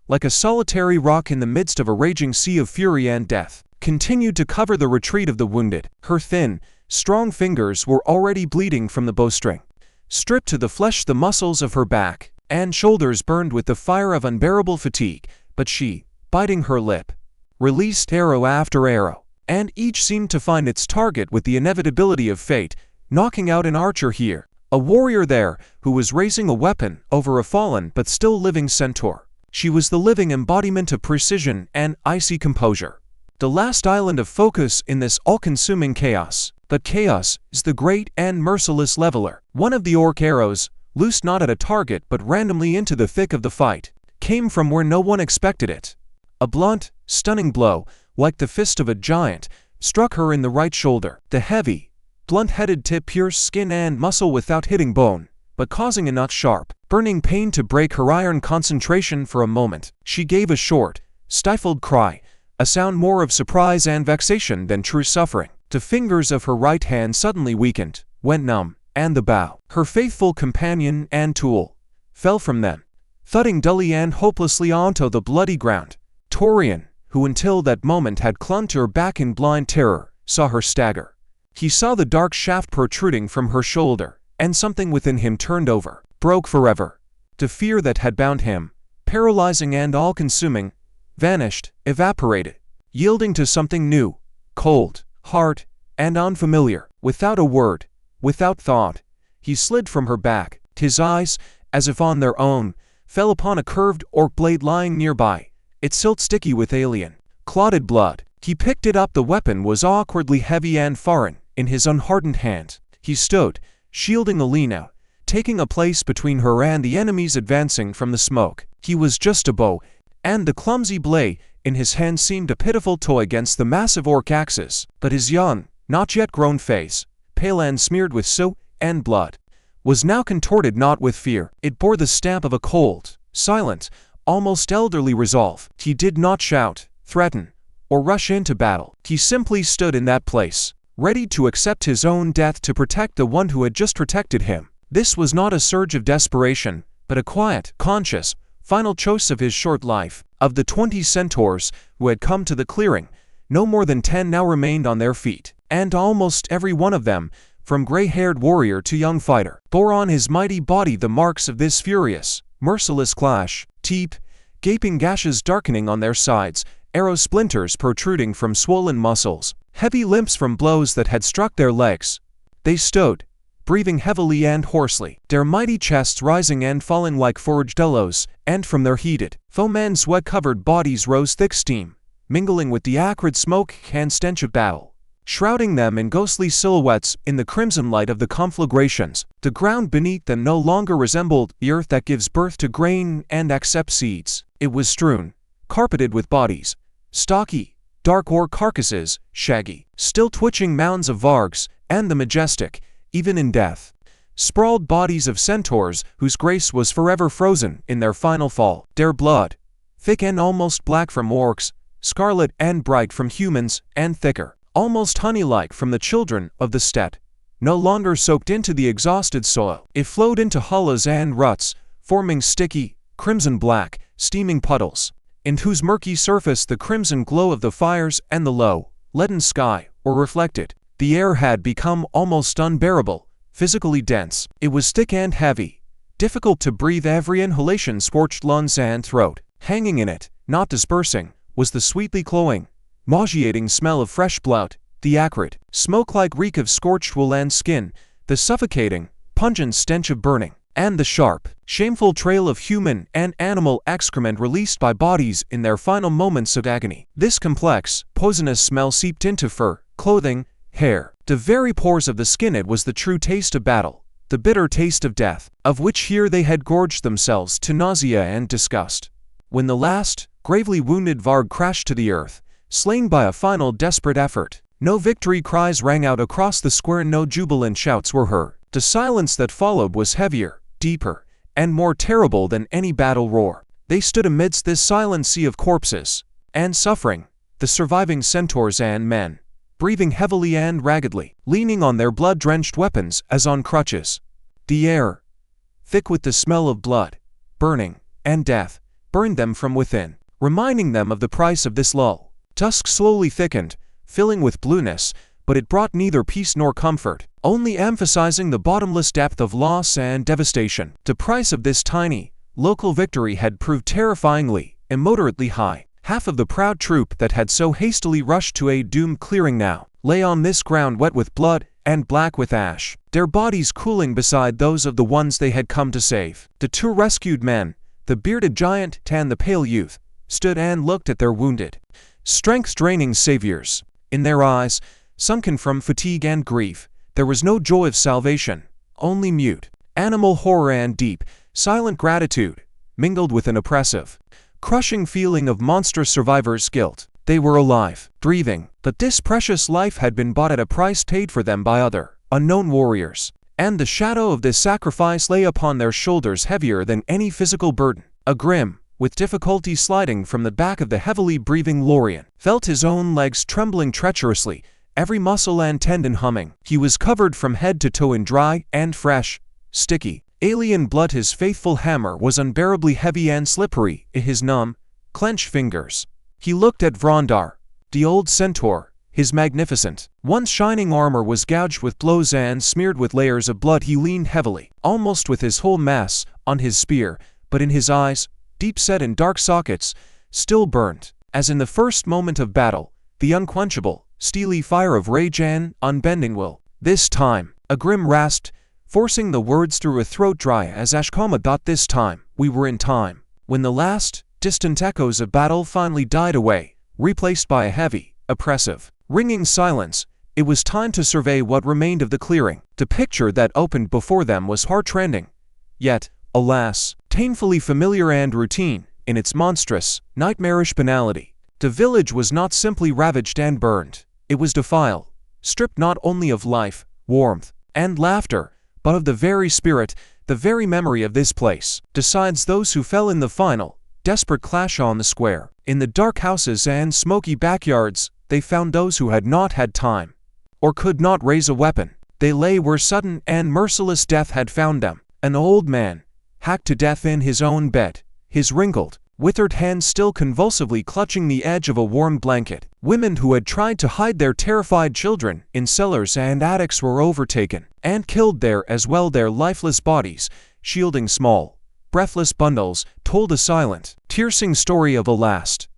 like a solitary rock in the midst of a raging sea of fury and death, continued to cover the retreat of the wounded. Her thin, strong fingers were already bleeding from the bowstring. Stripped to the flesh, the muscles of her back and shoulders burned with the fire of unbearable fatigue, but she, biting her lip, released arrow after arrow, and each seemed to find its target with the inevitability of fate, knocking out an archer here, a warrior there, who was raising a weapon over a fallen but still living centaur. She was the living embodiment of precision and icy composure, the last island of focus in this all-consuming chaos. But chaos is the great and merciless leveler. One of the Orc arrows, loosed not at a target but randomly into the thick of the fight, came from where no one expected it. A blunt, stunning blow, like the fist of a giant, struck her in the right shoulder. The heavy, blunt-headed tip pierced skin and muscle without hitting bone, but causing enough sharp, burning pain to break her iron concentration for a moment. She gave a short, stifled cry, a sound more of surprise and vexation than true suffering. The fingers of her right hand suddenly weakened, went numb, and the bow, her faithful companion and tool, fell from them, thudding dully and hopelessly onto the bloody ground. Torian, who until that moment had clung to her back in blind terror, saw her stagger. He saw the dark shaft protruding from her shoulder, and something within him turned over, broke forever. The fear that had bound him, paralyzing and all-consuming, vanished, evaporated, yielding to something new, cold, hard, and unfamiliar. Without a word, without thought, he slid from her back. His eyes, as if on their own, fell upon a curved Orc blade lying nearby, its hilt sticky with alien, clotted blood. He picked it up. The weapon was awkwardly heavy and foreign in his unhardened hand. He stood, shielding Alina, taking a place between her and the enemies advancing from the smoke. He was just a bow, and the clumsy blade in his hand seemed a pitiful toy against the massive Orc axes. But his young, not yet grown face, pale and smeared with soot and blood, was now contorted not with fear. It bore the stamp of a cold, silent, almost elderly resolve. He did not shout, threaten, or rush into battle. He simply stood in that place, ready to accept his own death to protect the one who had just protected him. This was not a surge of desperation, but a quiet, conscious, final choice of his short life. Of the 20 centaurs who had come to the clearing, no more than 10 now remained on their feet, and almost every one of them, from gray-haired warrior to young fighter, bore on his mighty body the marks of this furious, merciless clash. Deep, gaping gashes darkening on their sides, arrow splinters protruding from swollen muscles, heavy limps from blows that had struck their legs. They stood, breathing heavily and hoarsely, their mighty chests rising and falling like forged bellows, and from their heated, foam and sweat-covered bodies rose thick steam, mingling with the acrid smoke and stench of battle, shrouding them in ghostly silhouettes in the crimson light of the conflagrations. The ground beneath them no longer resembled the earth that gives birth to grain and accepts seeds. It was strewn, carpeted with bodies, stocky, dark orc carcasses, shaggy, still twitching mounds of Wargs, and the majestic, even in death, sprawled bodies of Centaurs whose grace was forever frozen in their final fall. Their blood, thick and almost black from orcs, scarlet and bright from humans, and thicker, almost honey-like from the children of the steppe, no longer soaked into the exhausted soil. It flowed into hollows and ruts, forming sticky, crimson-black, steaming puddles, in whose murky surface the crimson glow of the fires and the low, leaden sky were reflected. The air had become almost unbearable, physically dense. It was thick and heavy, difficult to breathe. Every inhalation scorched lungs and throat. Hanging in it, not dispersing, was the sweetly cloying, nauseating smell of fresh blood, the acrid, smoke-like reek of scorched wool and skin, the suffocating, pungent stench of burning, and the sharp, shameful trail of human and animal excrement released by bodies in their final moments of agony. This complex, poisonous smell seeped into fur, clothing, hair, the very pores of the skin. It was the true taste of battle, the bitter taste of death, of which here they had gorged themselves to nausea and disgust. When the last, gravely wounded Varg crashed to the earth, slain by a final desperate effort, no victory cries rang out across the square, no jubilant shouts were heard. The silence that followed was heavier, deeper, and more terrible than any battle roar. They stood amidst this silent sea of corpses and suffering, the surviving Centaurs and men, breathing heavily and raggedly, leaning on their blood-drenched weapons as on crutches. The air, thick with the smell of blood, burning, and death, burned them from within, reminding them of the price of this lull. Dusk slowly thickened, filling with blueness, but it brought neither peace nor comfort, only emphasizing the bottomless depth of loss and devastation. The price of this tiny, local victory had proved terrifyingly, immoderately high. Half of the proud troop that had so hastily rushed to aid doomed clearing now lay on this ground wet with blood and black with ash, their bodies cooling beside those of the ones they had come to save. The two rescued men, the bearded giant and the pale youth, stood and looked at their wounded, strength-draining saviors. In their eyes, sunken from fatigue and grief, there was no joy of salvation, only mute, animal horror and deep, silent gratitude, mingled with an oppressive, crushing feeling of monstrous survivor's guilt. They were alive, breathing, but this precious life had been bought at a price paid for them by other, unknown warriors, and the shadow of this sacrifice lay upon their shoulders heavier than any physical burden. Agrim, with difficulty sliding from the back of the heavily breathing Lorien, felt his own legs trembling treacherously, every muscle and tendon humming. He was covered from head to toe in dry and fresh, sticky, alien blood. His faithful hammer was unbearably heavy and slippery in his numb, clenched fingers. He looked at Vrondar, the old centaur. His magnificent, once shining armor was gouged with blows and smeared with layers of blood. He leaned heavily, almost with his whole mass, on his spear, but in his eyes, deep set in dark sockets, still burned, as in the first moment of battle, the unquenchable, steely fire of rage and unbending will. This time, Agrim rasped, forcing the words through a throat dry as Ashkama thought. This time, we were in time. When the last, distant echoes of battle finally died away, replaced by a heavy, oppressive, ringing silence, it was time to survey what remained of the clearing. The picture that opened before them was heart-rending, yet, alas, painfully familiar and routine in its monstrous, nightmarish banality. The village was not simply ravaged and burned. It was defiled, stripped not only of life, warmth, and laughter, but of the very spirit, the very memory of this place. Besides those who fell in the final, desperate clash on the square, in the dark houses and smoky backyards, they found those who had not had time, or could not raise a weapon. They lay where sudden and merciless death had found them. An old man, hacked to death in his own bed, his wrinkled, withered hands still convulsively clutching the edge of a warm blanket. Women who had tried to hide their terrified children in cellars and attics were overtaken and killed there as well. Their lifeless bodies, shielding small, breathless bundles, told a silent, piercing story of a last,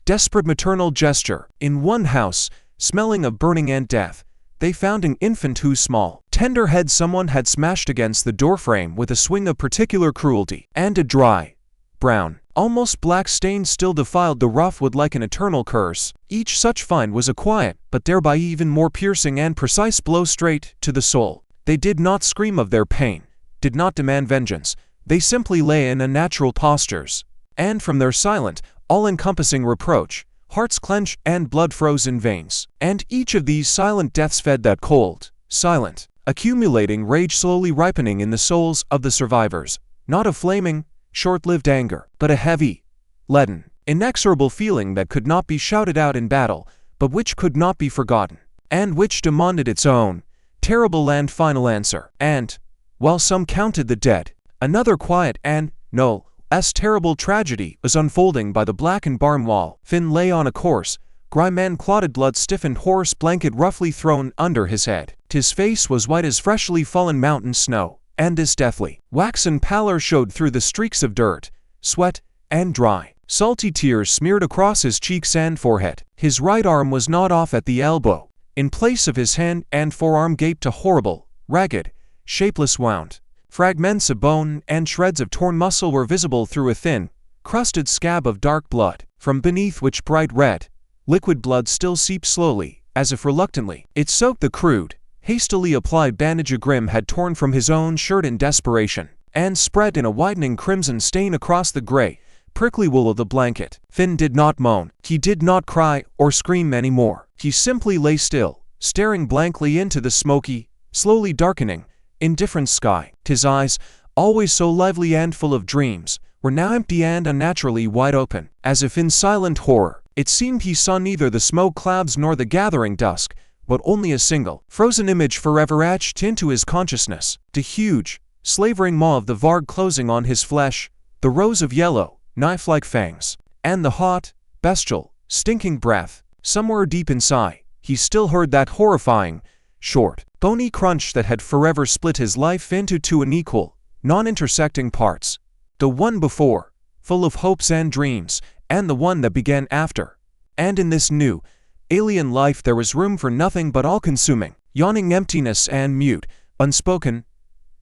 desperate maternal gesture. In one house, smelling of burning and death, they found an infant whose small, tender head someone had smashed against the doorframe with a swing of particular cruelty, and a dry, brown, almost black stain still defiled the rough wood like an eternal curse. Each such find was a quiet, but thereby even more piercing and precise blow straight to the soul. They did not scream of their pain, did not demand vengeance. They simply lay in unnatural postures, and from their silent, all-encompassing reproach, hearts clenched and blood froze in veins. And each of these silent deaths fed that cold, silent, accumulating rage slowly ripening in the souls of the survivors. Not a flaming, short-lived anger, but a heavy, leaden, inexorable feeling that could not be shouted out in battle, but which could not be forgotten, and which demanded its own terrible and final answer. And, while some counted the dead, another quiet and, no less terrible tragedy was unfolding by the blackened barn wall. Finn lay on a coarse, grime and clotted blood-stiffened horse blanket roughly thrown under his head. His face was white as freshly fallen mountain snow, and his deathly, waxen pallor showed through the streaks of dirt, sweat, and dry, salty tears smeared across his cheeks and forehead. His right arm was gnawed off at the elbow. In place of his hand and forearm gaped a horrible, ragged, shapeless wound. Fragments of bone and shreds of torn muscle were visible through a thin, crusted scab of dark blood, from beneath which bright red, liquid blood still seeped slowly, as if reluctantly. It soaked the crude, hastily applied bandage Agrim had torn from his own shirt in desperation, and spread in a widening crimson stain across the gray, prickly wool of the blanket. Finn did not moan. He did not cry or scream anymore. He simply lay still, staring blankly into the smoky, slowly darkening, indifferent sky. His eyes, always so lively and full of dreams, were now empty and unnaturally wide open, as if in silent horror. It seemed he saw neither the smoke clouds nor the gathering dusk, but only a single, frozen image forever etched into his consciousness. The huge, slavering maw of the Varg closing on his flesh, the rows of yellow, knife-like fangs, and the hot, bestial, stinking breath. Somewhere deep inside, he still heard that horrifying, short, bony crunch that had forever split his life into two unequal, non-intersecting parts. The one before, full of hopes and dreams, and the one that began after. And in this new, alien life there was room for nothing but all-consuming, yawning emptiness and mute, unspoken,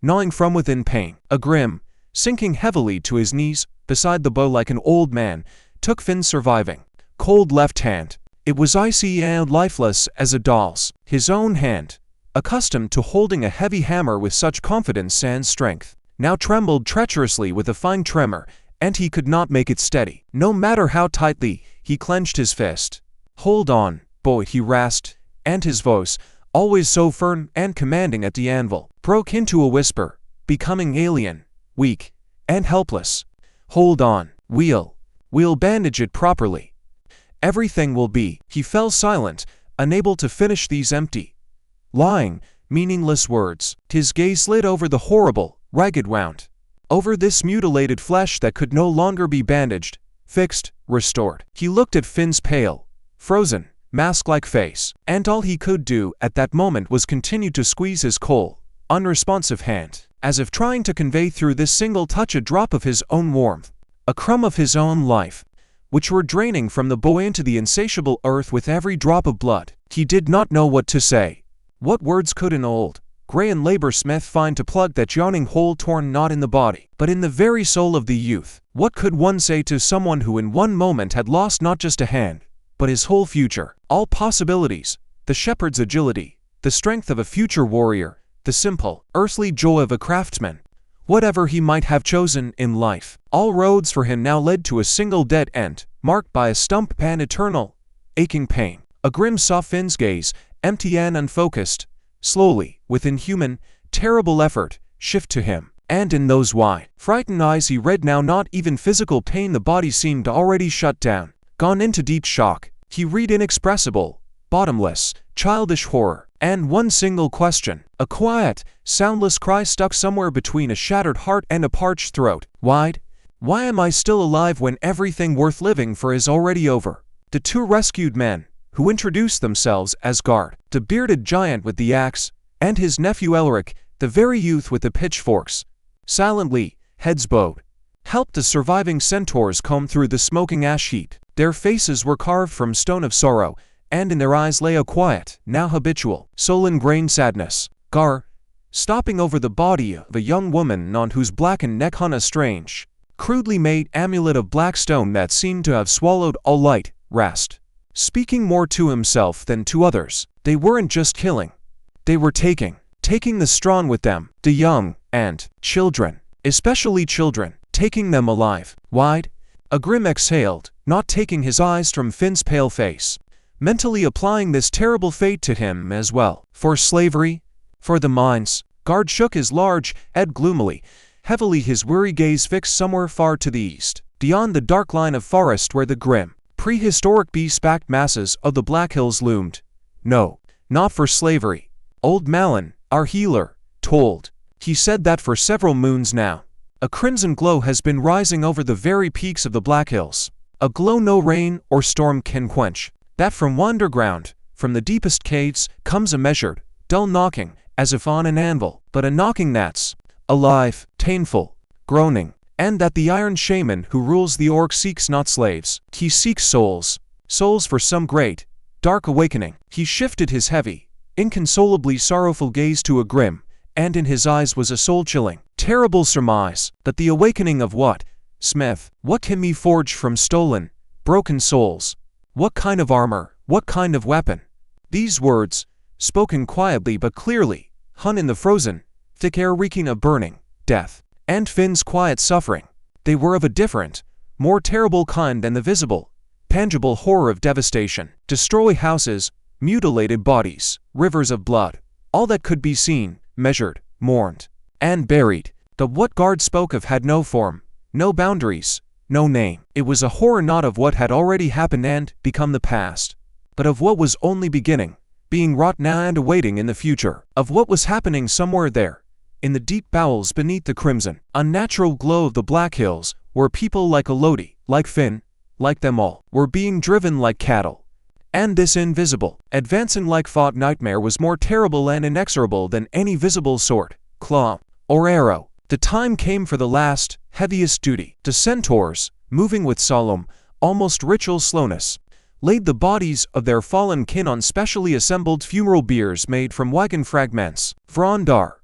gnawing from within pain. Agrim, sinking heavily to his knees beside the bow like an old man, took Finn's surviving, cold left hand. It was icy and lifeless as a doll's. His own hand, accustomed to holding a heavy hammer with such confidence and strength, now trembled treacherously with a fine tremor, and he could not make it steady, no matter how tightly he clenched his fist. "Hold on, boy," he rasped, and his voice, always so firm and commanding at the anvil, broke into a whisper, becoming alien, weak, and helpless. "Hold on. We'll bandage it properly. Everything will be." He fell silent, unable to finish these empty, lying, meaningless words. His gaze slid over the horrible, ragged wound, over this mutilated flesh that could no longer be bandaged, fixed, restored. He looked at Finn's pale, frozen, mask-like face, and all he could do at that moment was continue to squeeze his cold, unresponsive hand, as if trying to convey through this single touch a drop of his own warmth, a crumb of his own life, which were draining from the boy into the insatiable earth with every drop of blood. He did not know what to say. What words could an old, gray and labor-smith find to plug that yawning hole torn not in the body, but in the very soul of the youth? What could one say to someone who in one moment had lost not just a hand, but his whole future, all possibilities, the shepherd's agility, the strength of a future warrior, the simple, earthly joy of a craftsman? Whatever he might have chosen in life, all roads for him now led to a single dead end, marked by a stump and eternal, aching pain. Agrim saw Finn's gaze, empty and unfocused, slowly, with inhuman, terrible effort, shift to him. And in those wide, frightened eyes he read now not even physical pain. The body seemed already shut down, gone into deep shock. He read inexpressible, bottomless, childish horror, and one single question, a quiet, soundless cry stuck somewhere between a shattered heart and a parched throat. Why am I still alive when everything worth living for is already over? The two rescued men, who introduced themselves as Guard, the bearded giant with the axe, and his nephew Elric, the very youth with the pitchforks, silently, heads bowed, helped the surviving Centaurs comb through the smoking ash heap. Their faces were carved from stone of sorrow, and in their eyes lay a quiet, now habitual, soul-ingrained sadness. Gar, stopping over the body of a young woman on whose blackened neck hung a strange, crudely made amulet of black stone that seemed to have swallowed all light, rest. Speaking more to himself than to others, they weren't just killing. They were taking the strong with them, the young, and children, especially children, taking them alive. Wide, Agrim exhaled, not taking his eyes from Finn's pale face, mentally applying this terrible fate to him as well. For slavery? For the mines? Gard shook his large head gloomily, heavily, his weary gaze fixed somewhere far to the east, beyond the dark line of forest where the grim, prehistoric beast-backed masses of the Black Hills loomed. No, not for slavery. Old Malin, our healer, told. He said that for several moons now. A crimson glow has been rising over the very peaks of the Black Hills. A glow no rain or storm can quench. That from underground, from the deepest caves, comes a measured, dull knocking, as if on an anvil, but a knocking that's alive, painful, groaning, and that the iron shaman who rules the Orcs seeks not slaves. He seeks souls. Souls for some great, dark awakening. He shifted his heavy, inconsolably sorrowful gaze to Agrim, and in his eyes was a soul-chilling, terrible surmise that the awakening of what? Smith, what can be forged from stolen, broken souls? What kind of armor? What kind of weapon? These words, spoken quietly but clearly, hung in the frozen, thick air reeking of burning, death, and Finn's quiet suffering. They were of a different, more terrible kind than the visible, tangible horror of devastation. Destroy houses, mutilated bodies, rivers of blood, all that could be seen, measured, mourned, and buried. The what Gard spoke of had no form, no boundaries, no name. It was a horror not of what had already happened and become the past, but of what was only beginning, being wrought now and awaiting in the future, of what was happening somewhere there, in the deep bowels beneath the crimson, unnatural glow of the Black Hills, where people like Aloud, like Finn, like them all, were being driven like cattle. And this invisible, advancing like fog nightmare was more terrible and inexorable than any visible sword, claw, or arrow. The time came for the last, heaviest duty. The Centaurs, moving with solemn, almost ritual slowness, laid the bodies of their fallen kin on specially assembled funeral biers made from wagon fragments. Vrondar,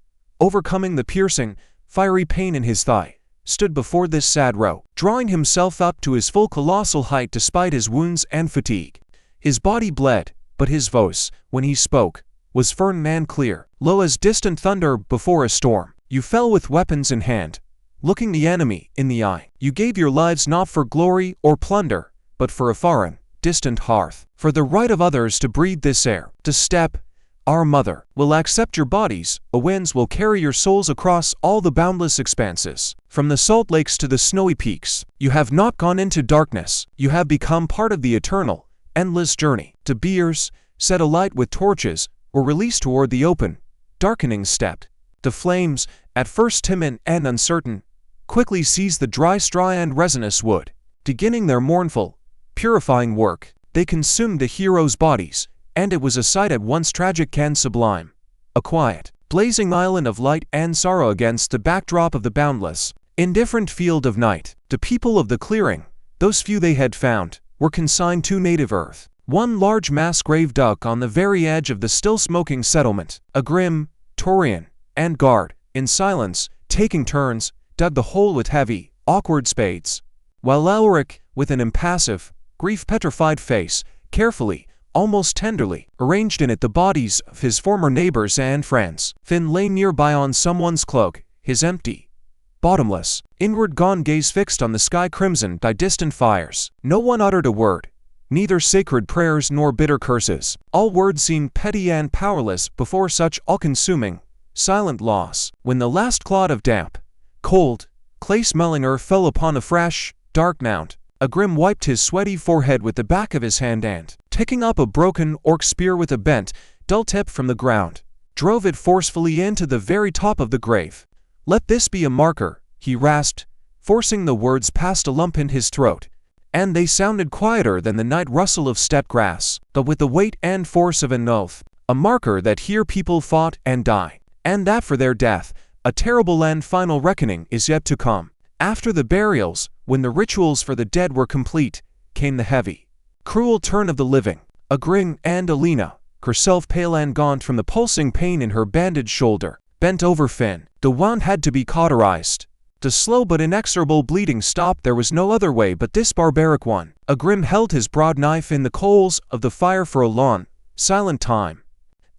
overcoming the piercing, fiery pain in his thigh, stood before this sad row, drawing himself up to his full colossal height despite his wounds and fatigue. His body bled, but his voice, when he spoke, was firm and clear, low as distant thunder before a storm. You fell with weapons in hand, looking the enemy in the eye. You gave your lives not for glory or plunder, but for a foreign, distant hearth, for the right of others to breathe this air. To step, our mother, will accept your bodies, the winds will carry your souls across all the boundless expanses. From the salt lakes to the snowy peaks, you have not gone into darkness, you have become part of the eternal, endless journey. The biers, set alight with torches, were released toward the open, darkening steppe. The flames, at first timid and uncertain, quickly seized the dry straw and resinous wood. Beginning their mournful, purifying work, they consumed the heroes' bodies, and it was a sight at once tragic and sublime. A quiet, blazing island of light and sorrow against the backdrop of the boundless, indifferent field of night. The people of the clearing, those few they had found, were consigned to native earth. One large mass grave dug on the very edge of the still smoking settlement. Agrim, Torian, and Gard, in silence, taking turns, dug the hole with heavy, awkward spades, while Elric, with an impassive, grief-petrified face, carefully, almost tenderly, arranged in it the bodies of his former neighbors and friends. Finn lay nearby on someone's cloak, his empty, bottomless, inward gone gaze fixed on the sky crimsoned by distant fires. No one uttered a word, neither sacred prayers nor bitter curses. All words seemed petty and powerless before such all-consuming, silent loss. When the last clod of damp, cold, clay-smelling earth fell upon a fresh, dark mound, Agrim wiped his sweaty forehead with the back of his hand and, picking up a broken orc spear with a bent, dull tip from the ground, drove it forcefully into the very top of the grave. Let this be a marker, he rasped, forcing the words past a lump in his throat, and they sounded quieter than the night rustle of steppe grass, but with the weight and force of an oath, a marker that here people fought and die, and that for their death, a terrible and final reckoning is yet to come. After the burials, when the rituals for the dead were complete, came the heavy, cruel turn of the living. Agrim and Alina, herself pale and gaunt from the pulsing pain in her bandaged shoulder, bent over Finn. The wound had to be cauterized. The slow but inexorable bleeding stopped. There was no other way but this barbaric one. Agrim held his broad knife in the coals of the fire for a long, silent time,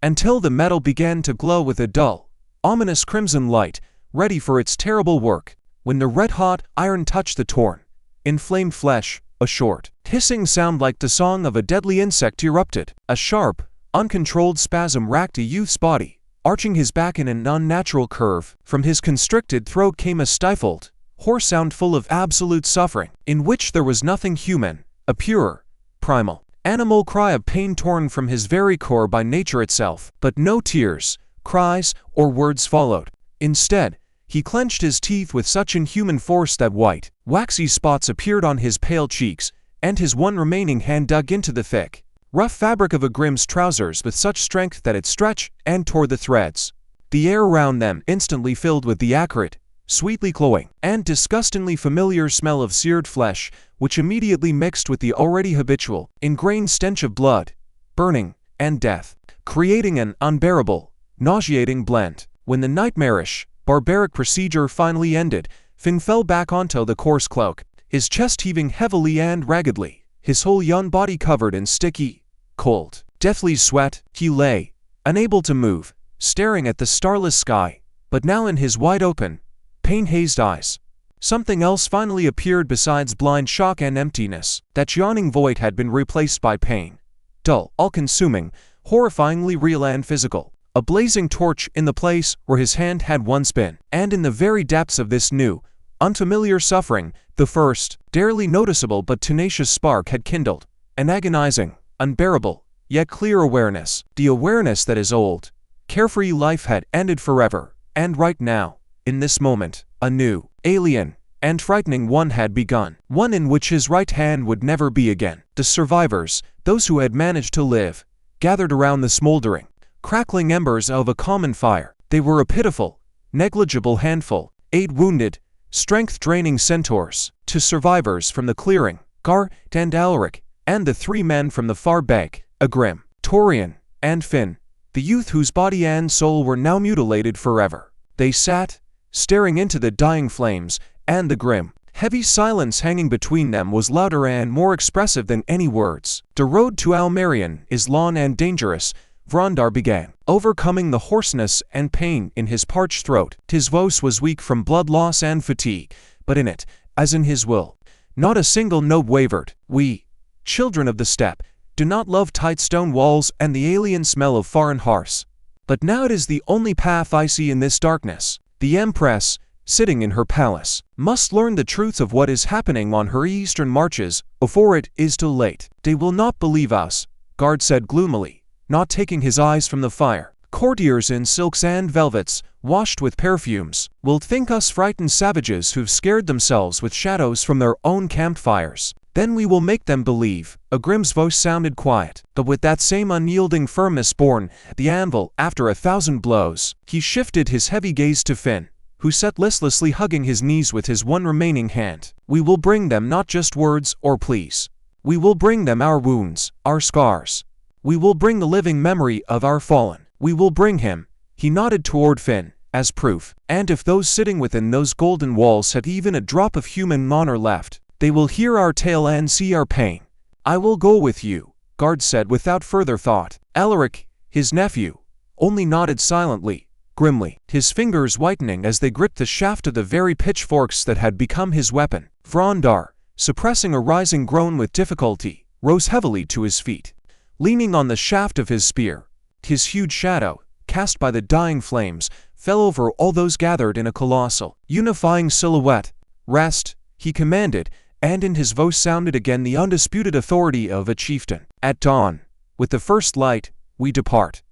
until the metal began to glow with a dull, ominous crimson light, ready for its terrible work. When the red-hot iron touched the torn, inflamed flesh, a short, hissing sound like the song of a deadly insect erupted. A sharp, uncontrolled spasm racked a youth's body, arching his back in an unnatural curve. From his constricted throat came a stifled, hoarse sound full of absolute suffering, in which there was nothing human, a pure, primal, animal cry of pain torn from his very core by nature itself. But no tears, cries, or words followed. Instead, he clenched his teeth with such inhuman force that white, waxy spots appeared on his pale cheeks, and his one remaining hand dug into the thick, rough fabric of Agrim's trousers with such strength that it stretched and tore the threads. The air around them instantly filled with the acrid, sweetly cloying, and disgustingly familiar smell of seared flesh, which immediately mixed with the already habitual, ingrained stench of blood, burning, and death, creating an unbearable, nauseating blend. When the nightmarish, barbaric procedure finally ended, Finn fell back onto the coarse cloak, his chest heaving heavily and raggedly, his whole young body covered in sticky, cold, deathly sweat. He lay, unable to move, staring at the starless sky, but now in his wide-open, pain-hazed eyes, something else finally appeared besides blind shock and emptiness. That yawning void had been replaced by pain, dull, all-consuming, horrifyingly real and physical. A blazing torch in the place where his hand had once been, and in the very depths of this new, unfamiliar suffering, the first, barely noticeable but tenacious spark had kindled, an agonizing, unbearable, yet clear awareness, the awareness that his old, carefree life had ended forever, and right now, in this moment, a new, alien, and frightening one had begun, one in which his right hand would never be again. The survivors, those who had managed to live, gathered around the smoldering, crackling embers of a common fire. They were a pitiful, negligible handful, 8 wounded, strength-draining centaurs, 2 survivors from the clearing, Gar and Alaric, and the 3 men from the far bank, Agrim, Torian, and Finn, the youth whose body and soul were now mutilated forever. They sat, staring into the dying flames, and the grim, heavy silence hanging between them was louder and more expressive than any words. The road to Almerion is long and dangerous, Vrondar began, overcoming the hoarseness and pain in his parched throat. His voice was weak from blood loss and fatigue, but in it, as in his will, not a single note wavered. We, children of the steppe, do not love tight stone walls and the alien smell of foreign hearths. But now it is the only path I see in this darkness. The Empress, sitting in her palace, must learn the truth of what is happening on her eastern marches before it is too late. They will not believe us, Guard said gloomily, not taking his eyes from the fire. Courtiers in silks and velvets, washed with perfumes, will think us frightened savages who've scared themselves with shadows from their own campfires. Then we will make them believe. Agrim's voice sounded quiet, but with that same unyielding firmness born at the anvil after 1,000 blows. He shifted his heavy gaze to Finn, who sat listlessly hugging his knees with his one remaining hand. We will bring them not just words or pleas. We will bring them our wounds, our scars. We will bring the living memory of our fallen. We will bring him, he nodded toward Finn, as proof. And if those sitting within those golden walls have even a drop of human honor left, they will hear our tale and see our pain. I will go with you, Guard said without further thought. Alaric, his nephew, only nodded silently, grimly, his fingers whitening as they gripped the shaft of the very pitchforks that had become his weapon. Vrondar, suppressing a rising groan with difficulty, rose heavily to his feet. Leaning on the shaft of his spear, his huge shadow, cast by the dying flames, fell over all those gathered in a colossal, unifying silhouette. Rest, he commanded, and in his voice sounded again the undisputed authority of a chieftain. At dawn, with the first light, we depart.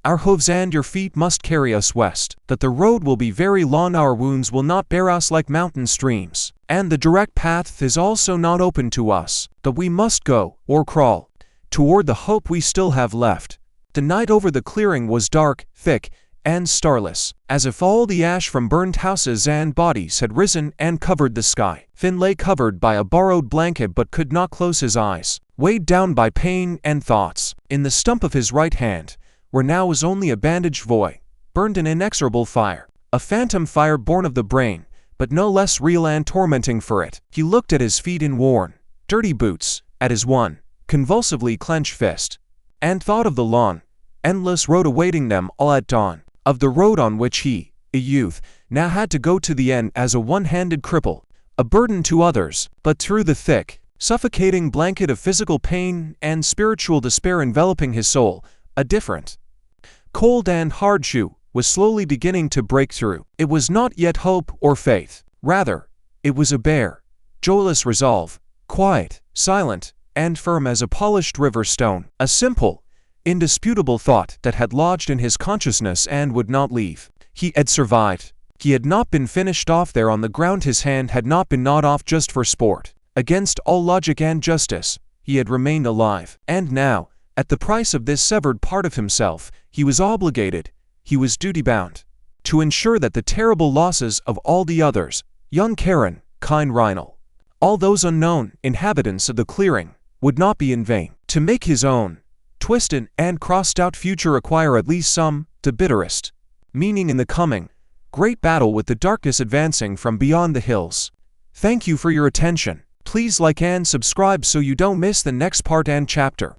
Our hooves and your feet must carry us west, that the road will be very long, our wounds will not bear us like mountain streams, and the direct path is also not open to us, that we must go, or crawl, toward the hope we still have left. The night over the clearing was dark, thick, and starless, as if all the ash from burned houses and bodies had risen and covered the sky. Finn lay covered by a borrowed blanket but could not close his eyes, weighed down by pain and thoughts. In the stump of his right hand, where now was only a bandaged void, burned an inexorable fire, a phantom fire born of the brain, but no less real and tormenting for it. He looked at his feet in worn, dirty boots, at his one, convulsively clenched fist, and thought of the long, endless road awaiting them all at dawn, of the road on which he, a youth, now had to go to the end as a one-handed cripple, a burden to others. But through the thick, suffocating blanket of physical pain and spiritual despair enveloping his soul, a different, cold and hard shoe was slowly beginning to break through. It was not yet hope or faith. Rather, it was a bare, joyless resolve, quiet, silent, and firm as a polished river stone. A simple, indisputable thought that had lodged in his consciousness and would not leave. He had survived. He had not been finished off there on the ground. His hand had not been gnawed off just for sport. Against all logic and justice, he had remained alive. And now, at the price of this severed part of himself, he was obligated, he was duty-bound, to ensure that the terrible losses of all the others, young Karen, kind Rhinal, all those unknown inhabitants of the clearing, would not be in vain. To make his own twisted and crossed-out future require at least some, the bitterest, meaning in the coming great battle with the darkness advancing from beyond the hills. Thank you for your attention. Please like and subscribe so you don't miss the next part and chapter.